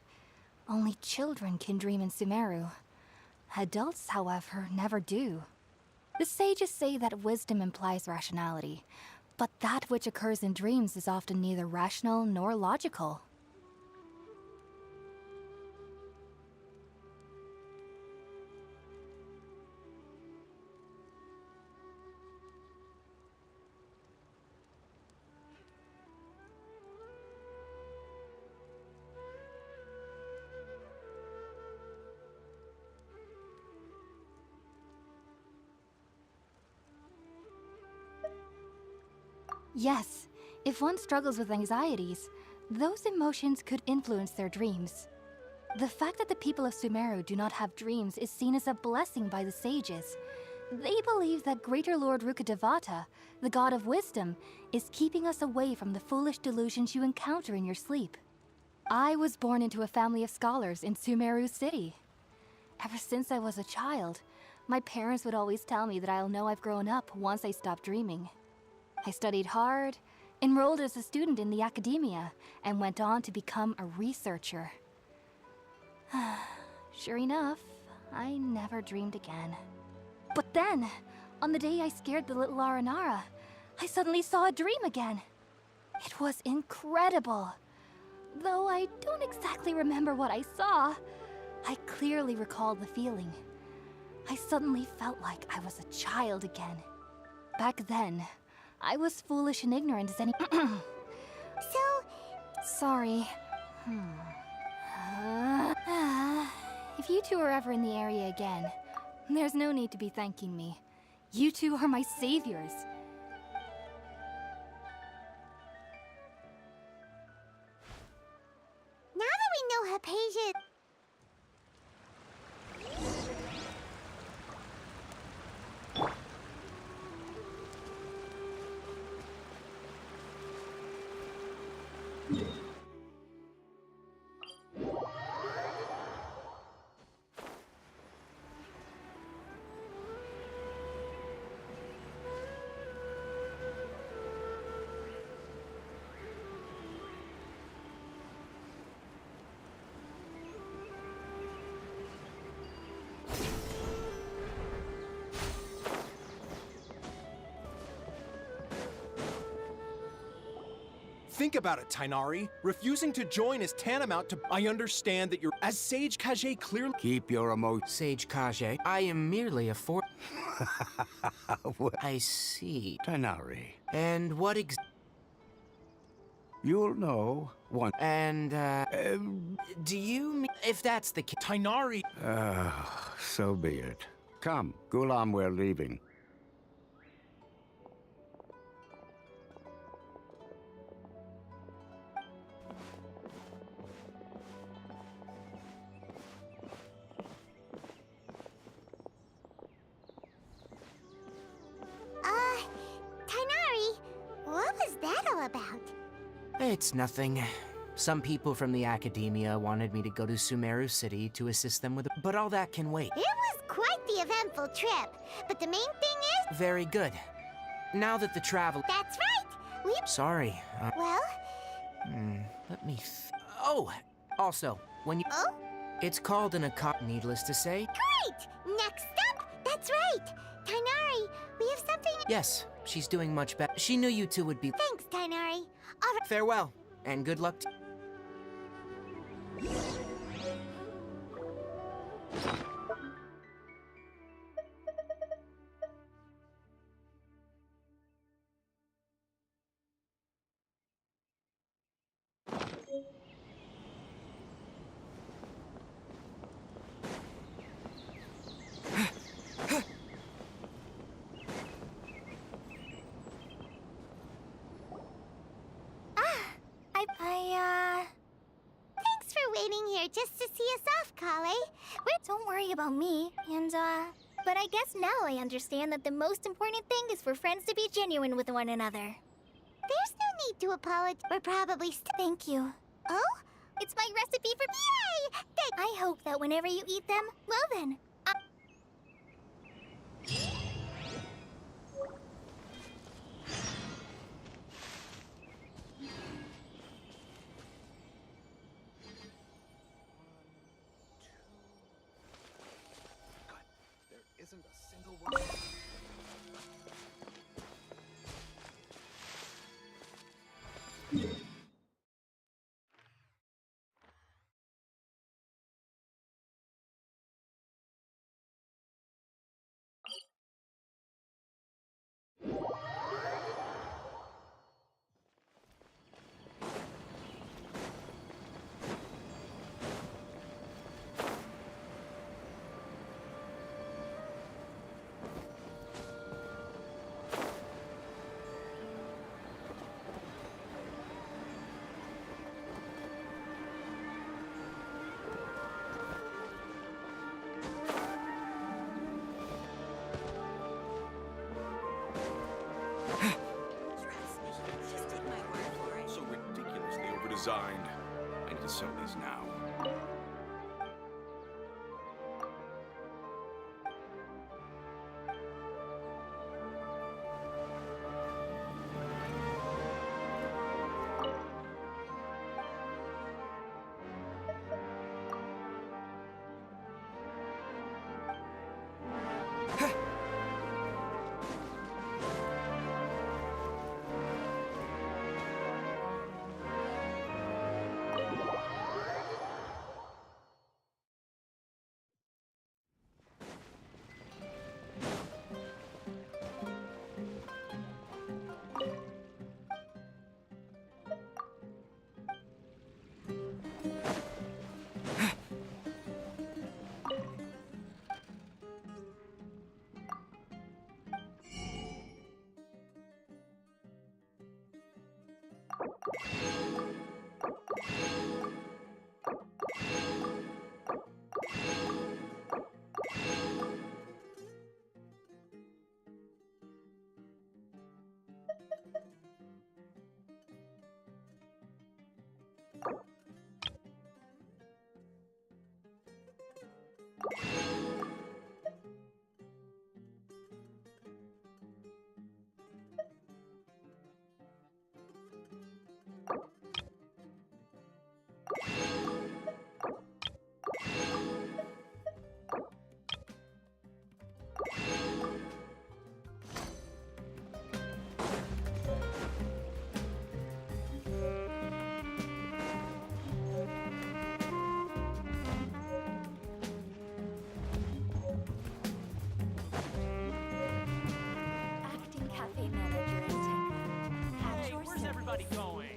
Only children can dream in Sumeru. Adults, however, never do. The sages say that wisdom implies rationality, but that which occurs in dreams is often neither rational nor logical. Yes, if one struggles with anxieties, those emotions could influence their dreams. The fact that the people of Sumeru do not have dreams is seen as a blessing by the sages. They believe that Greater Lord Rukkhadevata, the god of wisdom, is keeping us away from the foolish delusions you encounter in your sleep. I was born into a family of scholars in ⁴ City. Ever since I was a child, my parents would always tell me that I'll know I've grown up once I stop dreaming. I studied hard, enrolled as a student in the academia, and went on to become a researcher. Sure enough, I never dreamed again. But then, on the day I scared the little Aranara, I suddenly saw a dream again. It was incredible. Though I don't exactly remember what I saw, I clearly recall the feeling. I suddenly felt like I was a child again. Back then, I was foolish and ignorant as any— Sorry. If you two are ever in the area again, there's no need to be thanking me. You two are my saviors. Now that we know Hypatia... Think about it, Tainari. Refusing to join is tantamount to— I understand that you're— As Sage Kage clearly— Keep your emotions. Sage Kage, I am merely a I see. Tainari. And what You'll know one. And, do you mean— If that's the case— Tainari! So be it. Come, Gulam, we're leaving. Tainari, what was that all about? It's nothing. Some people from the academia wanted me to go to ⁴ City to assist them with— But all that can wait. It was quite the eventful trip, but the main thing is— Very good. Now that the travel— That's right! We— Sorry. Well? Let me Oh! Also, when you— Oh? It's called an needless to say. Great! Next up! That's right! Tainari, we have something— Yes, she's doing much better. She knew you two would be— Thanks, Tainari. All right. Farewell, and good luck Thanks for waiting here just to see us off, Kale. Don't worry about me, and, but I guess now I understand that the most important thing is for friends to be genuine with one another. There's no need to apologize. We're probably Thank you. Oh? It's my recipe for— Yay! I hope that whenever you eat them, well then, isn't a single one. Signed. I need to sew these now. Acting cafe manager in Tekken. Hey, where's everybody going?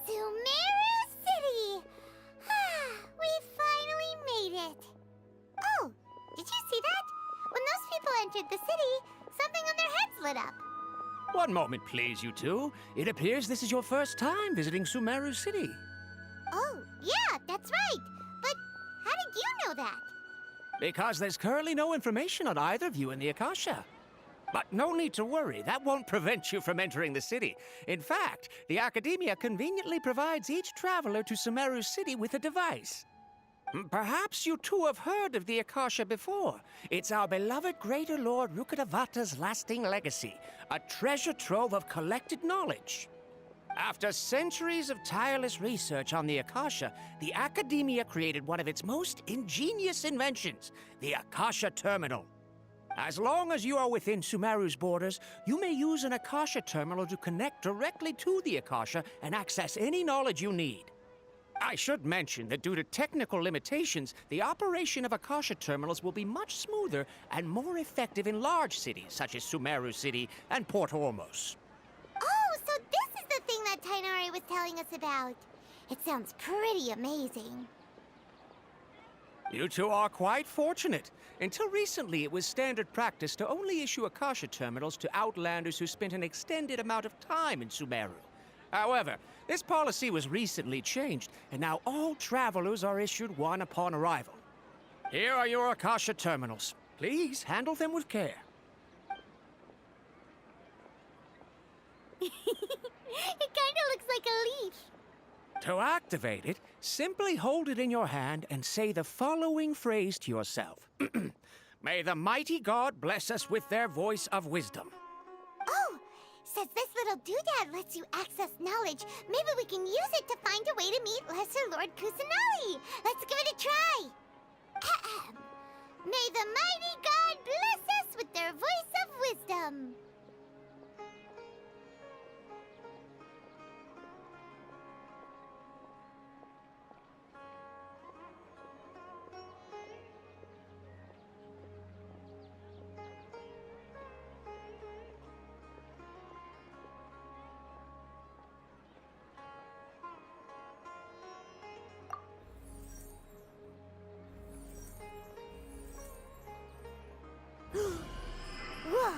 Sumeru City! We finally made it! Oh, did you see that? When those people entered the city, something on their heads lit up. One moment, please, you two. It appears this is your first time visiting Sumeru City. Oh, yeah, that's right. But how did you know that? Because there's currently no information on either of you in the Akasha. But no need to worry, that won't prevent you from entering the city. In fact, the Academia conveniently provides each traveler to Sumeru City with a device. Perhaps you two have heard of the Akasha before. It's our beloved Greater Lord Rukkhadevata's lasting legacy, a treasure trove of collected knowledge. After centuries of tireless research on the Akasha, the Academia created one of its most ingenious inventions, the Akasha Terminal. As long as you are within Sumeru's borders, you may use an Akasha terminal to connect directly to the Akasha and access any knowledge you need. I should mention that due to technical limitations, the operation of Akasha terminals will be much smoother and more effective in large cities such as Sumeru City and Port Ormos. Oh, so this is the thing that Tainari was telling us about. It sounds pretty amazing. You two are quite fortunate. Until recently, it was standard practice to only issue Akasha terminals to outlanders who spent an extended amount of time in Sumeru. However, this policy was recently changed, and now all travelers are issued one upon arrival. Here are your Akasha terminals. Please handle them with care. It kinda looks like a leaf. To activate it, simply hold it in your hand and say the following phrase to yourself. May the mighty God bless us with their voice of wisdom. Oh, since this little doodad lets you access knowledge, maybe we can use it to find a way to meet Lesser Lord Kusanali. Let's give it a try. May the mighty God bless us with their voice of wisdom. Whoa!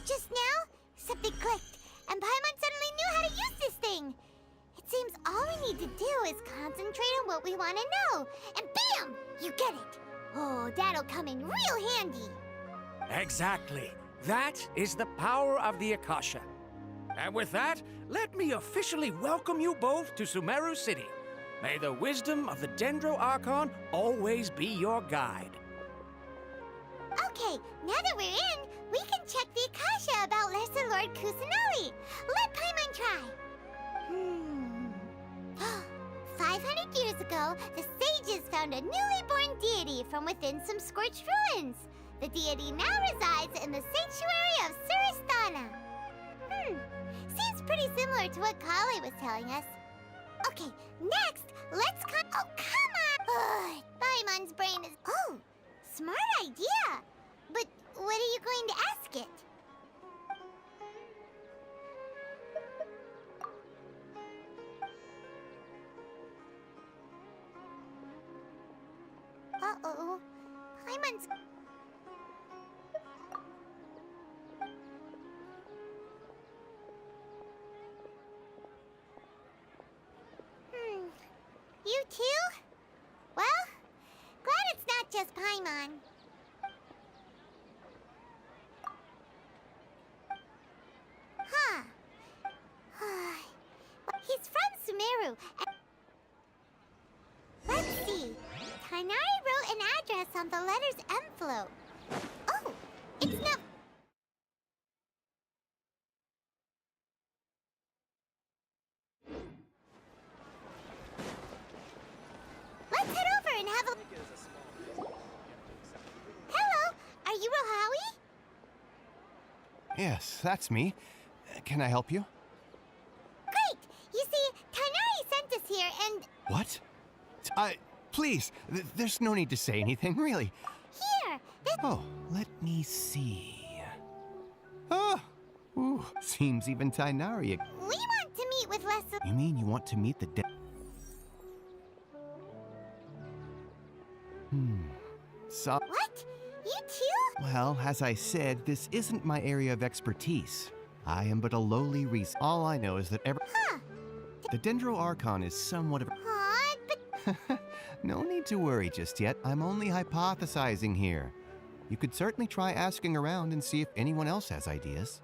Just now, something clicked, and Paimon suddenly knew how to use this thing! It seems all we need to do is concentrate on what we want to know, and bam! You get it! Oh, that'll come in real handy! Exactly. That is the power of the Akasha. And with that, let me officially welcome you both to Sumeru City. May the wisdom of the Dendro Archon always be your guide. Okay, now that we're in, we can check the Akasha about Lesser Lord Kusanali. Let Paimon try. 500 years ago, the sages found a newly born deity from within some scorched ruins. The deity now resides in the sanctuary of Suristana. Seems pretty similar to what Kale was telling us. Okay, next, let's oh, come on! Paimon's brain is... Oh, smart idea! But what are you going to ask it? Uh-oh. Paimon's... You too? Well, glad it's not just Paimon. Huh. He's from Sumeru. Let's see. Tainari wrote an address on the letter's envelope. Oh, it's not... Let's head over and have a... Hello, are you Rohawi? Yes, that's me. Can I help you? Great! You see, Tainari sent us here and... What? Please, there's no need to say anything, really. Here, this... Oh, let me see. Oh, ooh, seems even Tainari... We want to meet with Leslie... You mean you want to meet the So... What? You too? Well, as I said, this isn't my area of expertise. I am but a lowly reason. All I know is that the Dendro Archon is somewhat of a... but... No need to worry just yet. I'm only hypothesizing here. You could certainly try asking around and see if anyone else has ideas.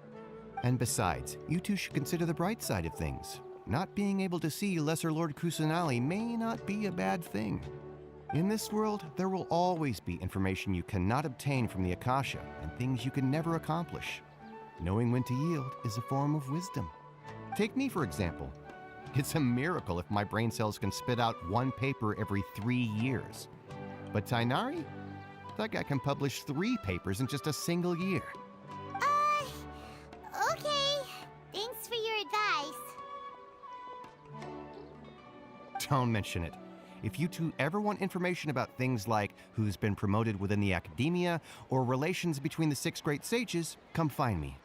And besides, you two should consider the bright side of things. Not being able to see Lesser Lord Kusanali may not be a bad thing. In this world, there will always be information you cannot obtain from the Akasha and things you can never accomplish. Knowing when to yield is a form of wisdom. Take me, for example. It's a miracle if my brain cells can spit out one paper every 3 years. But Tainari? That guy can publish 3 papers in just a single year. Okay. Thanks for your advice. Don't mention it. If you two ever want information about things like who's been promoted within the academia or relations between the 6 great sages, come find me.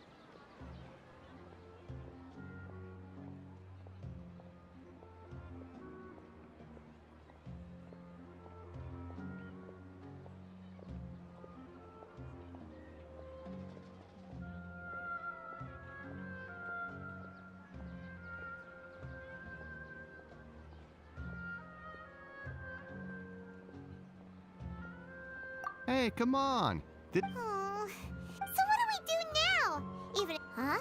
Hey, come on! Oh, so what do we do now? Even... Huh?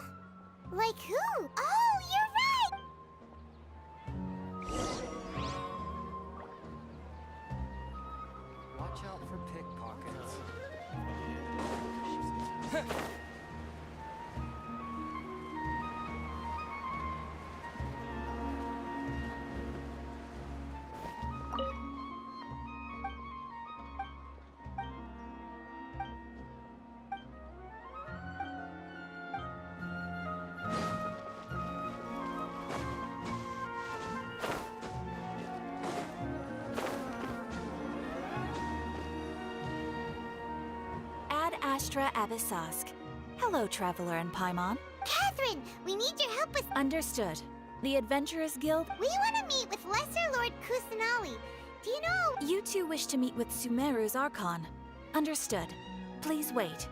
Like who? Oh, you're right! Watch out for pickpockets. Astra Abyssosque. Hello, Traveler and Paimon. Catherine, we need your help with... Understood. The Adventurers Guild? We want to meet with Lesser Lord Kusanali. Do you know... You two wish to meet with Sumeru's Archon. Understood. Please wait.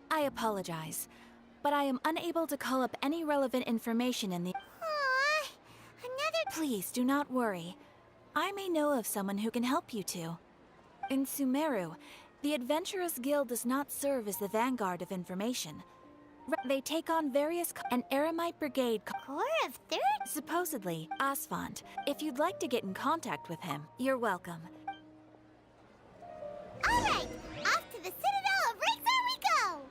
I apologize, but I am unable to call up any relevant information in the... Aww, another... Please, do not worry. I may know of someone who can help you two. In Sumeru, the Adventurers Guild does not serve as the vanguard of information. They take on various... An Eremite Brigade... Corps of Third? Supposedly, Asphalt. If you'd like to get in contact with him, you're welcome. Alright, off to the Citadel of Rixar we go!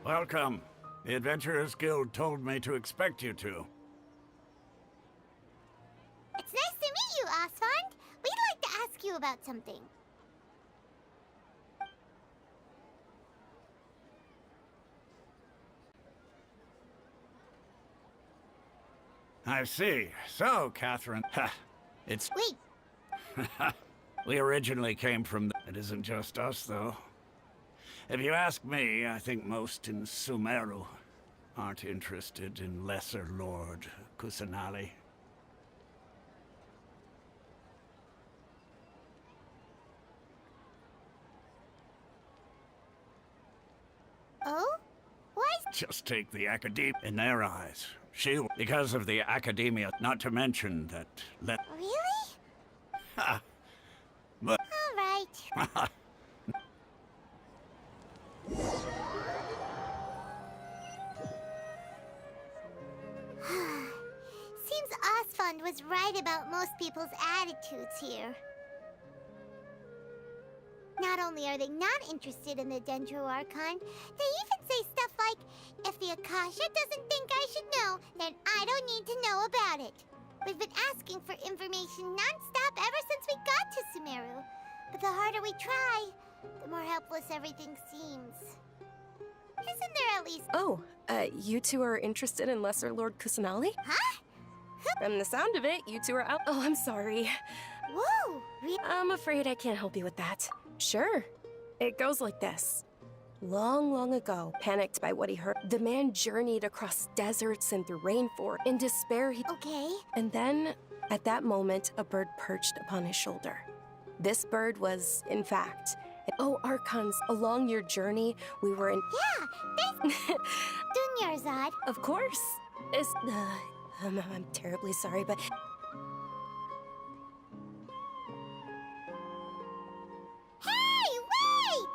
Welcome. The Adventurers Guild told me to expect you two. It's nice to meet you, Asphalt. We'd like to ask you about something. I see. So, Catherine, it's... Wait. We originally came from... It isn't just us, though. If you ask me, I think most in Sumeru aren't interested in Lesser Lord Kusanali. Oh? Why? Just take the Academia in their eyes. Because of the Academia, not to mention that... Really? Ha! But... All right. Seems Osfund was right about most people's attitudes here. Not only are they not interested in the Dendro Archon, they even say stuff like, if the Akasha doesn't think I should know, then I don't need to know about it. We've been asking for information non-stop ever since we got to Sumeru. But the harder we try, the more helpless everything seems. Isn't there at least... Oh, you two are interested in Lesser Lord Kusanali? Huh? From the sound of it, you two are out... Oh, I'm sorry. Whoa! I'm afraid I can't help you with that. Sure. It goes like this. Long, long ago, panicked by what he heard, the man journeyed across deserts and through rainforest. In despair, he... Okay. And then, at that moment, a bird perched upon his shoulder. This bird was, in fact... Oh, Archons, along your journey, we were in... Yeah, thanks, Dunyarzad. Of course. I'm terribly sorry, but... Hey, wait!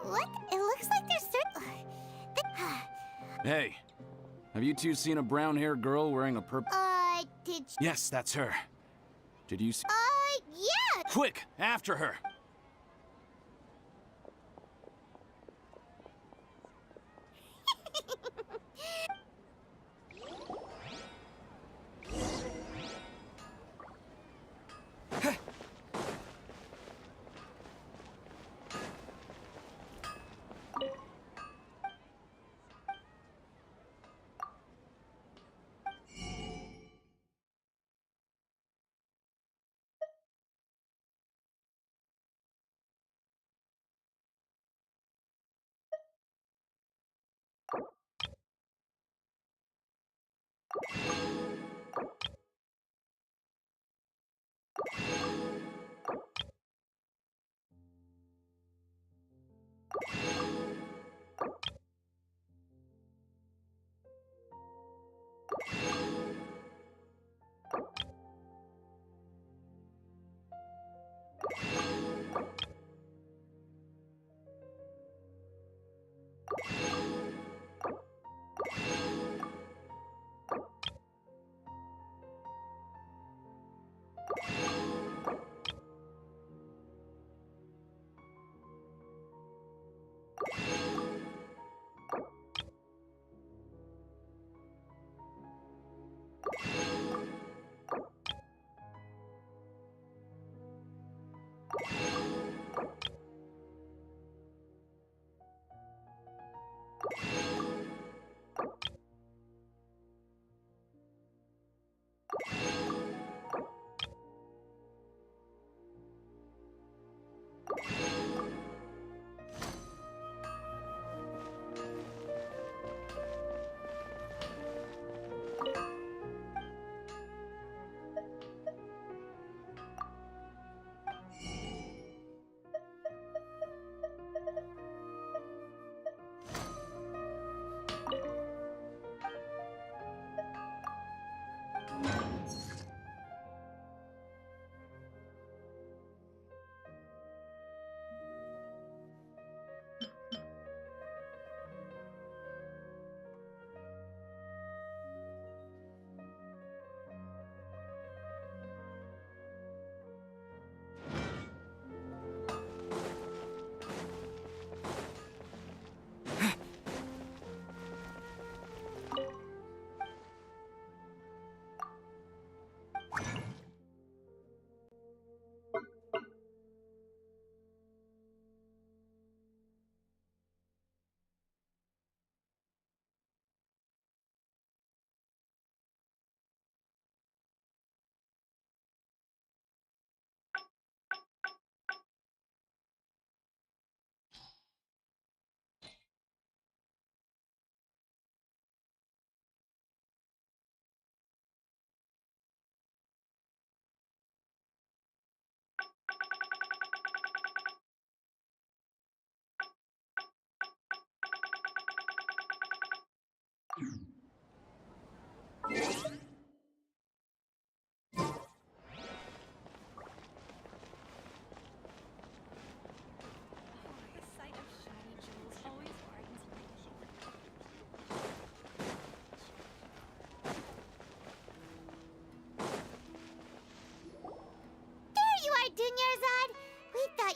What? It looks like there's Hey, have you two seen a brown-haired girl wearing a purple... did you... Yes, that's her. Did you see... yeah! Quick, after her!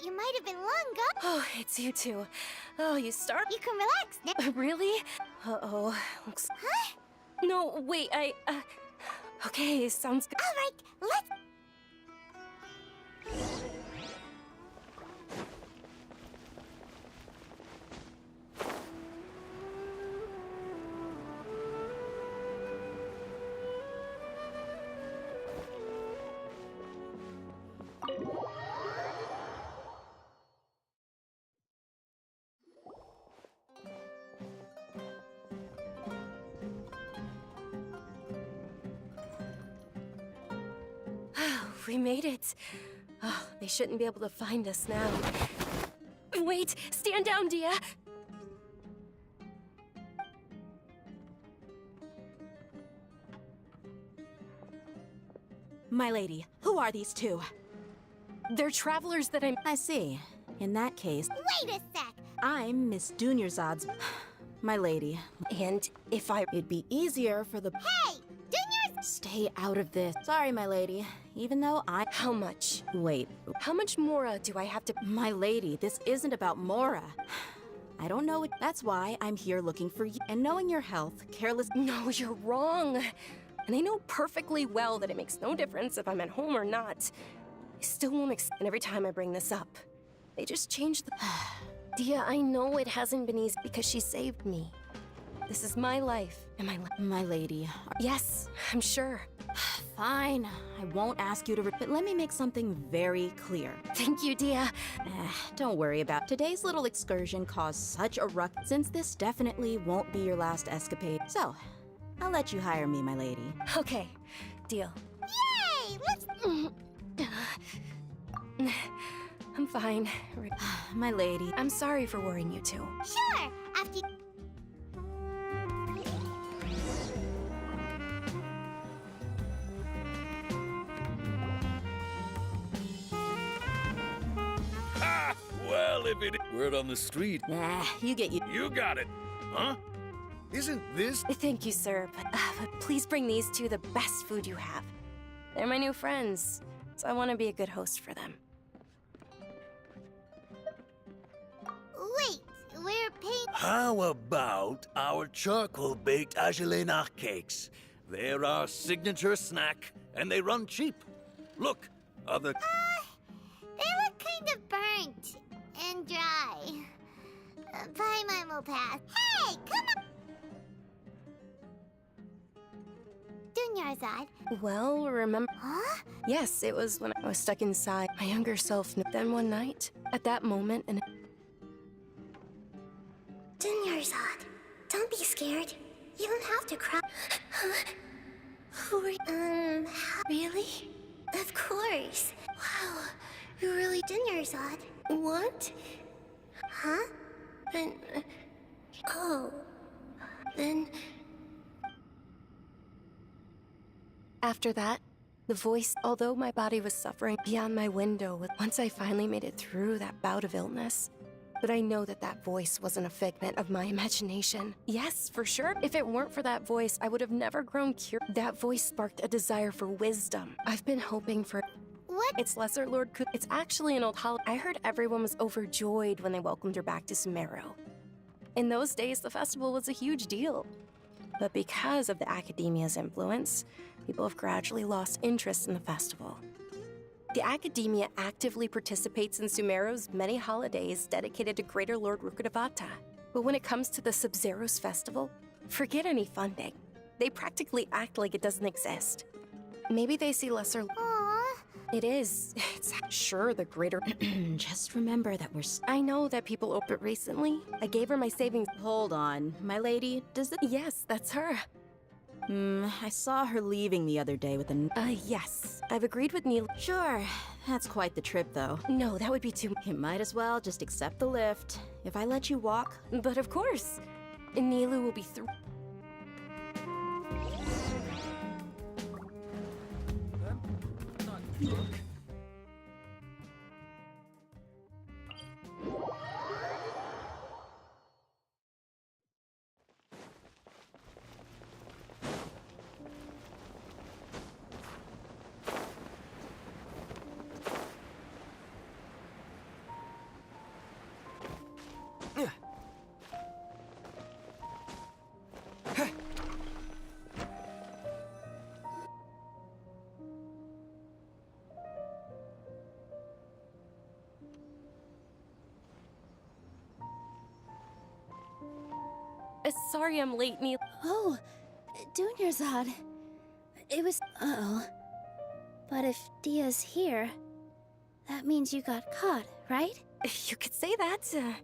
you might have been long gone. Oh, it's you two. Oh, you start? You can relax now. Really? Uh-oh. Looks... Huh? No, wait, Okay, sounds good. All right, let's... We made it. Oh, they shouldn't be able to find us now. Wait, stand down, Dia. My lady, who are these two? They're travelers that I see. In that case... Wait a sec! I'm Miss Dunyarzad's... My lady. And if It'd be easier for the... Hey! Dunyarz... Stay out of this. Sorry, my lady. Even though How much? Wait. How much more do I have to... My lady, this isn't about Mora. I don't know. That's why I'm here looking for you. And knowing your health, careless... No, you're wrong. And I know perfectly well that it makes no difference if I'm at home or not. I still won't and every time I bring this up, they just change the... Dia, I know it hasn't been easy because she saved me. This is my life and my lady. Yes, I'm sure. Fine. I won't ask you to... But let me make something very clear. Thank you, Dia. Don't worry about Today's little excursion caused such a ruck, since this definitely won't be your last escapade. So, I'll let you hire me, my lady. Okay, deal. Yay! Let's... I'm fine. My lady. I'm sorry for worrying you two. Sure, after... Well, if it... Word on the street. Nah, you got it. Huh? Isn't this... Thank you, sir, but please bring these two the best food you have. They're my new friends, so I want to be a good host for them. Wait, we're paying... How about our charcoal-baked Agelenach cakes? They're our signature snack, and they run cheap. Look, other... They look kind of burnt and dry. Paimon will pass. Hey, come on! Dunyarzad. Well, remember... Huh? Yes, it was when I was stuck inside. My younger self. Then one night, at that moment, and... Dunyarzad, don't be scared. You don't have to cry. Who are you? Really? Of course. Wow, you really Dunyarzad. What? Huh? Then... Oh. Then... After that, the voice, although my body was suffering beyond my window, once I finally made it through that bout of illness. But I know that that voice wasn't a figment of my imagination. Yes, for sure. If it weren't for that voice, I would have never grown cured. That voice sparked a desire for wisdom. I've been hoping for... What? It's Lesser Lord Ku. It's actually an old I heard everyone was overjoyed when they welcomed her back to Sumeru. In those days, the festival was a huge deal. But because of the Academia's influence, people have gradually lost interest in the festival. The Academia actively participates in Sumeru's many holidays dedicated to Greater Lord Rukkhadevata. But when it comes to the Sub-Zero's festival, forget any funding. They practically act like it doesn't exist. Maybe they see lesser... Aww. It is. It's sure the greater... Just remember that we're... I know that people opened recently. I gave her my savings... Hold on. My lady, does it... Yes, that's her. I saw her leaving the other day with a... Yes. I've agreed with Neil. Sure. That's quite the trip, though. No, that would be too... You might as well just accept the lift. If I let you walk... But of course. Nilu will be through... Sorry I'm late, Neil. Oh, Dunyarzad. It was... Uh-oh. But if Dia's here, that means you got caught, right? You could say that.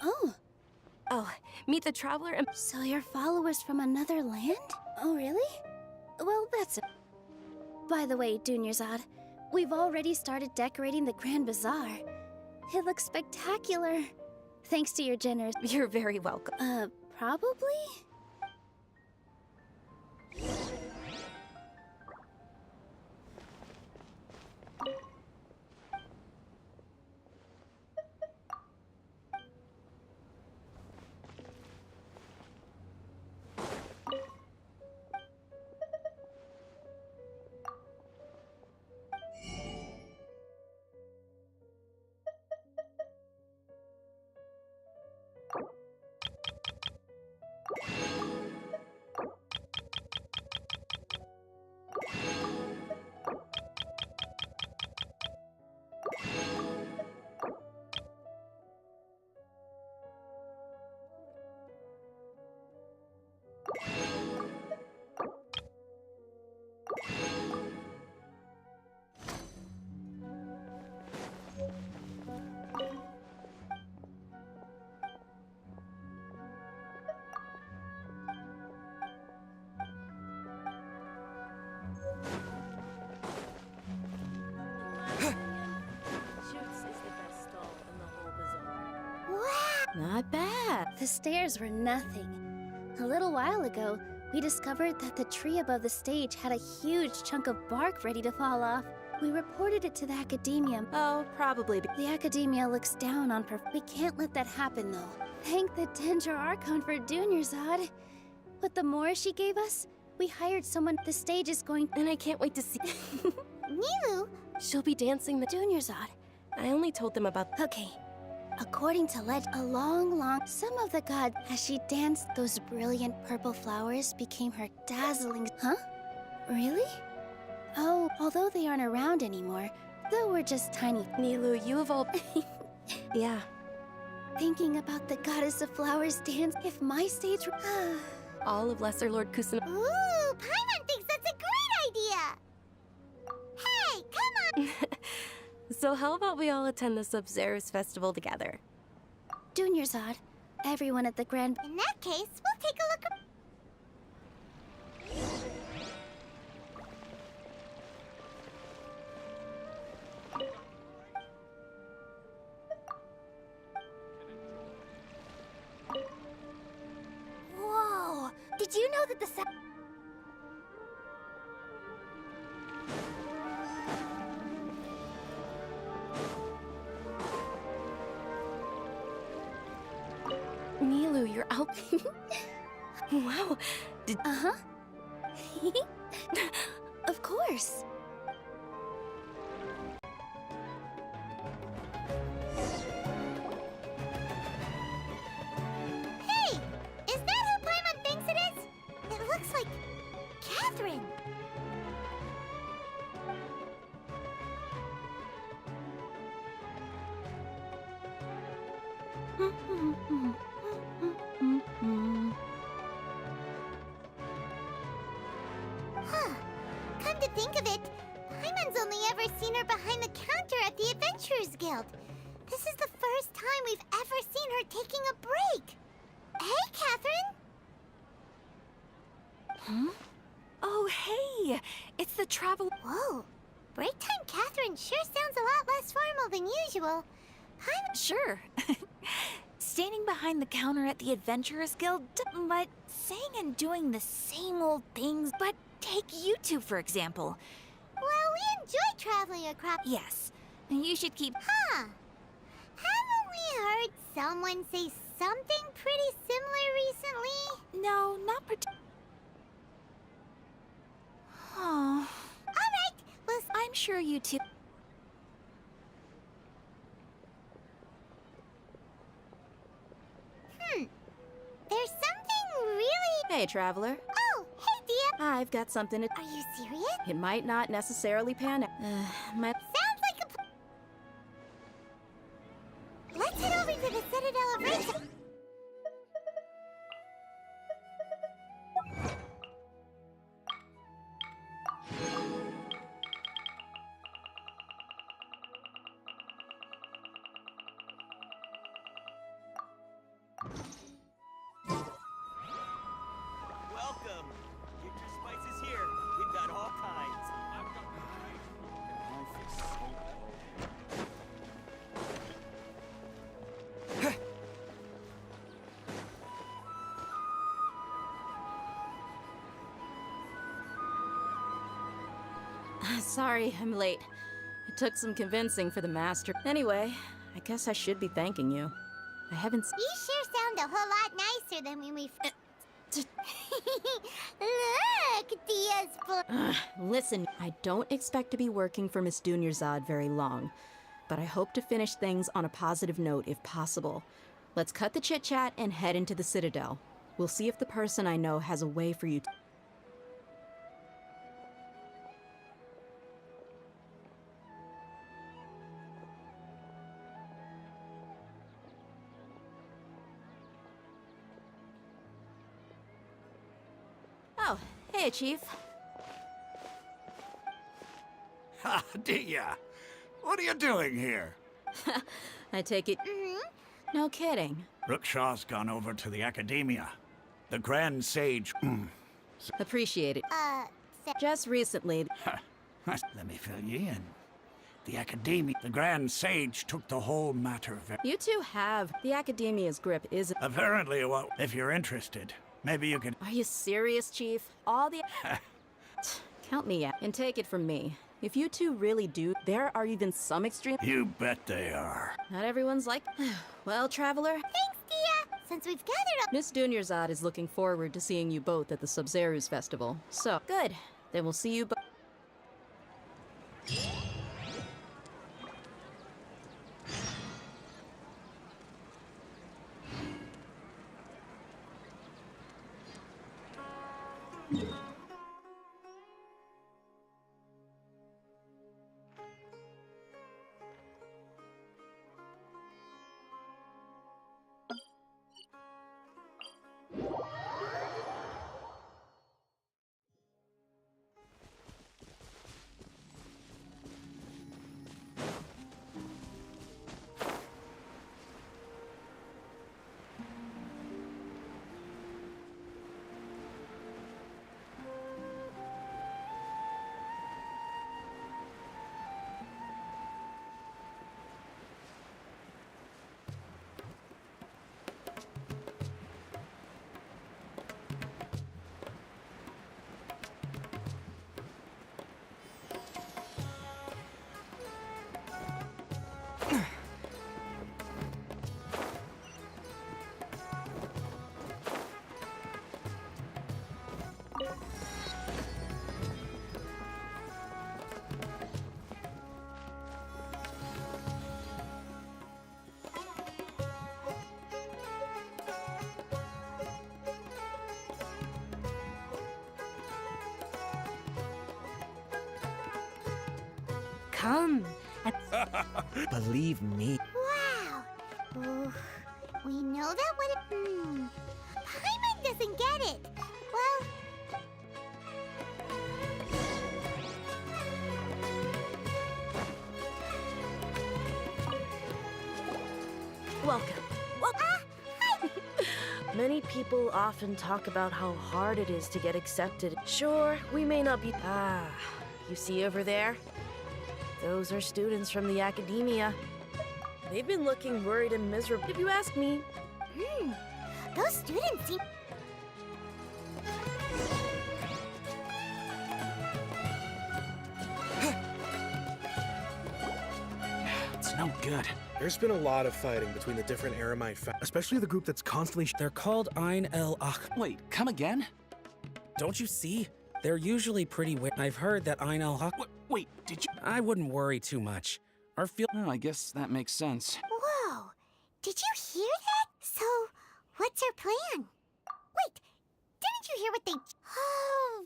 Oh. Oh, meet the traveler and... So you're followers from another land? Oh, really? Well, that's... By the way, Dunyarzad, we've already started decorating the Grand Bazaar. It looks spectacular. Thanks to your generous... You're very welcome. Probably? Not bad. The stairs were nothing. A little while ago, we discovered that the tree above the stage had a huge chunk of bark ready to fall off. We reported it to the Academia. Oh, probably. The Academia looks down on We can't let that happen, though. Thank the Dendra Archon for Dunyarzad. But the more she gave us, we hired someone. The stage is going... And I can't wait to see... Nilu? She'll be dancing the... Dunyarzad. I only told them about... Okay. According to legend, some of the gods, as she danced, those brilliant purple flowers became her dazzling... Huh? Really? Oh, although they aren't around anymore, though we're just tiny... Nilu, you have all... Yeah. Thinking about the goddess of flowers dance, if my stage... All of Lesser Lord Kusana... Ooh, Paimon thinks that's a great idea! Hey, come on! So how about we all attend the Sub-Zero's festival together? Dunyarzad, everyone at the Grand... In that case, we'll take a look... Whoa! Did you know that the Nilu, you're out. Wow. Uh-huh. Of course. Hey! Is that who Paimon thinks it is? It looks like... Catherine! Huh. Come to think of it, Paimon's only ever seen her behind the counter at the Adventurers Guild. This is the first time we've ever seen her taking a break. Hey, Catherine! Huh? Oh, hey! It's the travel... Whoa. Break time Catherine sure sounds a lot less formal than usual. Sure. Standing behind the counter at the Adventurers Guild, but saying and doing the same old things. But take you two, for example. Well, we enjoy traveling across... Yes. You should keep... Huh. Haven't we heard someone say something pretty similar recently? No, not Oh. Alright, well... I'm sure you two... There's something really... Hey, Traveler. Oh, hey, Dia. I've got something to... Are you serious? It might not necessarily pan out. Sounds like a... Let's head over to the Citadel of Rachel. Sorry, I'm late. It took some convincing for the master. Anyway, I guess I should be thanking you. I haven't You sure sound a whole lot nicer than when we Look, Dia's Listen, I don't expect to be working for Miss Dunyarzad very long, but I hope to finish things on a positive note if possible. Let's cut the chit-chat and head into the Citadel. We'll see if the person I know has a way for you to... Oh, hey, Chief. Ha, Dia! What are you doing here? I take it... No kidding. Rookshaw's gone over to the Academia. The Grand Sage... Appreciate it. Just recently... Let me fill you in. The Academia... The Grand Sage took the whole matter very... You two have. The Academia's grip is... Apparently, well, if you're interested, maybe you could... Are you serious, Chief? All the... Count me out. And take it from me. If you two really do, there are even some extreme... You bet they are. Not everyone's like... Well, Traveler... Thanks, Dia! Since we've gathered up... Miss Dunyarzad is looking forward to seeing you both at the Sub-Zeru's festival. So, good. Then we'll see you both... Come. Believe me. Wow. Ooh, we know that what it... Paimon doesn't get it. Well... Welcome. Many people often talk about how hard it is to get accepted. Sure, we may not be... you see over there? Those are students from the Academia. They've been looking worried and miserable, if you ask me. Those students seem... It's no good. There's been a lot of fighting between the different Aramite especially the group that's constantly... They're called Ain el Ach. Wait, come again? Don't you see? They're usually pretty I've heard that Ain el Ach... Wait, did you... I wouldn't worry too much. Our field... Oh, I guess that makes sense. Whoa! Did you hear that? So, what's our plan? Wait, didn't you hear what they... Oh...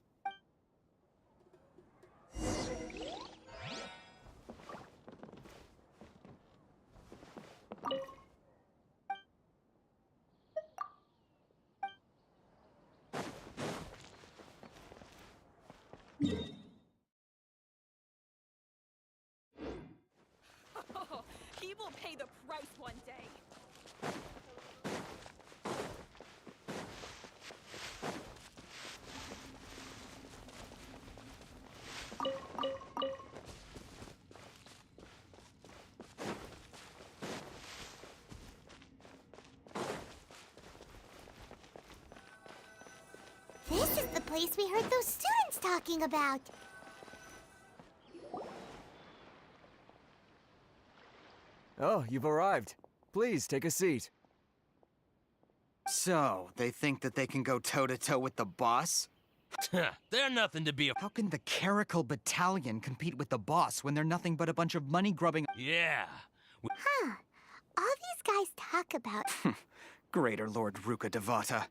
He will pay the price one day. This is the place we heard those students talking about. Oh, you've arrived. Please, take a seat. So, they think that they can go toe-to-toe with the boss? They're nothing to be How can the Caracal Battalion compete with the boss when they're nothing but a bunch of money-grubbing— Yeah. Huh. All these guys talk about... Greater Lord Ruka Devata.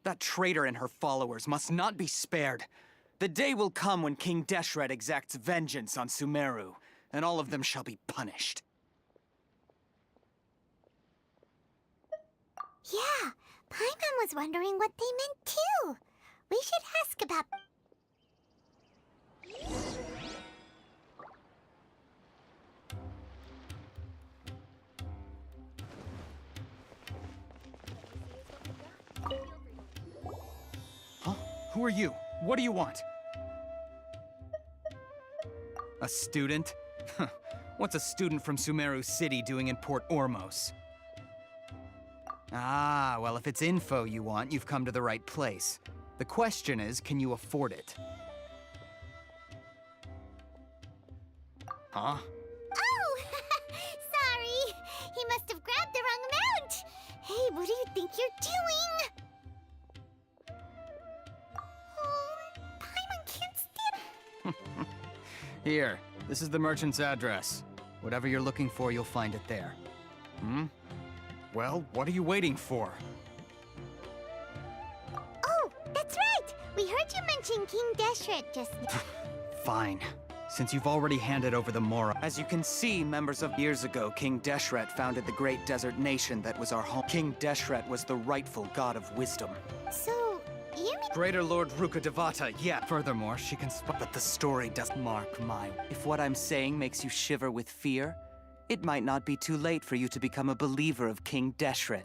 That traitor and her followers must not be spared. The day will come when King Deshret exacts vengeance on Sumeru, and all of them shall be punished. Yeah, Paimon was wondering what they meant too. We should ask about... Huh? Who are you? What do you want? A student? What's a student from Sumeru City doing in Port Ormos? Ah, well, if it's info you want, you've come to the right place. The question is, can you afford it? Huh? Oh! Sorry! He must have grabbed the wrong amount! Hey, what do you think you're doing? Oh, Paimon can't stand... Here, this is the merchant's address. Whatever you're looking for, you'll find it there. Hmm? Well, what are you waiting for? Oh, that's right! We heard you mention King Deshret just now. Fine. Since you've already handed over the Mora. As you can see, members of years ago, King Deshret founded the great desert nation that was our home. King Deshret was the rightful god of wisdom. So, you mean... Greater Lord Ruka Devata, yeah. Furthermore, she can but the story does mark my... If what I'm saying makes you shiver with fear, it might not be too late for you to become a believer of King Deshret.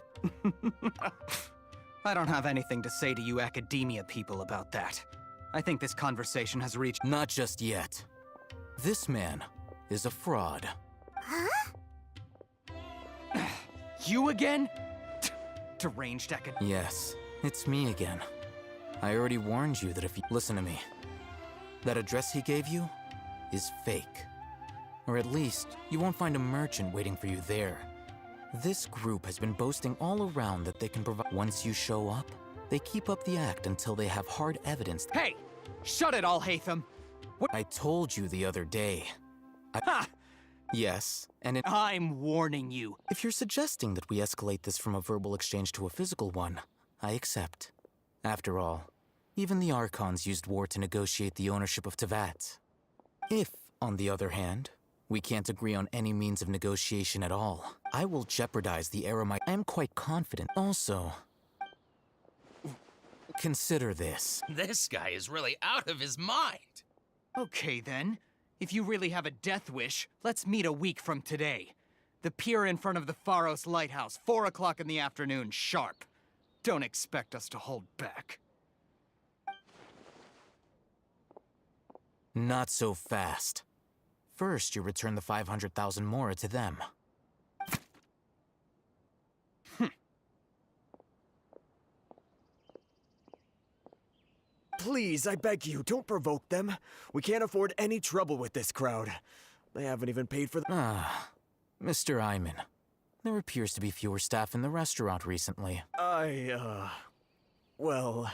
I don't have anything to say to you academia people about that. I think this conversation has reached... Not just yet. This man is a fraud. Huh? You again? Deranged academic... Yes, it's me again. I already warned you that if you... Listen to me. That address he gave you is fake. Or at least, you won't find a merchant waiting for you there. This group has been boasting all around that they can provide... Once you show up, they keep up the act until they have hard evidence... Hey! Shut it all, Hatham! What? I told you the other day. Ha! Yes, and I'm warning you. If you're suggesting that we escalate this from a verbal exchange to a physical one, I accept. After all, even the Archons used war to negotiate the ownership of Tevat. If, on the other hand, we can't agree on any means of negotiation at all, I will jeopardize the Eremite. I am quite confident. Also, consider this. This guy is really out of his mind. Okay, then. If you really have a death wish, let's meet a week from today. The pier in front of the Pharos Lighthouse, 4 o'clock in the afternoon, sharp. Don't expect us to hold back. Not so fast. First, you return the 500,000 Mora to them. Please, I beg you, don't provoke them. We can't afford any trouble with this crowd. They haven't even paid for the— Mr. Iman. There appears to be fewer staff in the restaurant recently. Well...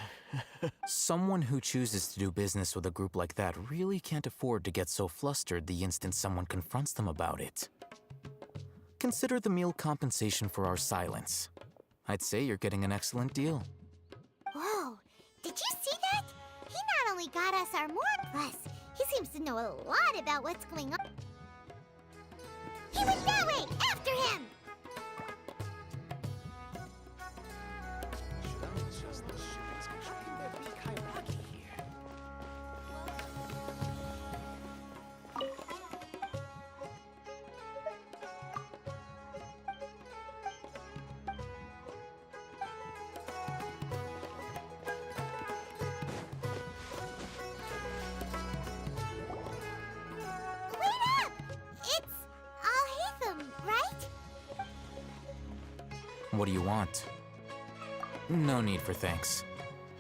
Someone who chooses to do business with a group like that really can't afford to get so flustered the instant someone confronts them about it. Consider the meal compensation for our silence. I'd say you're getting an excellent deal. Whoa, did you see that? He not only got us our more, plus he seems to know a lot about what's going on. He went that way! After him! What do you want? No need for thanks.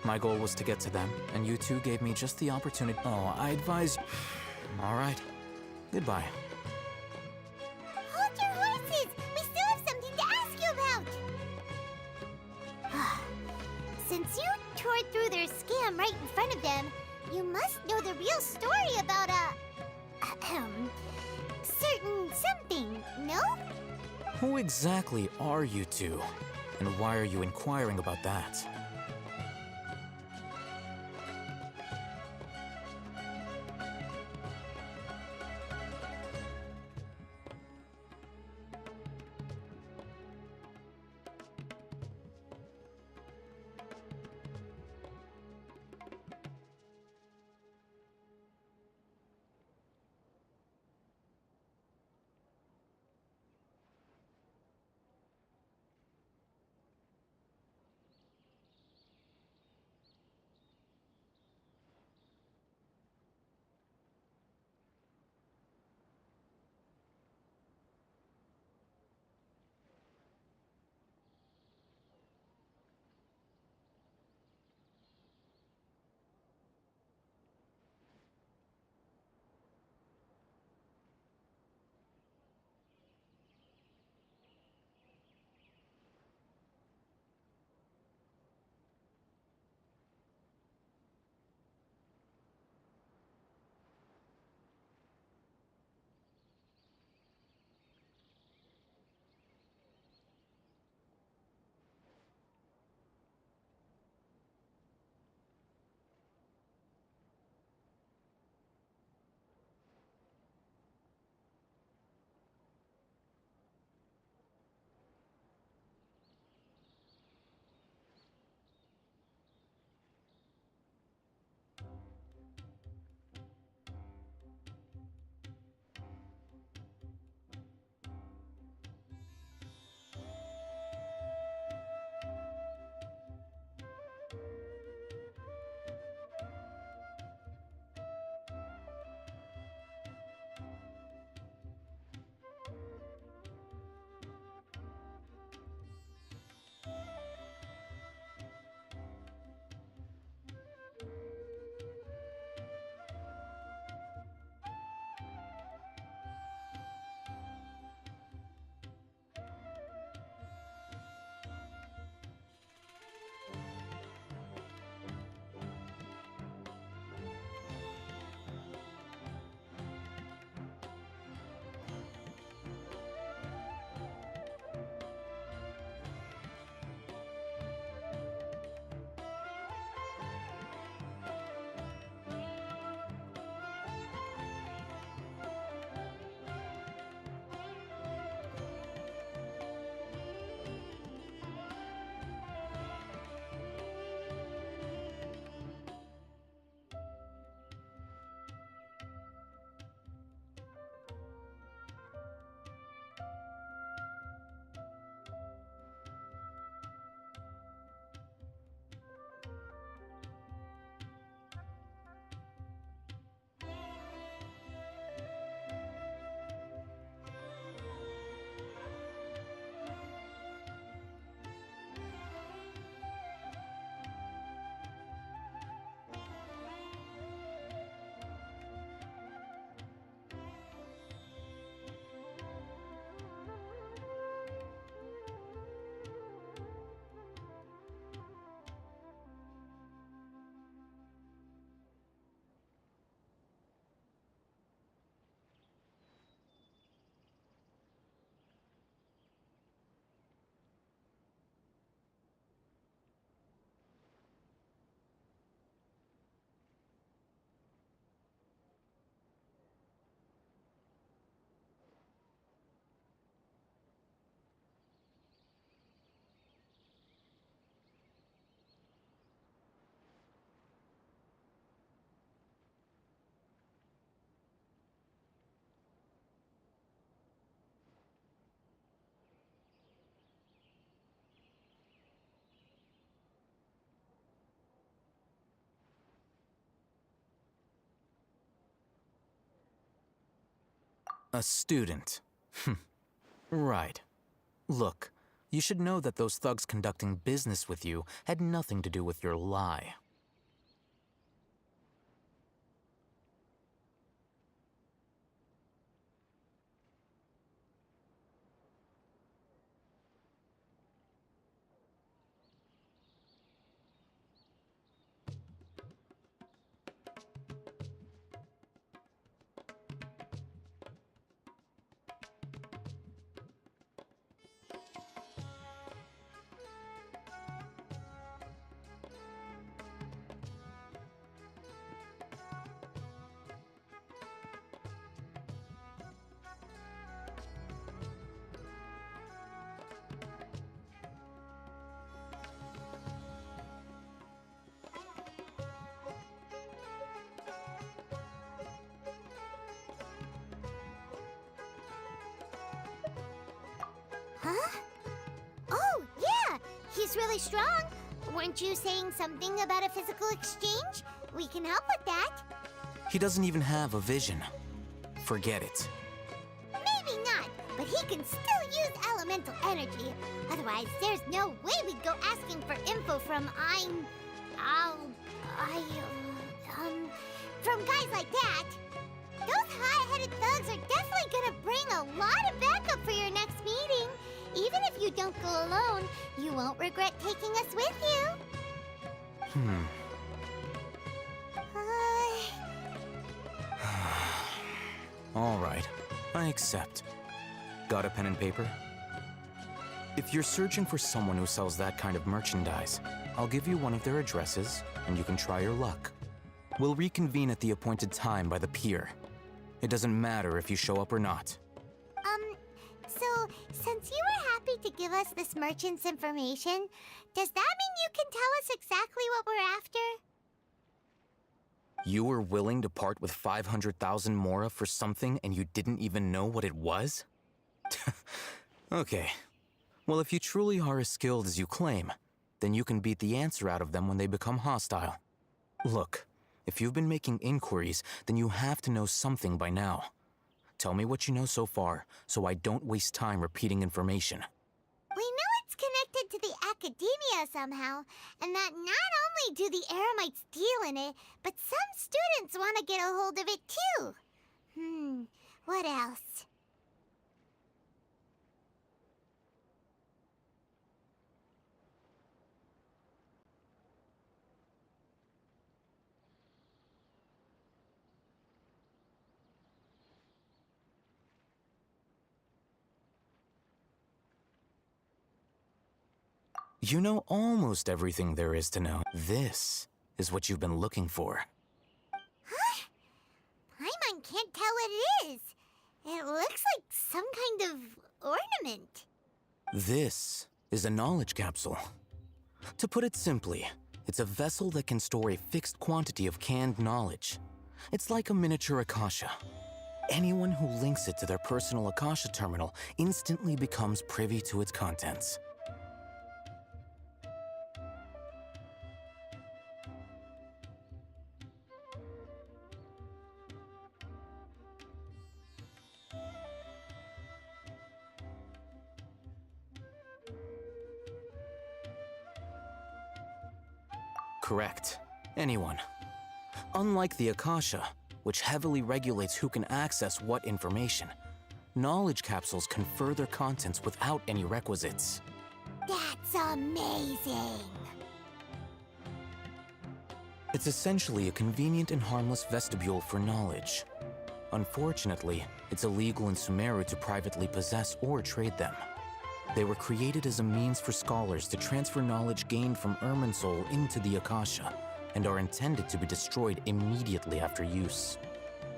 My goal was to get to them, and you two gave me just the opportunity. Oh, I advise you. All right. Goodbye. Hold your horses! through their scam right in front of them, you must know the real story about certain something, no? Who exactly are you two? And why are you inquiring about that? A student. Right. Look, you should know that those thugs conducting business with you had nothing to do with your lie. Huh? Oh, yeah! He's really strong. Weren't you saying something about a physical exchange? We can help with that. He doesn't even have a vision. Forget it. Maybe not, but he can still use elemental energy. Otherwise, there's no way we'd go asking for info from from guys like that. Those hot-headed thugs are definitely gonna bring a lot of backup for your next meeting. Even if you don't go alone, you won't regret taking us with you. All right, I accept. Got a pen and paper? If you're searching for someone who sells that kind of merchandise, I'll give you one of their addresses, and you can try your luck. We'll reconvene at the appointed time by the pier. It doesn't matter if you show up or not. So, since you were happy to give us this merchant's information, does that mean you can tell us exactly what we're after? You were willing to part with 500,000 mora for something and you didn't even know what it was? Okay. Well, if you truly are as skilled as you claim, then you can beat the answer out of them when they become hostile. Look, if you've been making inquiries, then you have to know something by now. Tell me what you know so far, so I don't waste time repeating information. We know it's connected to the academia somehow, and that not only do the Eremites deal in it, but some students want to get a hold of it too. What else? You know almost everything there is to know. This is what you've been looking for. Huh? Paimon can't tell what it is. It looks like some kind of ornament. This is a knowledge capsule. To put it simply, it's a vessel that can store a fixed quantity of canned knowledge. It's like a miniature Akasha. Anyone who links it to their personal Akasha terminal instantly becomes privy to its contents. Correct. Anyone. Unlike the Akasha, which heavily regulates who can access what information, knowledge capsules confer their contents without any requisites. That's amazing! It's essentially a convenient and harmless vestibule for knowledge. Unfortunately, it's illegal in Sumeru to privately possess or trade them. They were created as a means for scholars to transfer knowledge gained from Irminsul into the Akasha, and are intended to be destroyed immediately after use.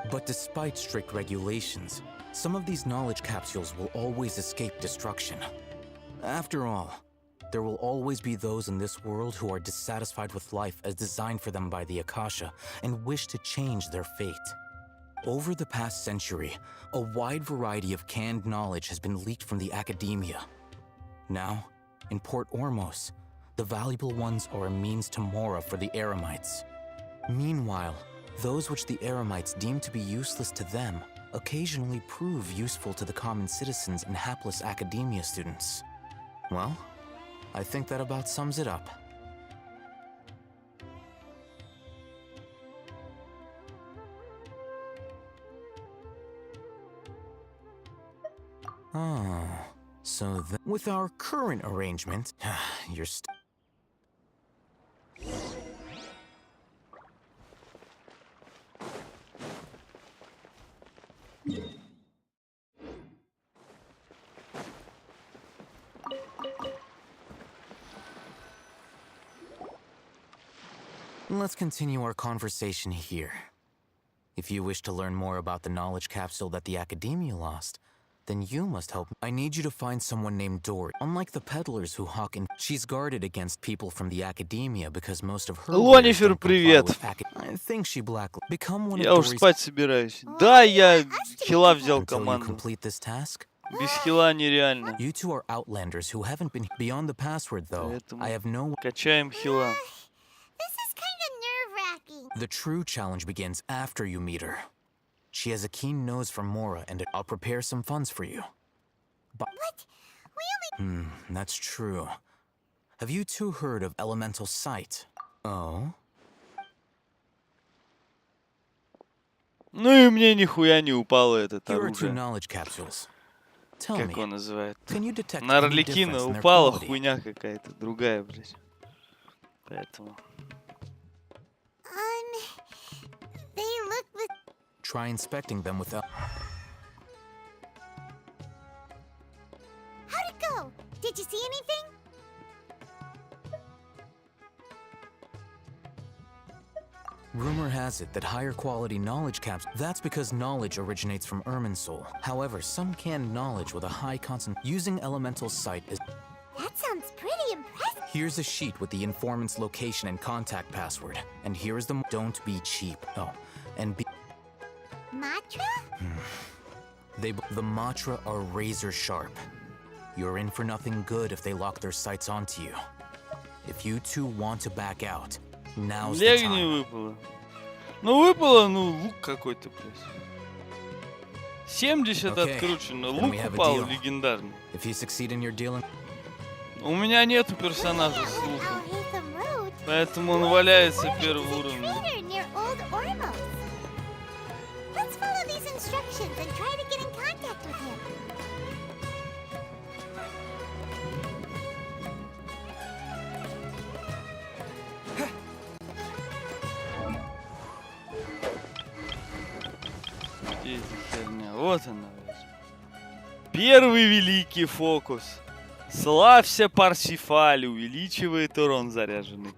But despite strict regulations, some of these knowledge capsules will always escape destruction. After all, there will always be those in this world who are dissatisfied with life as designed for them by the Akasha and wish to change their fate. Over the past century, a wide variety of canned knowledge has been leaked from the academia. Now, in Port Ormos, the valuable ones are a means to mora for the Eremites. Meanwhile, those which the Eremites deem to be useless to them occasionally prove useful to the common citizens and hapless academia students. Well, I think that about sums it up. Oh, so with our current arrangement, you're Let's continue our conversation here. If you wish to learn more about the knowledge capsule that the Academia lost, then you must help. I need you to find someone named Dory. Unlike the peddlers who hawk in, she's guarded against people from the Academia because most of her Лонифер, привет. I think she become one Я of уже Dory's... спать собираюсь. Да, я хила взял Until you команду. complete this task, Без хила нереально. You two are outlanders who haven't been beyond the password, though. I have no... Качаем хила. This is kind of nerve-wracking. The true challenge begins after you meet her. She has a keen nose for Mora, and I'll prepare some funds for you. But... What? We only... that's true. Have you two heard of elemental sight? Oh? Ну и мне нихуя не упало этот Here are two оружие. knowledge capsules. Tell Как me, он называет? can you detect На any Арлекина difference in their упала quality? хуйня какая-то, другая, блядь. Поэтому... They look with... Try inspecting them without... How'd it go? Did you see anything? Rumor has it that higher quality knowledge caps... That's because knowledge originates from Irminsul. However, some canned knowledge with a high using elemental sight is... That sounds pretty impressive. Here's a sheet with the informant's location and contact password. And here's the... Don't be cheap. Oh, and be... Matra? The Matra are razor sharp. You're in for nothing good if they lock their sights onto you. If you two want to back out, now's the Лег time. не выпало. Ну выпало, ну лук какой-то, блядь. 70 Okay, откручено, then лук we have a упал deal. легендарный. If you succeed in your dealing... У меня нету персонажа с луком. Поэтому он валяется первого уровня. Near Old Ormos. Let's follow these instructions and try to get in contact with him. Где эта херня? Вот она. Первый великий фокус. Славься, Парсифаль, увеличивает урон заряженный.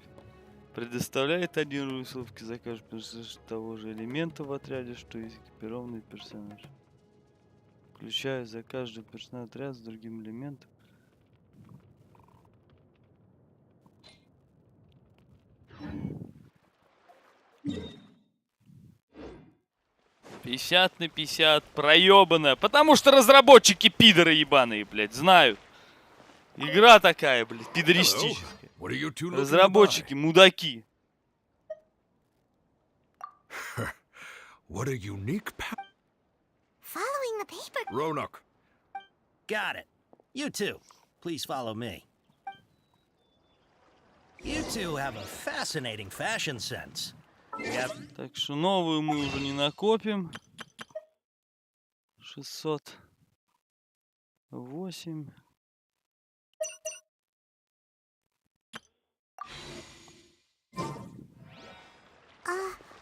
Предоставляет один рисовки за каждый персонаж того же элемента в отряде, что и экипированный персонаж. Включая за каждый персонаж отряд с другим элементом. «50 на 50, проебанная, потому что разработчики пидоры ебаные, блядь, знают. Игра такая, блядь, пидористическая. Разработчики мудаки. What a unique Following the paper. Roanoke. Got it. You two, please follow me. You two have a fascinating fashion sense. Так что новую мы уже не накопим. 608.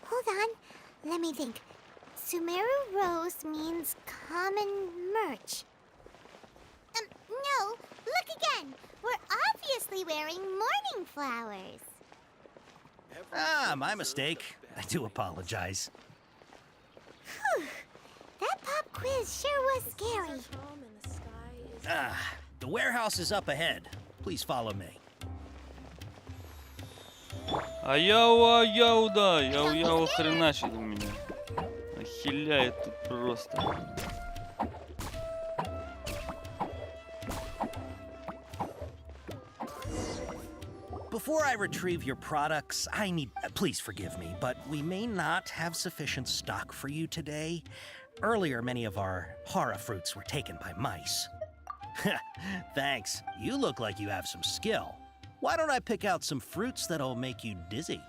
Hold on. Let me think. Sumeru Rose means common merch. No, look again. We're obviously wearing morning flowers. Ah, my mistake. I do apologize. Whew. That pop quiz sure was scary. Ah, the warehouse is up ahead. Please follow me. А яу, да, яу, хреначит у меня. Охиляет тут просто. Before I retrieve your products, I need... Please forgive me, but we may not have sufficient stock for you today. Earlier, many of our hara fruits were taken by mice. Thanks. You look like you have some skill. Why don't I pick out some fruits that'll make you dizzy?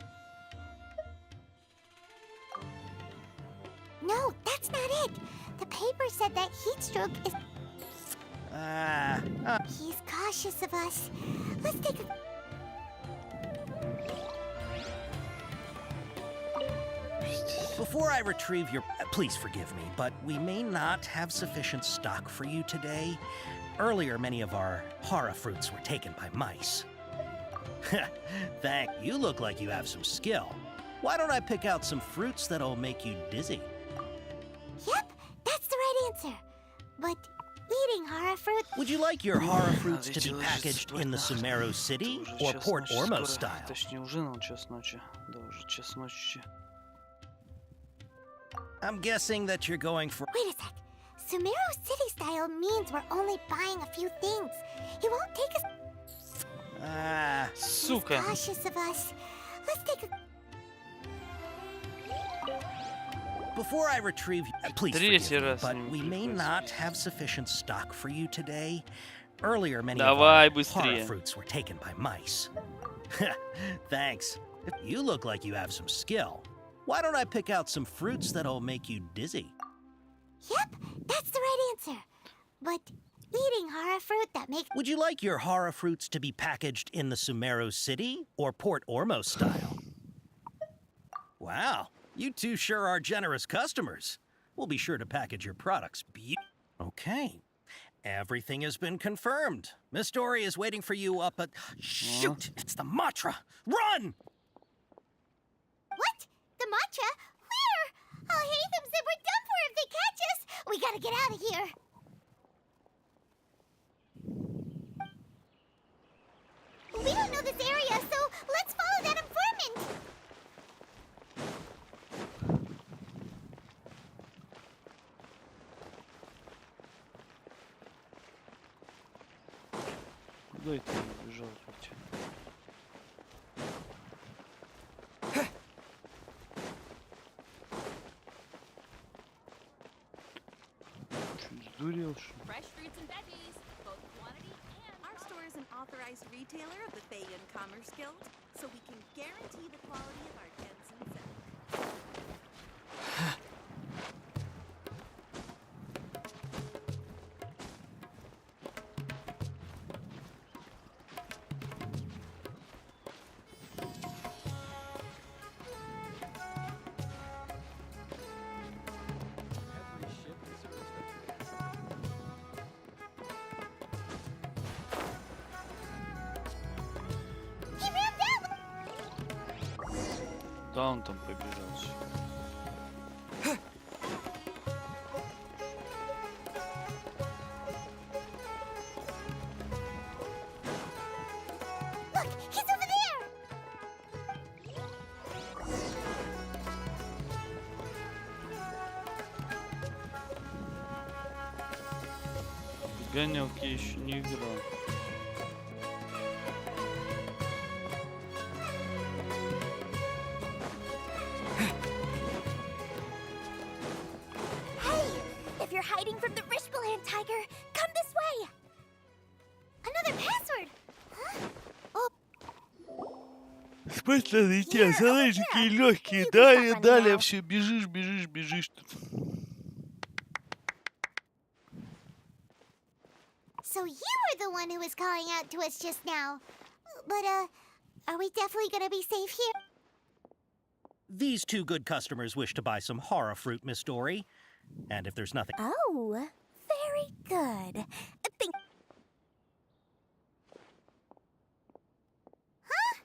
No, that's not it. The paper said that heat stroke is... He's cautious of us. Let's take a... Before I retrieve your... Please forgive me, but we may not have sufficient stock for you today. Earlier, many of our hara fruits were taken by mice. You look like you have some skill. Why don't I pick out some fruits that'll make you dizzy? Yep, that's the right answer. But eating hara fruit... Would you like your hara fruits to be packaged in the Sumeru City or Port Ormos style? Точнее, уже на час ночи. Да, уже час ночи. I'm guessing that you're going for... Wait a sec. Sumeru City style means we're only buying a few things. He won't take us. Сука. He's cautious of us. Let's take a. Before I retrieve, please Третий forgive me, раз but не we may пришлось. not have sufficient stock for you today. Earlier, many of Давай our быстрее. horror fruits were taken by mice. Thanks. You look like you have some skill. Why don't I pick out some fruits that'll make you dizzy? Yep, that's the right answer. But eating horror fruit that makes. Would you like your horror fruits to be packaged in the Sumeru City or Port Ormos style? Wow, you two sure are generous customers. We'll be sure to package your products Okay. Everything has been confirmed. Miss Dory is waiting for you up at... Shoot! It's the Matra! Run! What? The matcha? Where? I'll hate them said we're done for if they catch us. We gotta get out of here. We don't know this area, so let's follow that informant. Куда это он убежал хоть? Чё, сдурел, что ли? Fresh fruits and veggies, both quantity and our store is an authorized retailer of the Pagan Commerce Guild, so we can guarantee the quality of our Genshin set. He ran down. Да, он там побежал. Look, he's over there. Гонялки еще не играл. Hey, if you're hiding from the Rishbaland tiger, come this way. Another password. Huh? Oh, Спать надо идти, а салатики легкие. Далее, далее, все, бежишь, бежишь, бежишь тут. so you were the one who was calling out to us just now. But, are we definitely gonna be safe here? These two good customers wish to buy some horror fruit, Miss Dory. And if there's nothing... Oh, very good. Huh?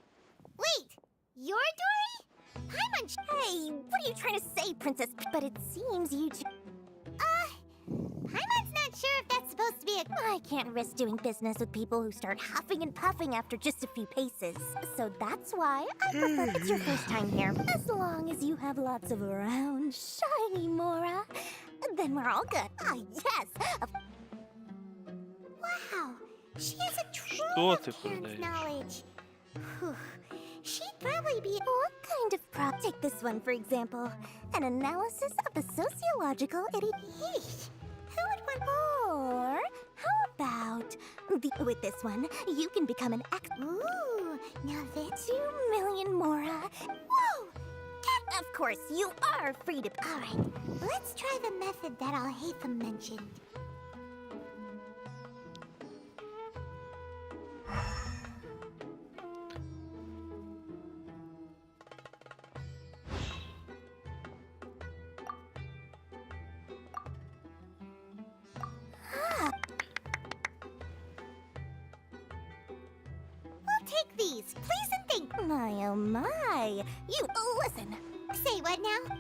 Wait, you're Dory? I'm Hey, what are you trying to say, Princess? But it seems you two... Paimon's not sure if that's supposed to be I can't risk doing business with people who start huffing and puffing after just a few paces. So that's why I prefer it's your first time here. As long as you have lots of round, shiny Mora, then we're all good. Ah, yes! Wow, she has a trove of Karen's knowledge. Whew. She'd probably be... What kind of prop? Take this one, for example. An analysis of the sociological idiot. Who would want... Or how about... With this one, you can become an Ooh, now that's 2 million Mora. Whoa! Of course, you are free to... All right, let's try the method that Al-Haytham mentioned. Take these, please and thank. My oh my! You listen. Say what now?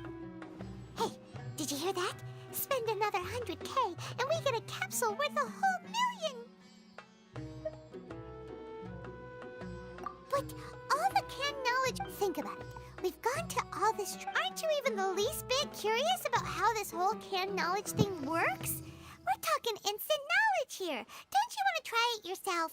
Hey, did you hear that? Spend another 100K and we get a capsule worth a whole million. But all the canned knowledge. Think about it. We've gone to all this. Aren't you even the least bit curious about how this whole canned knowledge thing works? We're talking instant knowledge here. Don't you want to try it yourself?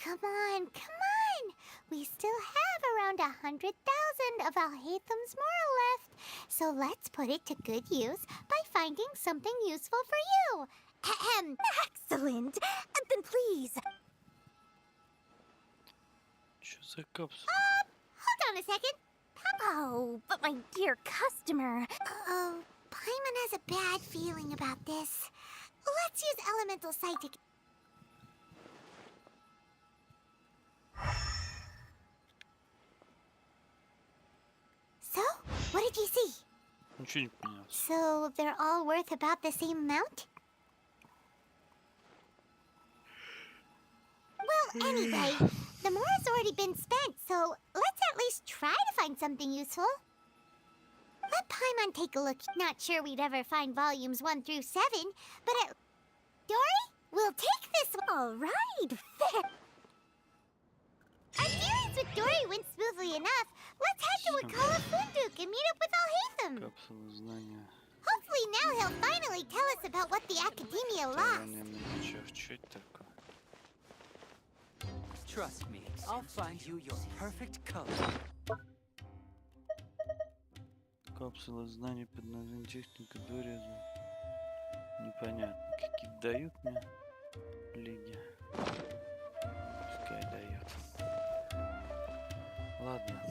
Come on, come on. We still have around 100,000 of Alhaitham's moral left. So let's put it to good use by finding something useful for you. Ahem. Excellent. Then please. Hold on a second. Oh, but my dear customer. Uh-oh. Paimon has a bad feeling about this. Let's use Elemental Sight to... So, what did you see? Ничего не понял. So, they're all worth about the same amount? Well, anyway, the more has already been spent, so let's at least try to find something useful. Let Paimon take a look. Not sure we'd ever find volumes 1 through 7, but at... Dory, we'll take this one. All right, fair. Our dealings with Dory went smoothly enough. Let's head to Wakala Funduk and meet up with Alhaitham. Hopefully now he'll finally tell us about what the Academia lost. Trust me, I'll find you your perfect color. Капсула знаний под названием техника Дореза. Непонятно. Какие-то дают мне лиги. Пускай дает. Ладно.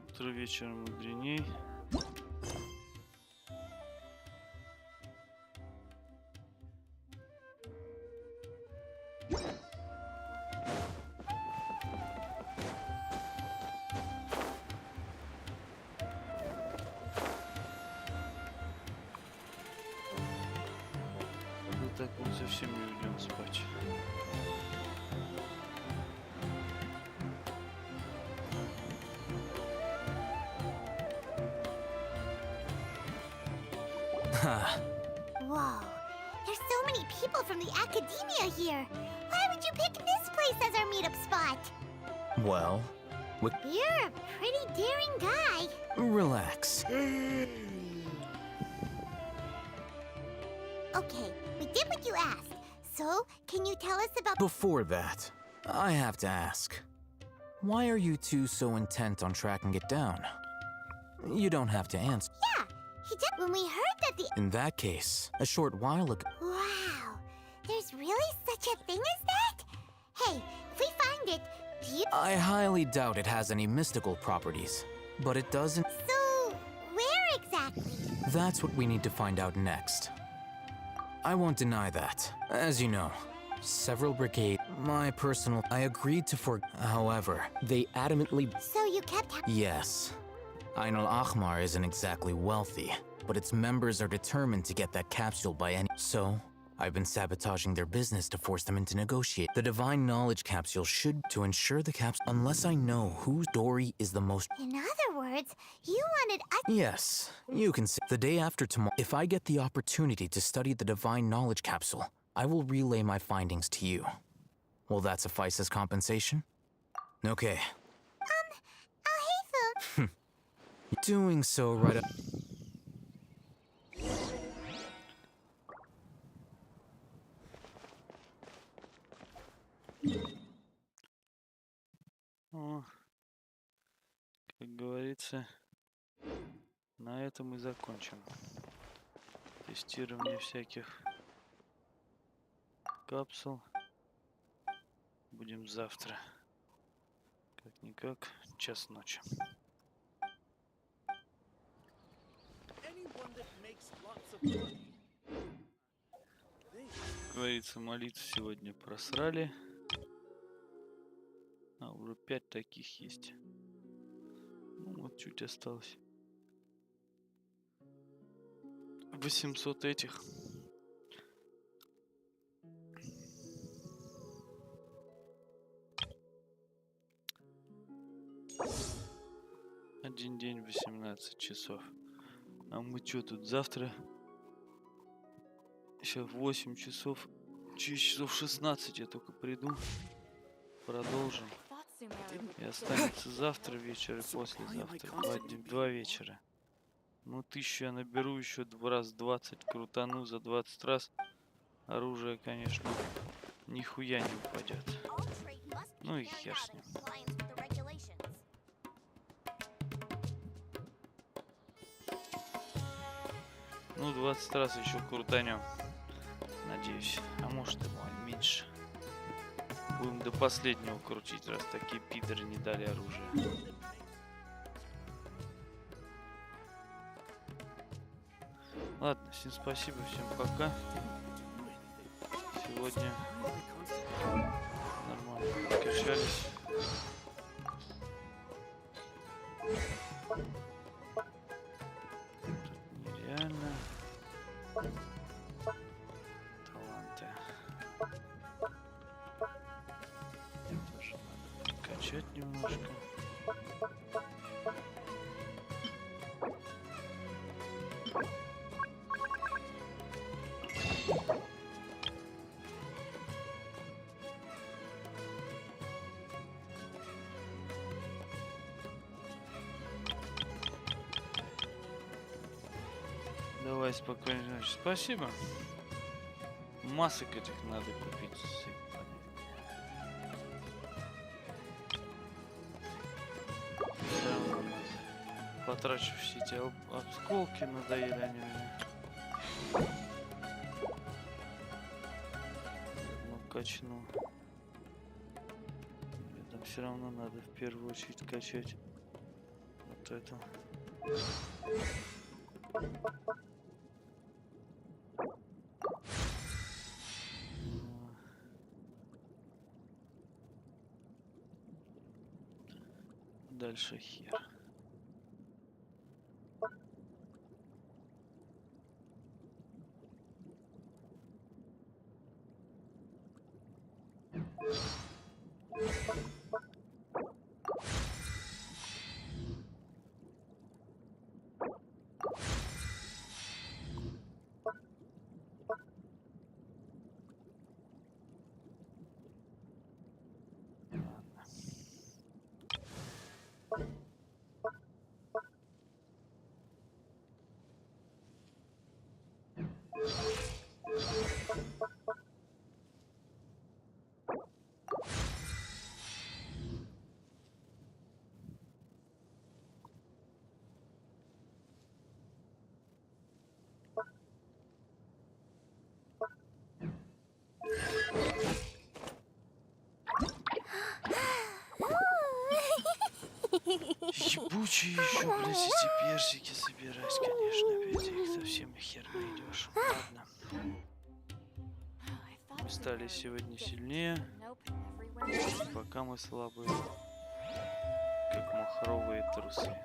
Утро вечером мудреней. Так мы совсем не уйдем спать. Whoa, there's so many people from the Academia here. Why would you pick this place as our meetup spot? Well, You're a pretty daring guy. relax. Okay, we did what you asked. So, can you tell us about... Before that, I have to ask. Why are you two so intent on tracking it down? You don't have to answer. Yeah, he did. When we heard that the... In that case, a short while ago... Wow, there's really such a thing as that? Hey, if we find it, do you... I highly doubt it has any mystical properties, but it doesn't... So, where exactly? That's what we need to find out next. I won't deny that. As you know, several brigades, my personal... I agreed to However, they adamantly... So you kept... Yes. Ain al-Ahmar isn't exactly wealthy, but its members are determined to get that capsule by any... So, I've been sabotaging their business to force them into negotiate. The Divine Knowledge Capsule should... To ensure the capsule... Unless I know whose Dory is the most... In other words, you wanted us... Yes, you can say... The day after tomorrow, if I get the opportunity to study the Divine Knowledge Capsule, I will relay my findings to you. Will that suffice as compensation? Okay. Alhaitham. Doing so right up... О, как говорится, на этом и закончим тестирование всяких капсул. Будем завтра. Как-никак, час ночи. Как говорится, молитву сегодня просрали. А, уже 5 таких есть. Ну, вот чуть осталось. 800 этих. Один день 18 часов. А мы что тут завтра? Сейчас 8 часов. Через часов 16 я только приду. Продолжим. И останется завтра вечер и послезавтра. 2 вечера. Ну, 1000 я наберу, еще раз 20 крутану за 20 раз. Оружие, конечно, нихуя не упадет. Ну и хер с ним. Ну, 20 раз еще крутанем. Надеюсь. А может и меньше. Будем до последнего крутить, раз такие пидоры не дали оружие. Ладно, всем спасибо, всем пока. Сегодня нормально покачались. Тут нереально. Таланты. Тоже надо прикачать немножко. Давай, спокойной ночи. Спасибо. Масок этих надо купить. Потрачу все эти осколки, надоели они мне. Ну, качну. Там все равно надо в первую очередь качать вот это. Дальше хер. Ебучие еще, блядь, эти персики собирать, конечно, опять их совсем хер найдешь. Ладно. Мы стали сегодня сильнее, пока мы слабые, как махровые трусы.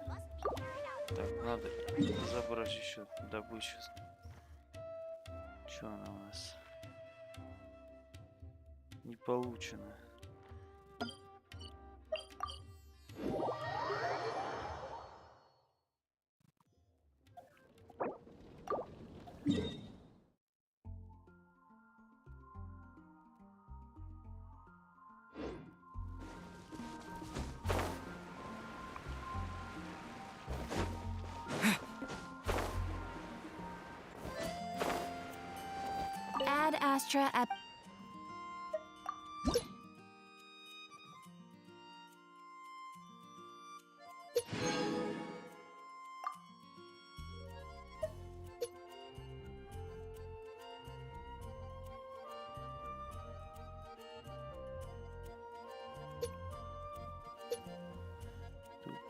Так, надо забрать еще добычу. Что она у нас? Не получено. Ad Astra at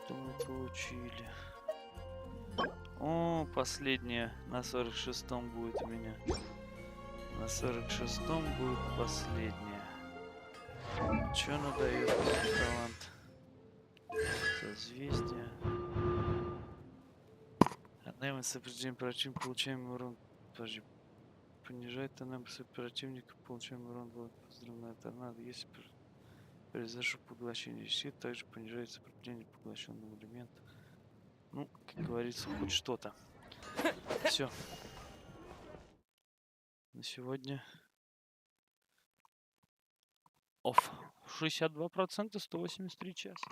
Тут мы получили. О, последняя на 46-м будет у меня. На 46-м будет последняя. Чё она дает талант? Созвездие. Однако сопротивление противника, получаем урон. Подожди. Понижает ТНМС противника, получаем урон. Вот взрывная торнадо. Если произошло поглощение щит, также понижает сопротивление поглощенного элемента. Ну, как говорится, хоть что-то. Все. На сегодня офф. 62%, 183 часа.